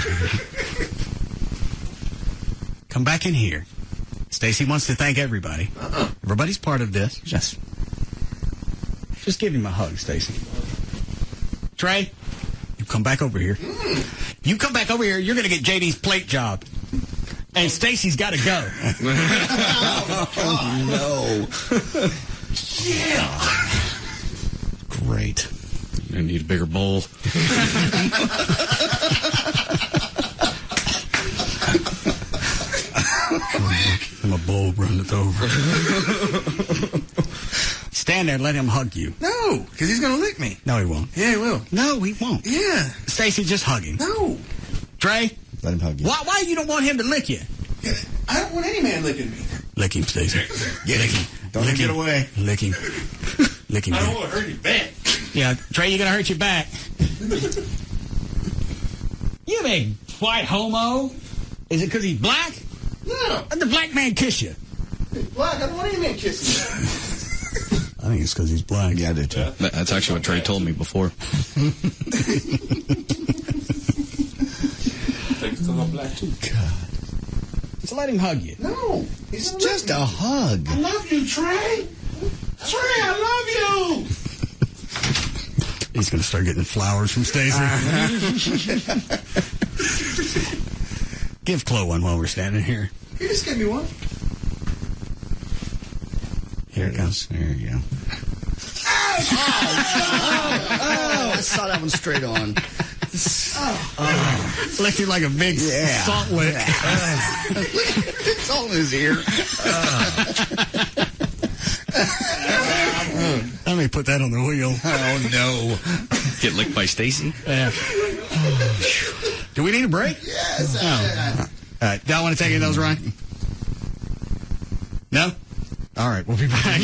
Come back in here. Stacy wants to thank everybody. Everybody's part of this. Yes. Just give him a hug, Stacy. Trey, you come back over here. You come back over here, you're going to get JD's plate job. And Stacy's got to go. Oh, no. Yeah. Great. I need a bigger bowl. My bowl runneth over. Stand there and let him hug you. No, because he's going to lick me. No, he won't. Yeah, he will. No, he won't. Yeah. Stacy, just hug him. No. Trey? Let him hug you. Why you don't want him to lick you? I don't want any man licking me. Lick him, Stacy. Get him. Don't Lick get him. away. Lick him. Lick him. I don't want to hurt his back. Yeah, Trey, you're going to hurt your back. You big white homo. Is it because he's black? No. Let the black man kiss you. He's black. I don't want any man kissing me. I think it's because he's black. Yeah, I do too. That's actually what Trey told me before. Because I'm black too. God. Just let him hug you. No. It's just a hug. I love you, Trey. Trey, I love you. He's going to start getting flowers from Stacy. Give Chloe one while we're standing here. You just give me one. Here it comes. There you go. Oh, I saw that one straight on. Licked him like a big salt lick. It's all in his ear. Let me put that on the wheel. Oh, no. Get licked by Stacy? Yeah. Do we need a break? Yes. All right. Do I want to take any of those, Ryan? No? All right. We'll be back.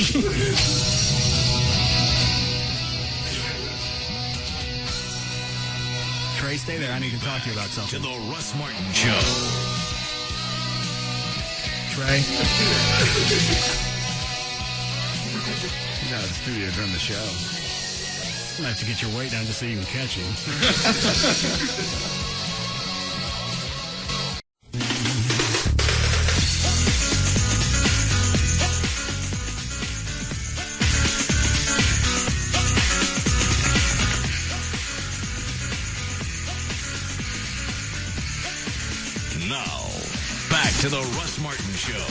Trey, stay there. I need to talk to you about something. To the Russ Martin Show. Trey? He's out of the studio during the show. I'm going to have to get your weight down just so you can catch him. Now, back to the Russ Martin Show.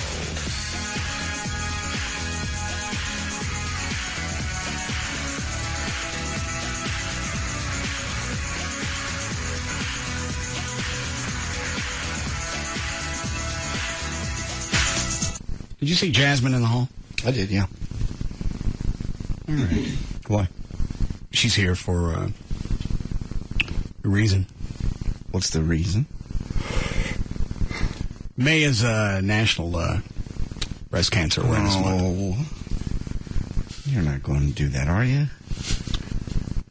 Did you see Jasmine in the hall? I did, yeah. All right. Why? She's here for a reason. What's the reason? May is National Breast Cancer Awareness Month. You're not going to do that, are you?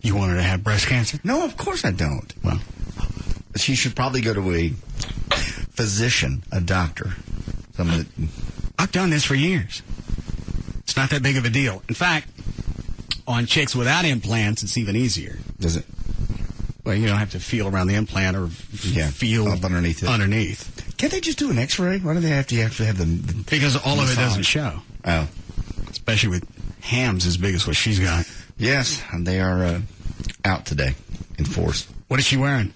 You want her to have breast cancer? No, of course I don't. Well, she should probably go to a physician, a doctor. I've done this for years. It's not that big of a deal. In fact, on chicks without implants, it's even easier. Does it? Well, you don't have to feel around the implant or feel up underneath it. Underneath. Can't they just do an X-ray? Why do they have to actually have the because all of it doesn't show. Oh. Especially with hams as big as what she's got. Yes, and they are out today in force. What is she wearing?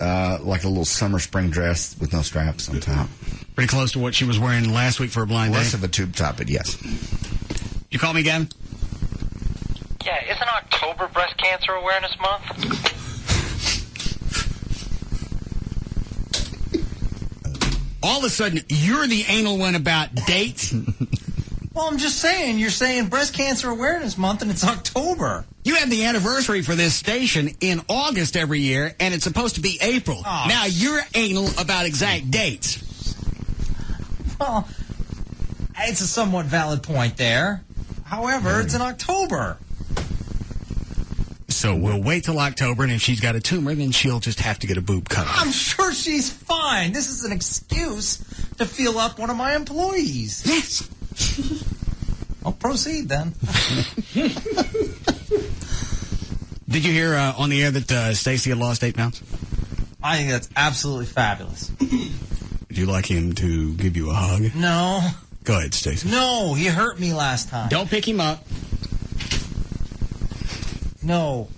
Like a little summer spring dress with no straps on top. Pretty close to what she was wearing last week for a blind Less date. of a tube top, but yes. You call me, Gavin? Yeah, isn't October Breast Cancer Awareness Month? All of a sudden, you're the anal one about dates? Well, I'm just saying, you're saying Breast Cancer Awareness Month and it's October. You have the anniversary for this station in August every year, and it's supposed to be April. Oh. Now, you're anal about exact dates. Well, it's a somewhat valid point there. However, it's in October. So we'll wait till October, and if she's got a tumor, then she'll just have to get a boob cut off. I'm sure she's fine. This is an excuse to feel up one of my employees. Yes. I'll proceed then. Did you hear on the air that Stacy had lost 8 pounds? I think that's absolutely fabulous. Would you like him to give you a hug? No. Go ahead, Stacy. No, he hurt me last time. Don't pick him up. No.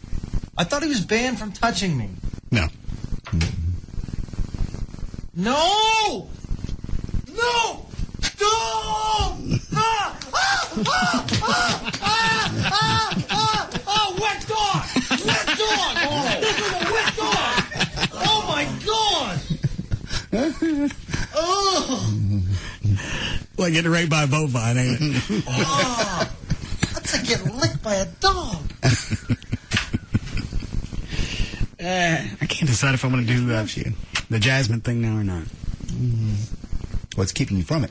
I thought he was banned from touching me. No. No! No! Stop! Wet dog! Wet dog! This is a wet dog! Oh my God! Oh! Like getting raped by a bovine, ain't it? Oh! That's like getting licked by a dog. I can't decide if I want to do the Jasmine thing now or not. What's keeping you from it?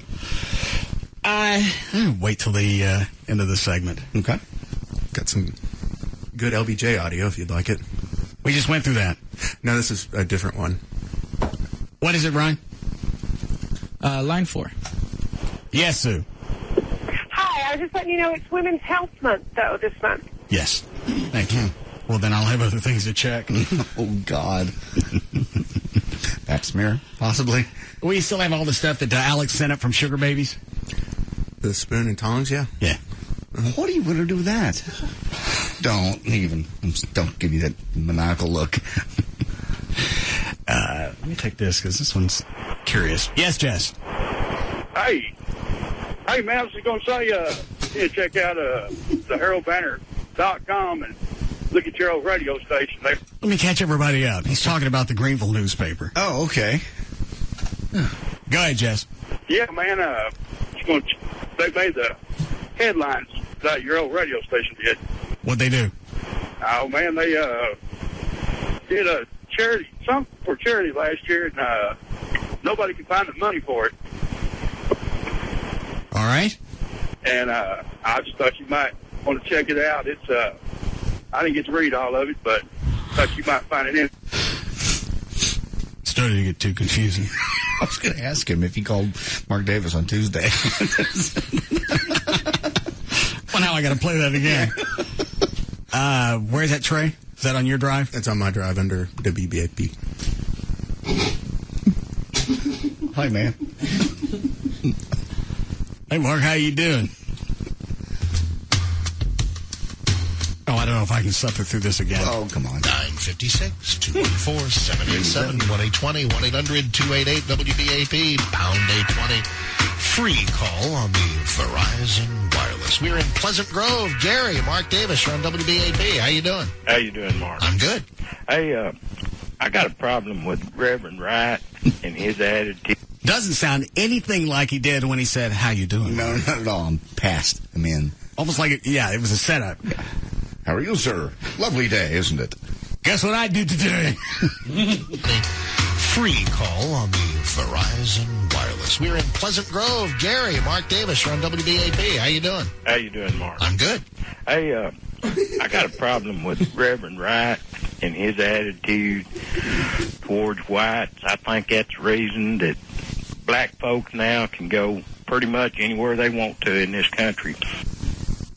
I'll wait till the end of the segment. Okay. Got some good LBJ audio if you'd like it. We just went through that. No, this is a different one. What is it, Ryan? Line 4. Yes, Sue. Hi, I was just letting you know it's Women's Health Month, though, this month. Yes. Thank you. Well, then I'll have other things to check. Oh, God. Pap smear, possibly. We still have all the stuff that Alex sent up from Sugar Babies? The spoon and tongs, yeah. Yeah. What are you going to do with that? Don't give you that maniacal look. Let me take this, because this one's curious. Yes, Jess? Hey, man, I was just going to say, you check out theheraldbanner.com and look at your old radio station there. Let me catch everybody up. He's talking about the Greenville newspaper. Oh, okay. Go ahead, Jess. Yeah, man, they made the headlines that your old radio station did. What'd they do? Oh, man, they did a charity, something for charity last year, and nobody could find the money for it. All right. And I just thought you might want to check it out. It's I didn't get to read all of it, but thought you might find it in. Started to get too confusing. I was going to ask him if he called Mark Davis on Tuesday. Well, now I got to play that again. Where's that, Trey? Is that on your drive? It's on my drive under WBAP. Hi, man. Hey, Mark, how you doing? Oh, I don't know if I can suffer through this again. Oh, come on. 956-214-787-1820, 1-800-288-WBAP, pound 820. Free call on the Verizon Wireless. We're in Pleasant Grove. Gary, Mark Davis, you're on WBAP. How you doing? How you doing, Mark? I'm good. Hey, I got a problem with Reverend Wright and his attitude. Doesn't sound anything like he did when he said, how you doing? No, not at all. I'm past. I mean, almost like, it was a setup. Yeah. How are you, sir? Lovely day, isn't it? Guess what I do today? Free call on the Verizon Wireless. We're in Pleasant Grove. Gary, Mark Davis, you're on WBAP. How you doing? How you doing, Mark? I'm good. Hey, I got a problem with Reverend Wright and his attitude towards whites. I think that's the reason that black folks now can go pretty much anywhere they want to in this country.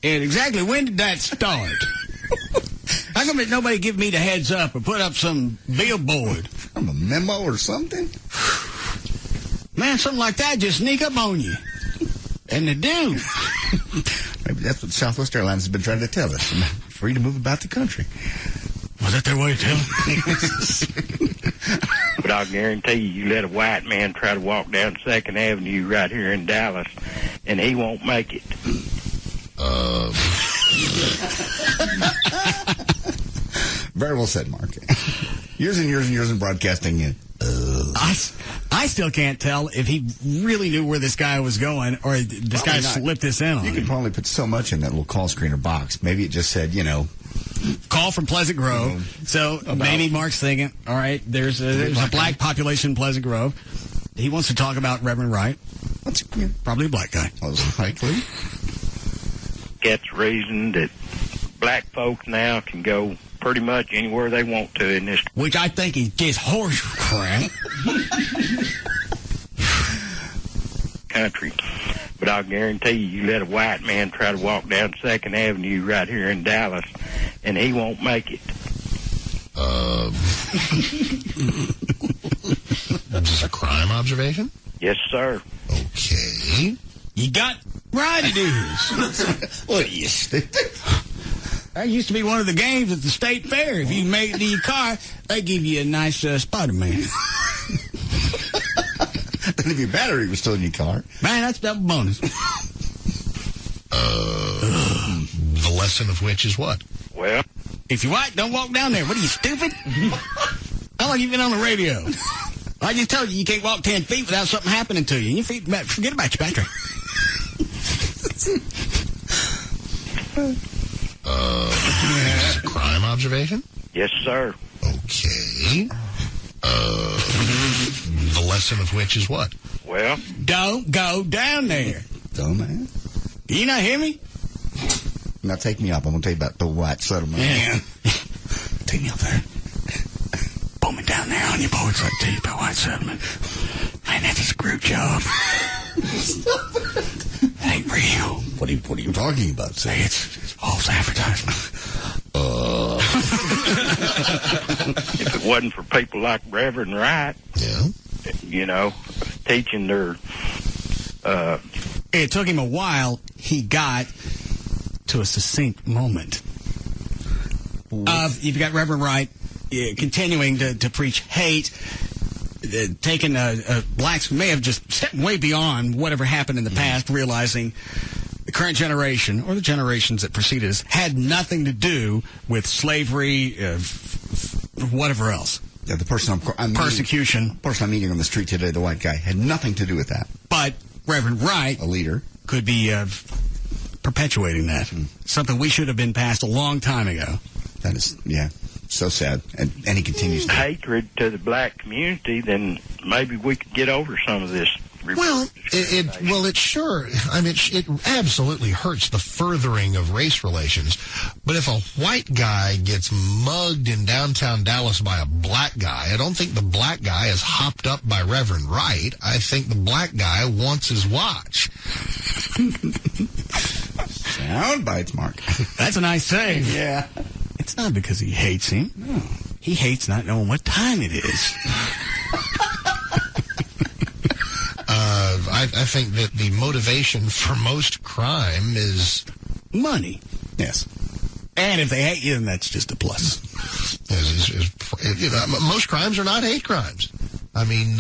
And exactly when did that start? How come nobody give me the heads up or put up some billboard? From a memo or something? Man, something like that just sneak up on you. And they do. Maybe that's what Southwest Airlines has been trying to tell us. Free to move about the country. Was that their way of telling me? But I'll guarantee you let a white man try to walk down 2nd Avenue right here in Dallas, and he won't make it. Very well said, Mark. Years and years and years in broadcasting. And, I still can't tell if he really knew where this guy was going or this guy slipped this in on You him. could probably put so much in that little call screener box. Maybe it just said, call from Pleasant Grove. So maybe Mark's thinking, all right, there's a black population in Pleasant Grove. He wants to talk about Reverend Wright. That's probably a black guy. Most likely. that's the reason that black folks now can go pretty much anywhere they want to in this. Which I think is just horse crap. Country. But I'll guarantee you let a white man try to walk down 2nd Avenue right here in Dallas, and he won't make it. Is this a crime observation? Yes, sir. Okay. You got right it is. What are you stupid? That used to be one of the games at the state fair. If you made it to your car, they give you a nice Spider-Man. Then if your battery was still in your car. Man, that's double bonus. The lesson of which is what? Well, if you're white, don't walk down there. What are you, stupid? How long have you been on the radio? I just told you can't walk 10 feet without something happening to you. Your feet, forget about your battery. Is this a crime observation? yes, sir. Okay. The lesson of which is what? Well, don't go down there. Dumbass. Do you not hear me? Now take me up. I'm going to tell you about the white settlement. Yeah. Take me up there. Pull me down there on your board so I tell you about white settlement. Man, that's a screw job. Stop it. It ain't real. What are you talking about, sir? It's false advertisement. if it wasn't for people like Reverend Wright, you know, teaching their... It took him a while. He got to a succinct moment. You've got Reverend Wright continuing to preach hate, taking blacks who may have just stepped way beyond whatever happened in the past, realizing the current generation, or the generations that preceded us, had nothing to do with slavery, whatever else. Yeah, the person I'm persecution. The person I'm meeting on the street today, the white guy, had nothing to do with that. But Reverend Wright, a leader, could be perpetuating that. Something we should have been past a long time ago. That is, yeah, so sad. And he continues to. Hatred to the black community, then maybe we could get over some of this. Well, it sure. I mean, it absolutely hurts the furthering of race relations. But if a white guy gets mugged in downtown Dallas by a black guy, I don't think the black guy is hopped up by Reverend Wright. I think the black guy wants his watch. Sound bites, Mark. That's a nice saying. Yeah. It's not because he hates him. No. He hates not knowing what time it is. I think that the motivation for most crime is money. Yes. And if they hate you, then that's just a plus. Most crimes are not hate crimes. I mean,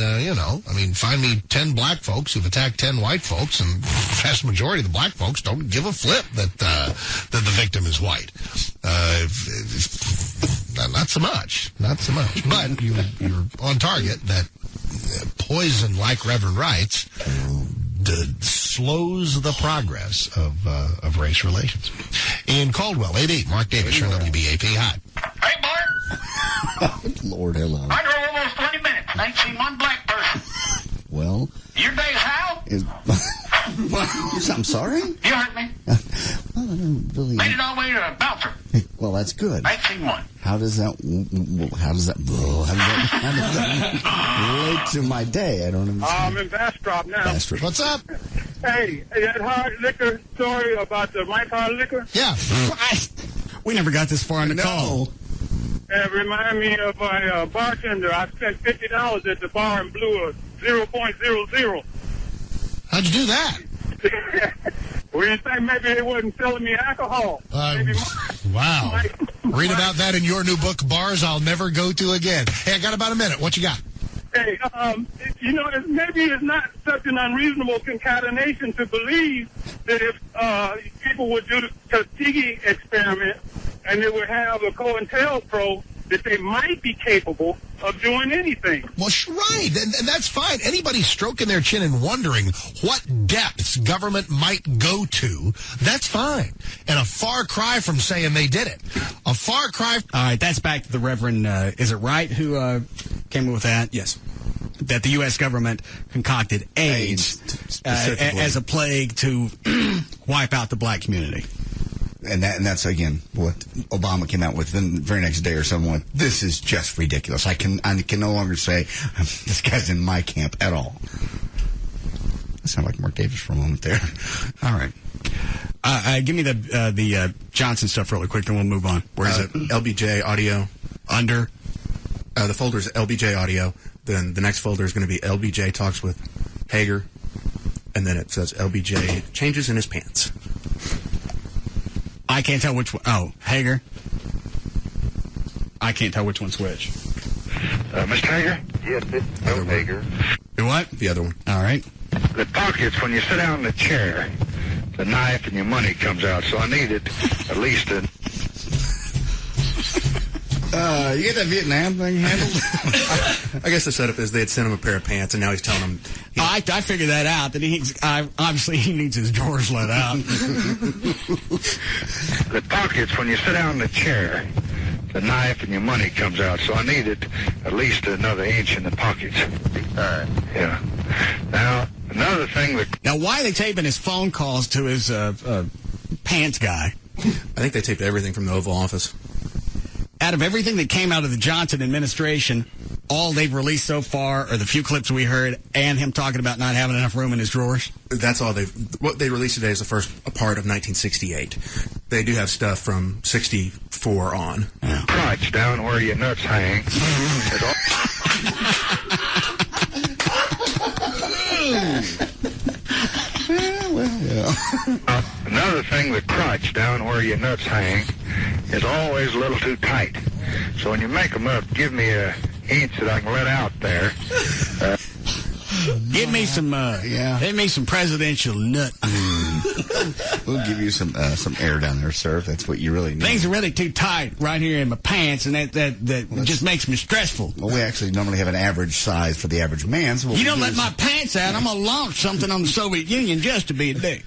find me 10 black folks who've attacked 10 white folks, and the vast majority of the black folks don't give a flip that the victim is white. Not so much. But you're on target that poison like Reverend Wright's slows the progress of race relations. Ian Caldwell, 88, Mark Davis, you're on WBAP. Hi. Hey, Bart. Lord, hello. I drove almost 20 minutes and ain't seen one black person. Well. Your day is how? I'm sorry? You heard me. Well, I don't really. Made it all the way to Bouncer. Well, that's good. I ain't seen one. How does that relate to my day? I don't understand. I'm in Bastrop now. Bastrop. What's up? Hey, that hard liquor story about the Mike Hard Liquor? Yeah. We never got this far in the call. It reminded me of my bartender. I spent $50 at the bar and blew a 0.00. How'd you do that? Well, you think maybe they wasn't selling me alcohol? Wow. Read about that in your new book, Bars I'll Never Go To Again. Hey, I got about a minute. What you got? Hey, maybe it's not such an unreasonable concatenation to believe that if people would do the Tuskegee experiment and they would have a COINTELPRO, that they might be capable of doing anything. Well, right, and that's fine. Anybody stroking their chin and wondering what depths government might go to, that's fine. And a far cry from saying they did it. A far cry. All right, that's back to the Reverend, is it Wright who came up with that? Yes. That the U.S. government concocted AIDS as a plague to wipe out the black community. And that's again what Obama came out with. Then the very next day or something went, this is just ridiculous. I can no longer say this guy's in my camp at all. That sounded like Mark Davis for a moment there. All right. Give me the Johnson stuff really quick, then we'll move on. Where is it? LBJ audio. Under? The folder is LBJ audio. Then the next folder is going to be LBJ talks with Hager. And then it says LBJ changes in his pants. I can't tell which one. Oh, Hager. I can't tell which one's which. Mr. Hager? Yes, it's Hager. The what? The other one. All right. The pockets, when you sit down in the chair, the knife and your money comes out, so I needed at least a... You get that Vietnam thing handled? I guess the setup is they had sent him a pair of pants, and now he's telling him... I figured that out, that obviously he needs his drawers let out. The pockets, when you sit down in the chair, the knife and your money comes out, so I needed at least another inch in the pockets. All right. Yeah. Now, another thing that... Now, why are they taping his phone calls to his pants guy? I think they taped everything from the Oval Office. Out of everything that came out of the Johnson administration, all they've released so far are the few clips we heard and him talking about not having enough room in his drawers? That's all what they released today is the first part of 1968. They do have stuff from 64 on. Yeah. Crotch down where your nuts hang. Another thing, the crotch down where your nuts hang is always a little too tight. So when you make them up, give me an inch that I can let out there. Give me some presidential nut. We'll give you some air down there, sir, if that's what you really need. Things are really too tight right here in my pants, and that just makes me stressful. Well, we actually normally have an average size for the average man. So you don't let my pants out, I'm going to launch something on the Soviet Union just to be a dick.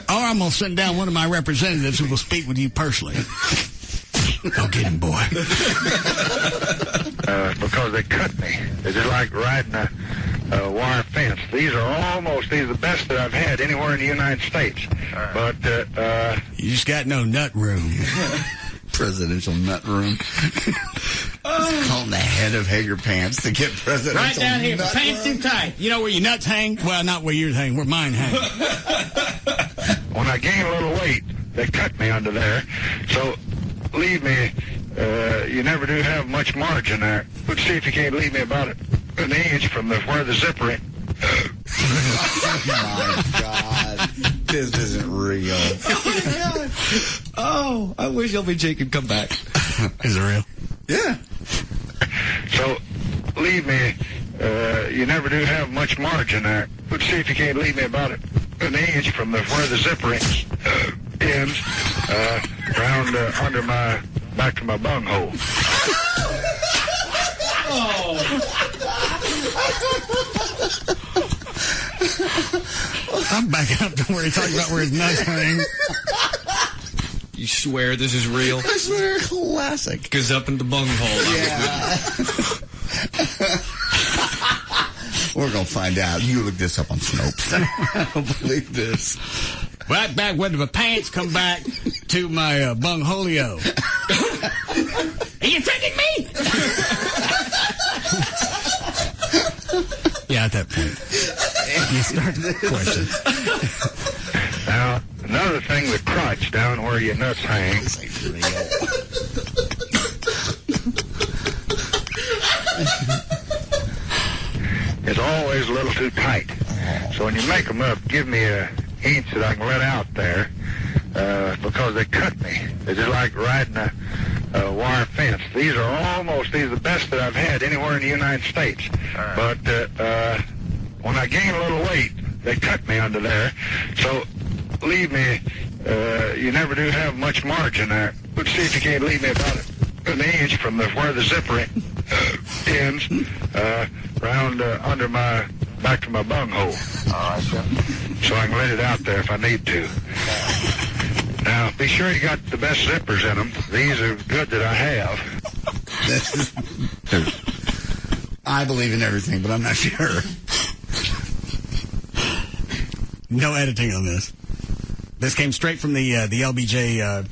Or I'm going to send down one of my representatives who will speak with you personally. Go get him, boy. Because they cut me. They're just like riding a wire fence. These are the best that I've had anywhere in the United States. Right. But, you just got no nut room. Presidential nut room. It's called the head of Hager pants to get presidential right down here. Nut pants room. too tight. You know where your nuts hang? Well, not where yours hang, where mine hang. When I gain a little weight, they cut me under there. So, leave me, you never do have much margin there. Let's see if you can't leave me about an inch from where the zipper is. Oh, my God. This isn't real. Oh, I wish LBJ could come back. Is it real? Yeah. So, leave me, you never do have much margin there. Let's see if you can't leave me about an inch from where the zipper ends, round under my, back to my bunghole. I'm backing up to where he talked about where his nuts hang. You swear this is real? I swear, classic. Goes up in the bunghole. Yeah. We're going to find out. You look this up on Snopes. I don't believe this. Right back when my pants come back to my bungholio. Are you tricking me? Yeah, at that point. You start to question. Now, another thing, the crotch down where your nuts hang. It's always a little too tight. So when you make them up, give me an inch that I can let out there, because they cut me. They're just like riding a wire fence. These are the best that I've had anywhere in the United States. Right. But when I gain a little weight, they cut me under there. So leave me, you never do have much margin there. Let's see if you can't leave me about an inch from where the zipper ends, round under my, back to my bunghole. All right, sir. So I can let it out there if I need to. Now, be sure you got the best zippers in them. These are good that I have. I believe in everything, but I'm not sure. No editing on this. This came straight from the LBJ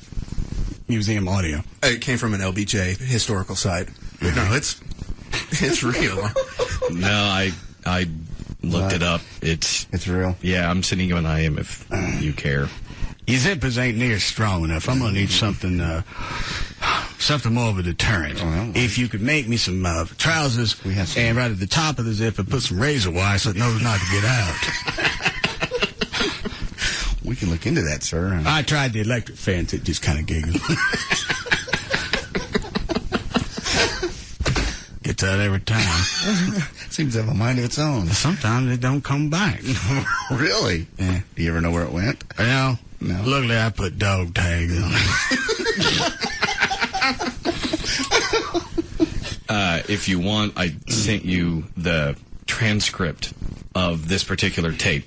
Museum audio. It came from an LBJ historical site. No, it's real. No, I looked it up. It's real. Yeah, I'm sending you an IM if you care. Your zippers ain't near strong enough. I'm gonna need something more of a deterrent. If you could make me some trousers and right at the top of the zipper put some razor wire so it knows not to get out. We can look into that, sir. I tried the electric fence. It just kind of giggles. Gets out every time. Seems to have a mind of its own. Sometimes it don't come back. Really? Yeah. Do you ever know where it went? No. No. Luckily, I put dog tags on it. If you want, I sent you the transcript of this particular tape.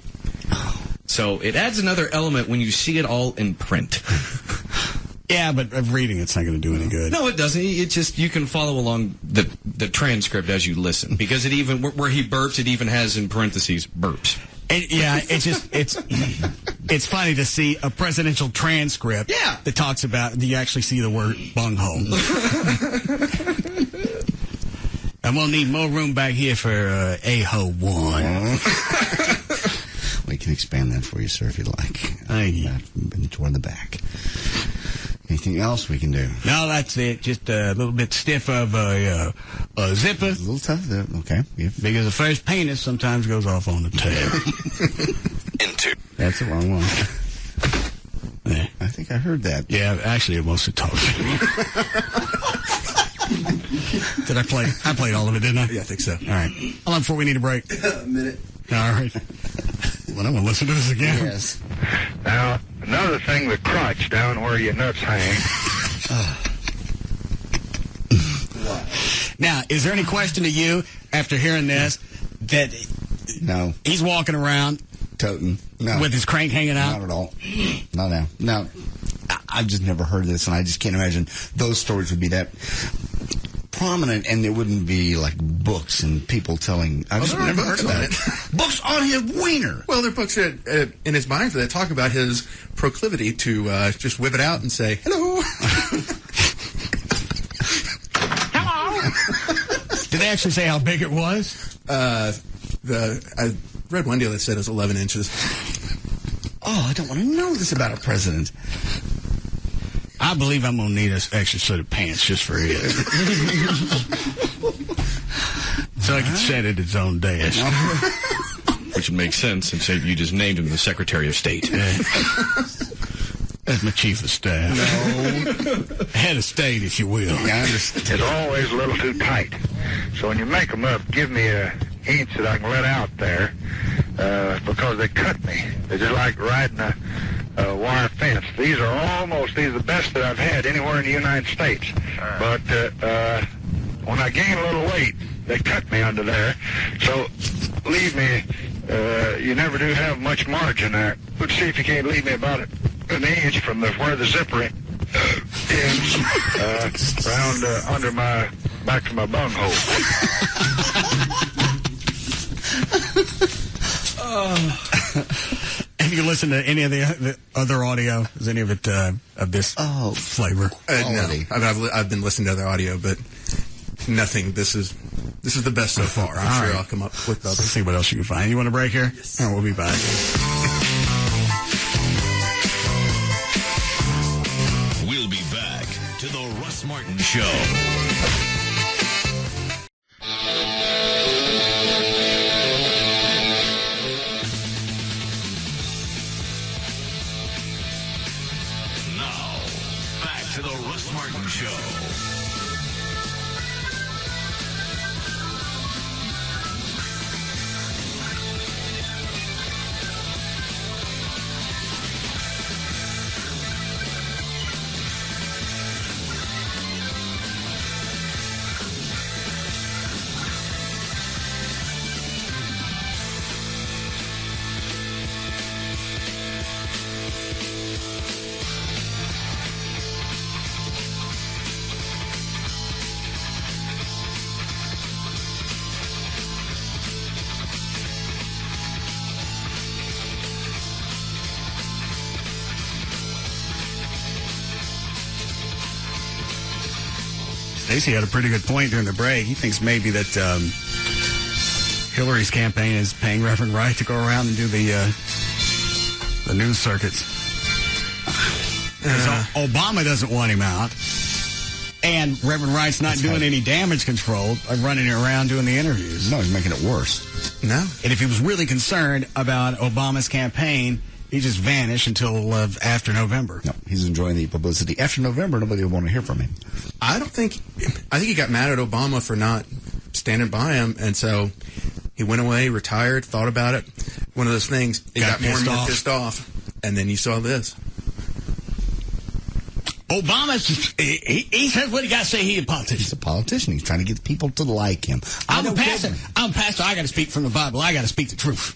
So it adds another element when you see it all in print. Yeah, but reading it's not going to do any good. No, it doesn't. It just, you can follow along the transcript as you listen. Because it even, where he burps, it even has in parentheses, burps. Yeah, it's funny to see a presidential transcript that talks about, you actually see the word bunghole. And we'll need more room back here for A-Ho 1. We can expand that for you, sir, if you'd like. Thank you. Been toward the back. Anything else we can do? No, that's it. Just a little bit stiff of a zipper. A little tough there. Okay. Yeah. Because the first penis sometimes goes off on the tail. That's the wrong one. Yeah. I think I heard that. Yeah, actually, it was a talk. Did I play? I played all of it, didn't I? Yeah, I think so. All right. How long before we need a break? A minute. All right. Well, I'm going to listen to this again. Yes. Now, another thing, the crotch down where your nuts hang. Now, is there any question to you after hearing this that no, he's walking around toting with his crank hanging out? Not at all. Not now. No, I've just never heard this, and I just can't imagine those stories would be that prominent, and there wouldn't be like books and people telling. I've just never heard about it. Books on his wiener. Well, there are books in his mind that talk about his proclivity to just whip it out and say hello. Did they actually say how big it was? I read one deal that said it was 11 inches. Oh, I don't want to know this about a president. I believe I'm going to need an extra set of pants just for it. So I can set it at its own desk. Which would make sense since you just named him the Secretary of State. That's my chief of staff. No. Head of state, if you will. Yeah, I understand. It's always a little too tight. So when you make them up, give me an inch that I can let out there because they cut me. They're just like riding a wire fence. These are the best that I've had anywhere in the United States. But when I gain a little weight, they cut me under there. So leave me, you never do have much margin there. Let's see if you can't leave me about an inch from where the zipper ends round under my, back to my bunghole. Have you listened to any of the other audio? Is any of it of this flavor? No. I've been listening to other audio, but nothing. This is the best so far. I'm sure I'll come up with others. Let's see what else you can find. You want a break here? Yes. All right, we'll be back. We'll be back to the Russ Martin Show. To the Russ Martin Show. Stacey had a pretty good point during the break. He thinks maybe that Hillary's campaign is paying Reverend Wright to go around and do the news circuits. Obama doesn't want him out. And Reverend Wright's not doing any damage control by running around doing the interviews. No, he's making it worse. No. And if he was really concerned about Obama's campaign, he just vanished until after November. No, he's enjoying the publicity. After November, nobody will want to hear from him. I think he got mad at Obama for not standing by him, and so he went away, retired, thought about it. One of those things, he got more and more pissed off. And then you saw this. Obama, he says what he got to say. He's a politician. He's a politician. He's trying to get people to like him. I'm a pastor. I got to speak from the Bible. I got to speak the truth.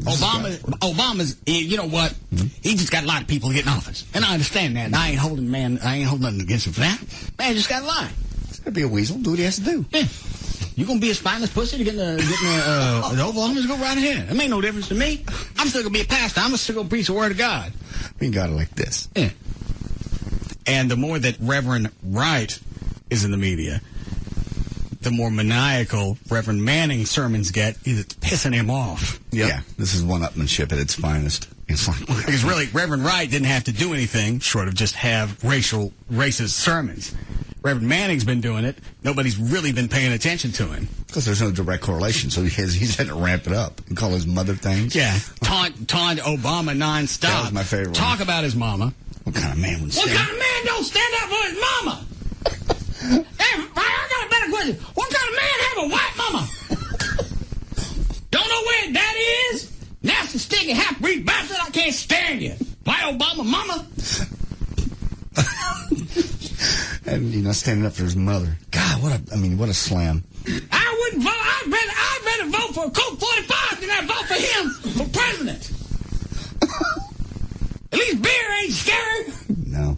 Obama's, you know what? Mm-hmm. He just got a lot of people getting office. And I understand that. And I ain't holding nothing against him for that. Man, just got to lie. He's going to be a weasel. Do what he has to do. Yeah. You going to be a spineless pussy to get the Oval Office? Go right ahead. It made no difference to me. I'm still going to be a pastor. I'm still going to preach the word of God. We got it like this. Yeah. And the more that Reverend Wright is in the media, the more maniacal Reverend Manning's sermons get. It's pissing him off. Yep. Yeah, this is one-upmanship at its finest. It's like, because really, Reverend Wright didn't have to do anything short of just have racist sermons. Reverend Manning's been doing it. Nobody's really been paying attention to him. Because there's no direct correlation, so he's had to ramp it up and call his mother things. Yeah, taunt Obama nonstop. That was my favorite Talk one. about his mama. What kind of man would say? What kind of man don't stand up for his mama? Hey, I got a better question. What kind of man have a white mama? Don't know where daddy is? Nasty, sticky, half-breed bastard. I can't stand you. White Obama mama. And standing up for his mother. God, what a slam. I wouldn't vote. I'd rather vote for Colt 45 than I'd vote for him for president. At least beer ain't scary. No.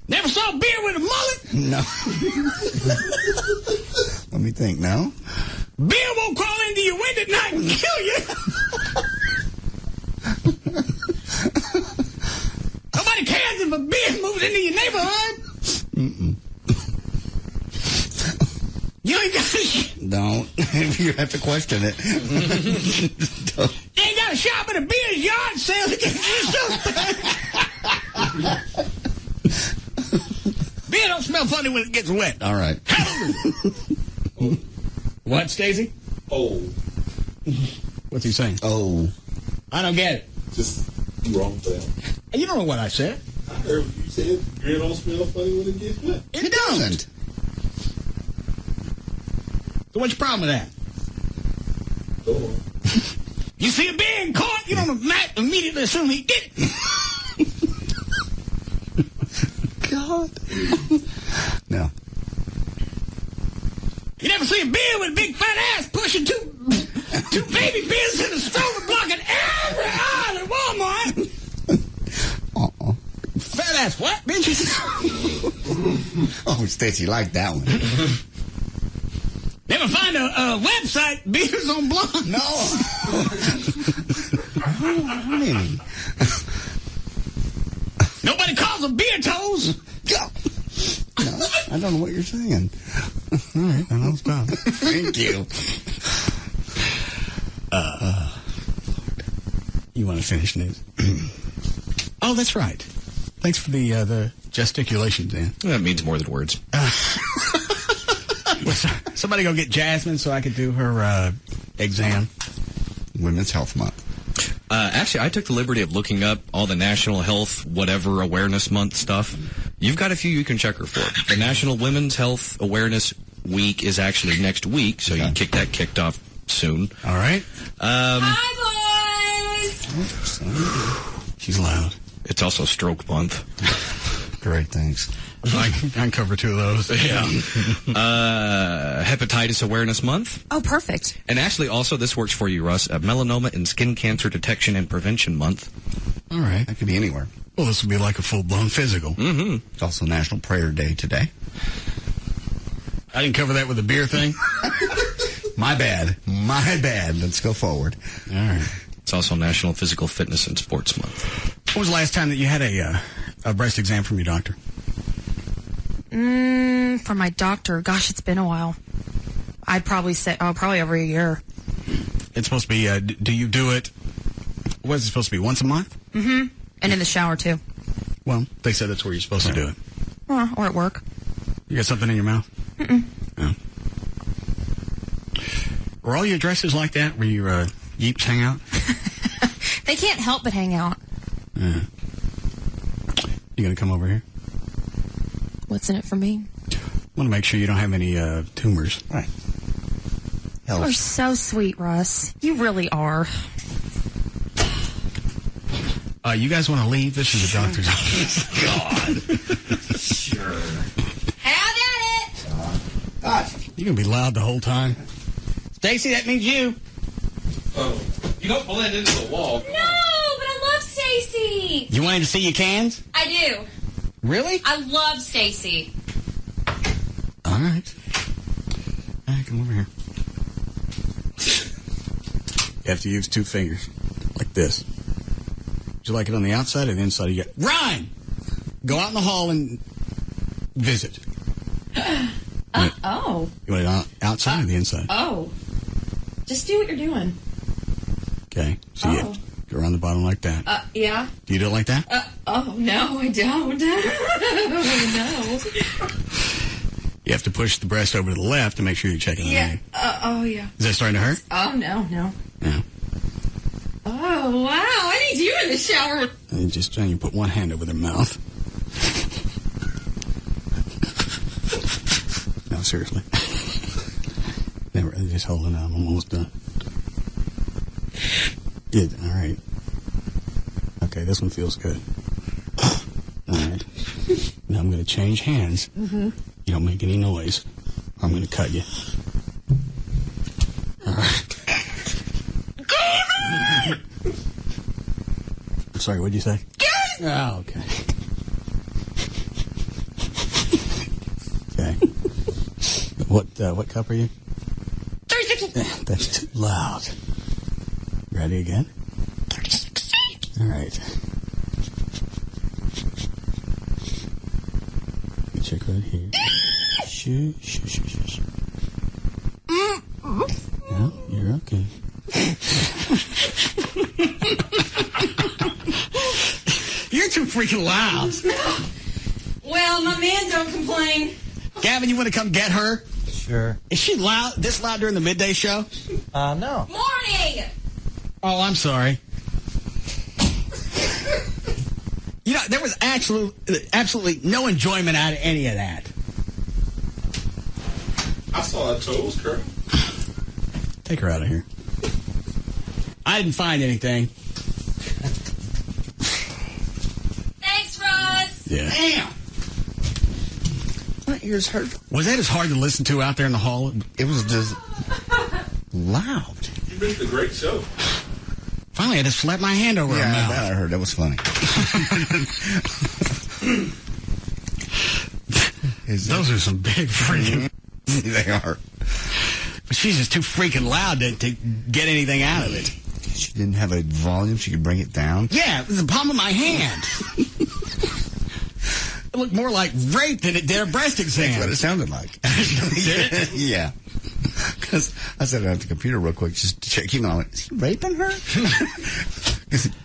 Never saw beer with a mullet? No. Let me think now. Beer won't crawl into your window at night and kill you. Nobody cares if a beer moves into your neighborhood. Mm-mm. You ain't got to... Don't. You have to question it. You ain't got to shop at a beer yard sale to get beer don't smell funny when it gets wet. All right. What, Stacey? Oh. What's he saying? Oh. I don't get it. Just wrong for that. You don't know what I said. I heard what you said. Beer don't smell funny when it gets wet. It doesn't. So what's your problem with that? Go on. You see a beer in court, you don't immediately assume he did it. God. No. You never see a beer with a big fat ass pushing two baby beers in a stroller blocking every aisle at Walmart. Fat ass what, bitches? Oh, Stacey, like that one. Never find a website, Beers on Blonde. No. Honey. Nobody calls them beer toes. No, I don't know what you're saying. All right, then I'll stop. Thank you. You want to finish news? Oh, that's right. Thanks for the gesticulation, Dan. That means more than words. Somebody go get Jasmine so I could do her exam. Women's Health Month. Actually, I took the liberty of looking up all the National Health Whatever Awareness Month stuff. You've got a few you can check her for. The National Women's Health Awareness Week is actually next week, so you can get that kicked off soon. All right. Hi, boys! She's loud. It's also Stroke Month. Great, thanks. I can cover two of those. Yeah. Hepatitis Awareness Month. Oh, perfect. And actually, also, this works for you, Russ. Melanoma and Skin Cancer Detection and Prevention Month. All right. That could be anywhere. Well, this would be like a full-blown physical. Mm-hmm. It's also National Prayer Day today. I didn't cover that with the beer thing. My bad. Let's go forward. All right. It's also National Physical Fitness and Sports Month. When was the last time that you had a breast exam from your doctor? For my doctor, gosh, it's been a while. I'd probably say, probably over a year. It's supposed to be, do you do it, what is it supposed to be, once a month? Mm-hmm. And in the shower, too. Well, they said that's where you're supposed to do it. Or at work. You got something in your mouth? Mm-mm. No. Were all your dresses like that, where your yeeps hang out? They can't help but hang out. Yeah. You gonna come over here? What's in it for me? Want to make sure you don't have any tumors. Right. You are so sweet, Russ. You really are. You guys want to leave? This is the doctor's office. God. Sure. Have at it! You're going to be loud the whole time. Stacy, that means you. Oh, you don't blend into the wall. No, but I love Stacy. You wanted to see your cans? I do. Really? I love Stacy. All right. All right, come over here. You have to use 2 fingers, like this. Would you like it on the outside or the inside? You get Ryan. Go out in the hall and visit. Oh. You want it outside or the inside? Oh. Just do what you're doing. Okay. So you go around the bottom like that. Yeah. Do you do it like that? Oh, no, I don't. No. You have to push the breast over to the left to make sure you're checking the leg. Oh, yeah. Is that starting to hurt? Oh, no. Yeah. Oh, wow. I need you in the shower. And just trying to put one hand over their mouth. No, seriously. Never. Just hold it out. I'm almost done. Yeah, all right. Okay, this one feels good. All right. Now I'm going to change hands. Mm-hmm. You don't make any noise. I'm going to cut you. All right. I'm sorry, what'd you say? Oh, okay. Okay. What cup are you? 36. That's too loud. Ready again? 36. All right. Let me check right here. Shh. No, you're okay. You're too freaking loud. Well, my man don't complain. Gavin, you want to come get her? Sure. Is she loud? This loud during the midday show? No. Morning! Oh, I'm sorry. You know, there was absolutely no enjoyment out of any of that. I saw her toes curl. Take her out of here. I didn't find anything. Thanks, Russ. Yeah. Damn. My ears hurt. Was that as hard to listen to out there in the hall? It was just loud. You missed a great show. Finally, I just slapped my hand over her mouth. That I heard. That was funny. Those are some big freaking... They are. But she's just too freaking loud to get anything out of it. She didn't have a volume. She could bring it down. Yeah, it was the palm of my hand. It looked more like rape than it did a breast exam. That's what it sounded like. Did it? Yeah. Because I said it at the computer real quick just to check. You know, is he raping her?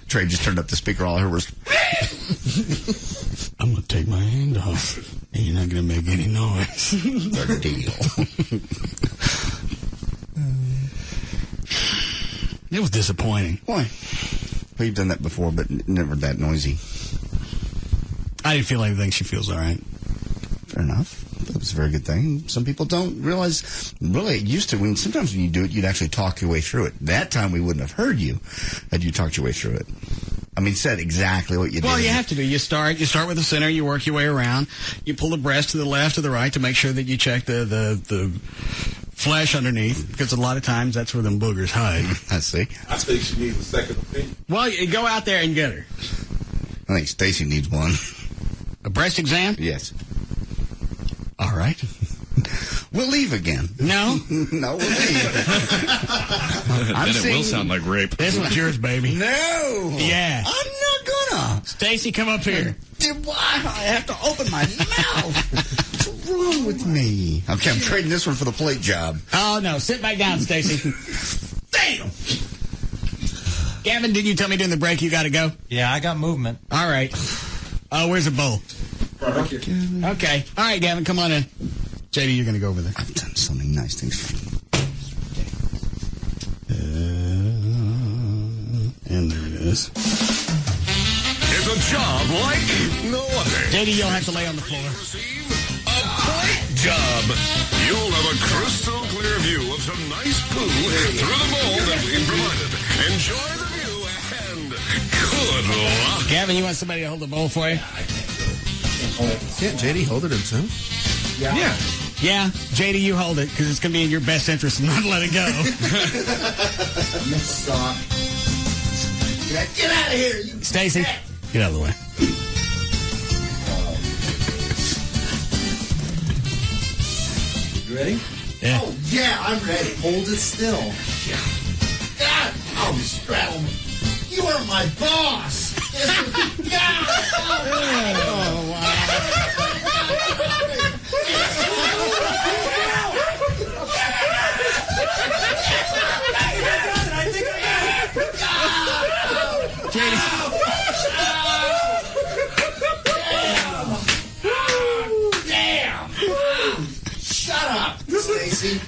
Trey just turned up the speaker. All I heard was... I'm going to take my hand off. And you're not going to make any noise. Their deal. It was disappointing. Why? We've done that before, but never that noisy. I didn't feel anything. She feels all right. Fair enough. That was a very good thing. Some people don't realize, really, it used to, sometimes when you do it, you'd actually talk your way through it. That time we wouldn't have heard you had you talked your way through it. I mean, said exactly what you did. Well, you have to do. You start with the center, you work your way around, you pull the breast to the left or the right to make sure that you check the flesh underneath, because a lot of times that's where them boogers hide. I see. I think she needs a second opinion. Well, you go out there and get her. I think Stacy needs one. A breast exam? Yes. All right. We'll leave again. No? No, we'll leave. Then it will sound like rape. This one's yours, baby. No. Yeah. I'm not gonna. Stacy, come up here. Why? I have to open my mouth. wrong with me? Okay, I'm trading this one for the plate job. Oh, no. Sit back down, Stacy. Damn! Gavin, did you tell me during the break you got to go? Yeah, I got movement. All right. Where's the bowl? Okay. All right, Gavin, come on in. JD, you're going to go over there. I've done so many nice things for you. And there it is. It's a job like no other. JD, you'll have to lay on the floor. A plate job. You'll have a crystal clear view of some nice poo through the bowl that we've provided. Enjoy the view and good luck. Gavin, you want somebody to hold the bowl for you? Can't JD hold it himself? Yeah. Yeah, JD, you hold it, because it's going to be in your best interest to not let it go. Miss Sock. Get out of here, you Stacy, get out of the way. You ready? Yeah. Oh, yeah, I'm ready. Hold it still. God, oh, straddle me. You are my boss. God. Oh, wow. Damn. Shut up, Stacy.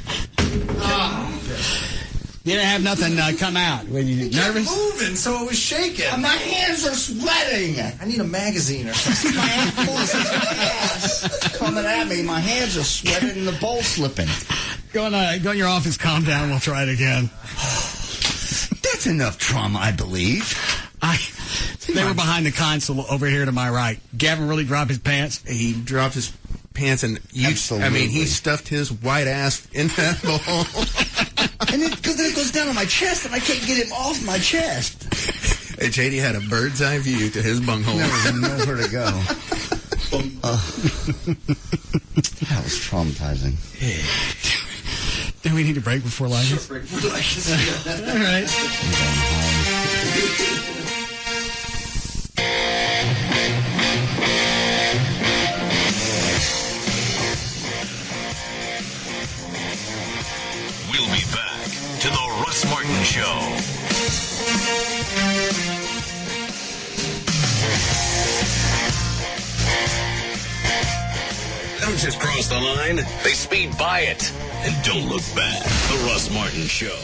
You didn't have nothing come out. Were you nervous? Moving, so it was shaking. My hands are sweating. I need a magazine or something. My ass coming at me. My hands are sweating and the bowl slipping. Go in your office, calm down, we'll try it again. That's enough trauma, I believe. They were behind the console over here to my right. Gavin really dropped his pants. He dropped his pants and he stuffed his white ass in that bowl. And then it goes down on my chest, and I can't get him off my chest. Hey, JD had a bird's eye view to his bunghole. There was nowhere to go. That was traumatizing. Do we need a break before lunch? Sure, break before lunch. All right. We'll be back to the Russ Martin Show. Don't just cross the line. They speed by it. And don't look back. The Russ Martin Show.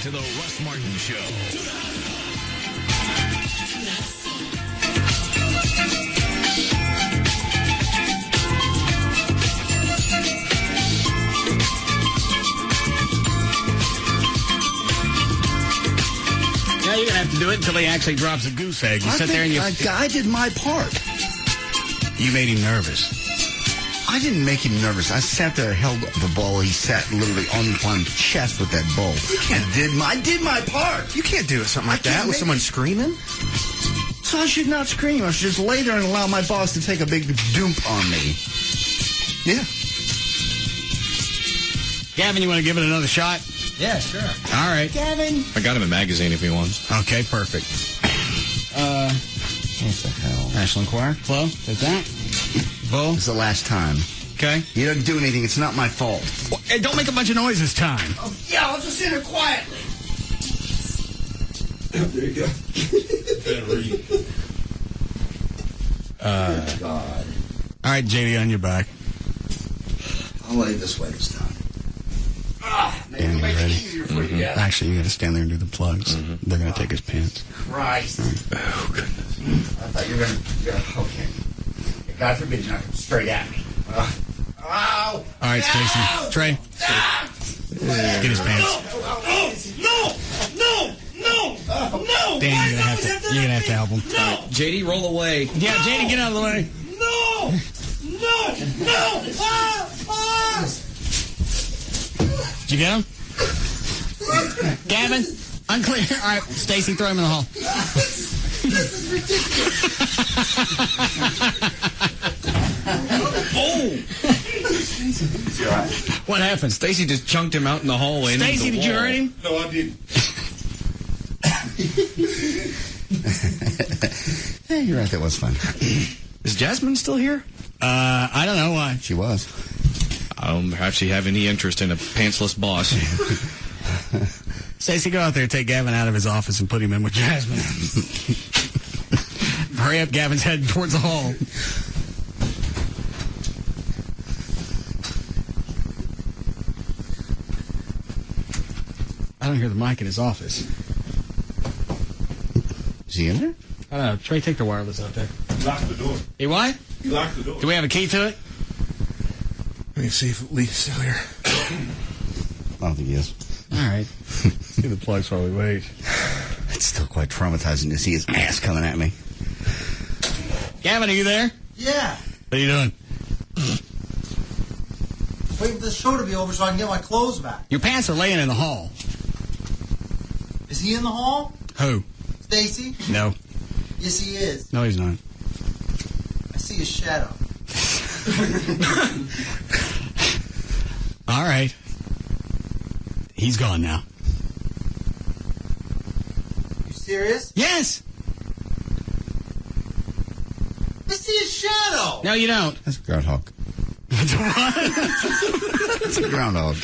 To the Russ Martin Show. Now you're going to have to do it until he actually drops a goose egg. You sit there and I did my part. You made him nervous. I didn't make him nervous. I sat there, held the bowl. He sat literally on my chest with that bowl. I did my part. You can't do something like that with someone screaming. So I should not scream. I should just lay there and allow my boss to take a big dump on me. Yeah. Gavin, you want to give it another shot? Yeah, sure. All right. Gavin. I got him a magazine if he wants. Okay, perfect. What the hell? National Enquirer. Hello? Is that? Bull? It's the last time. Okay. You don't do anything. It's not my fault. Well, hey, don't make a bunch of noise this time. Oh, yeah, I'll just sit here quietly. There you go. God. All right, JD, on your back. I'll lay this way this time. Maybe it'll make it easier for you guys. Actually, you got to stand there and do the plugs. They're going to take his pants. Christ. Oh, goodness. I thought you were going to... Okay. God forbid you're not going to straight at me. Ow! All right, Stacy. Trey. Get his pants. No! Dan, you're gonna have to help him. No! JD, roll away. Yeah, JD, get out of the way. No! Did you get him? Gavin? Unclear. All right, Stacy, throw him in the hall. This is ridiculous. What happened? Stacy just chunked him out in the hallway. Stacy, did you hurt him? No, I didn't. Hey, you're right. That was fun. Is Jasmine still here? I don't know why. She was. I don't actually have any interest in a pantsless boss. Stacy, go out there, take Gavin out of his office, and put him in with Jasmine. Hurry up, Gavin's heading towards the hall. I don't hear the mic in his office. Is he in there? I don't know. Trey, take the wireless out there. He locked the door. He what? He locked the door. Do we have a key to it? Let me see if Lee's still here. I don't think he is. All right. See the plugs while we wait. It's still quite traumatizing to see his ass coming at me. Gavin, are you there? Yeah. What are you doing? Waiting for the show to be over so I can get my clothes back. Your pants are laying in the hall. Is he in the hall? Who? Stacy? No. Yes, he is. No, he's not. I see his shadow. All right. He's gone now. You serious? Yes. I see his shadow. No, you don't. That's a groundhog. That's a groundhog.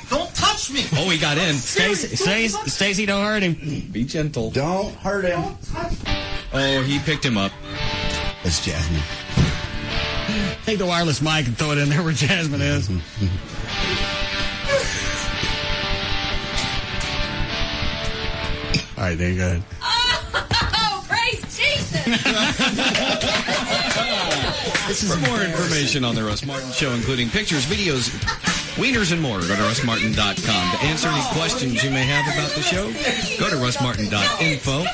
Don't touch me. Oh, he got in. Stacy, don't hurt him. Be gentle. Don't hurt him. Oh, he picked him up. That's Jasmine. Take the wireless mic and throw it in there where Jasmine is. All right, there you go. Oh, praise Jesus! For more information on the Russ Martin Show, including pictures, videos, wieners, and more, go to russmartin.com. To answer any questions you may have about the show, go to russmartin.info.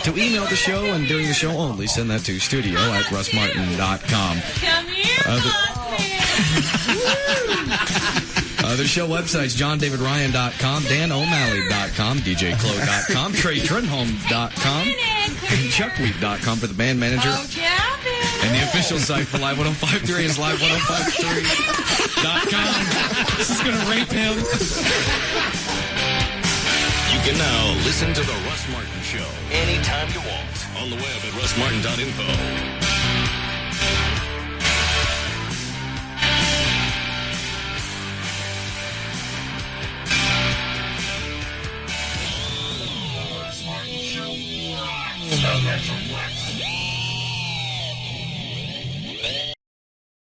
To email the show and during the show only, send that to studio@russmartin.com. Come here, Other show websites, JohnDavidRyan.com, DanO'Malley.com, DJClo.com, TreyTrenholm.com, and ChuckWeek.com for the band manager. And the official site for Live 105.3 is Live1053.com. This is going to rape him. You can now listen to The Russ Martin Show anytime you want on the web at russmartin.info.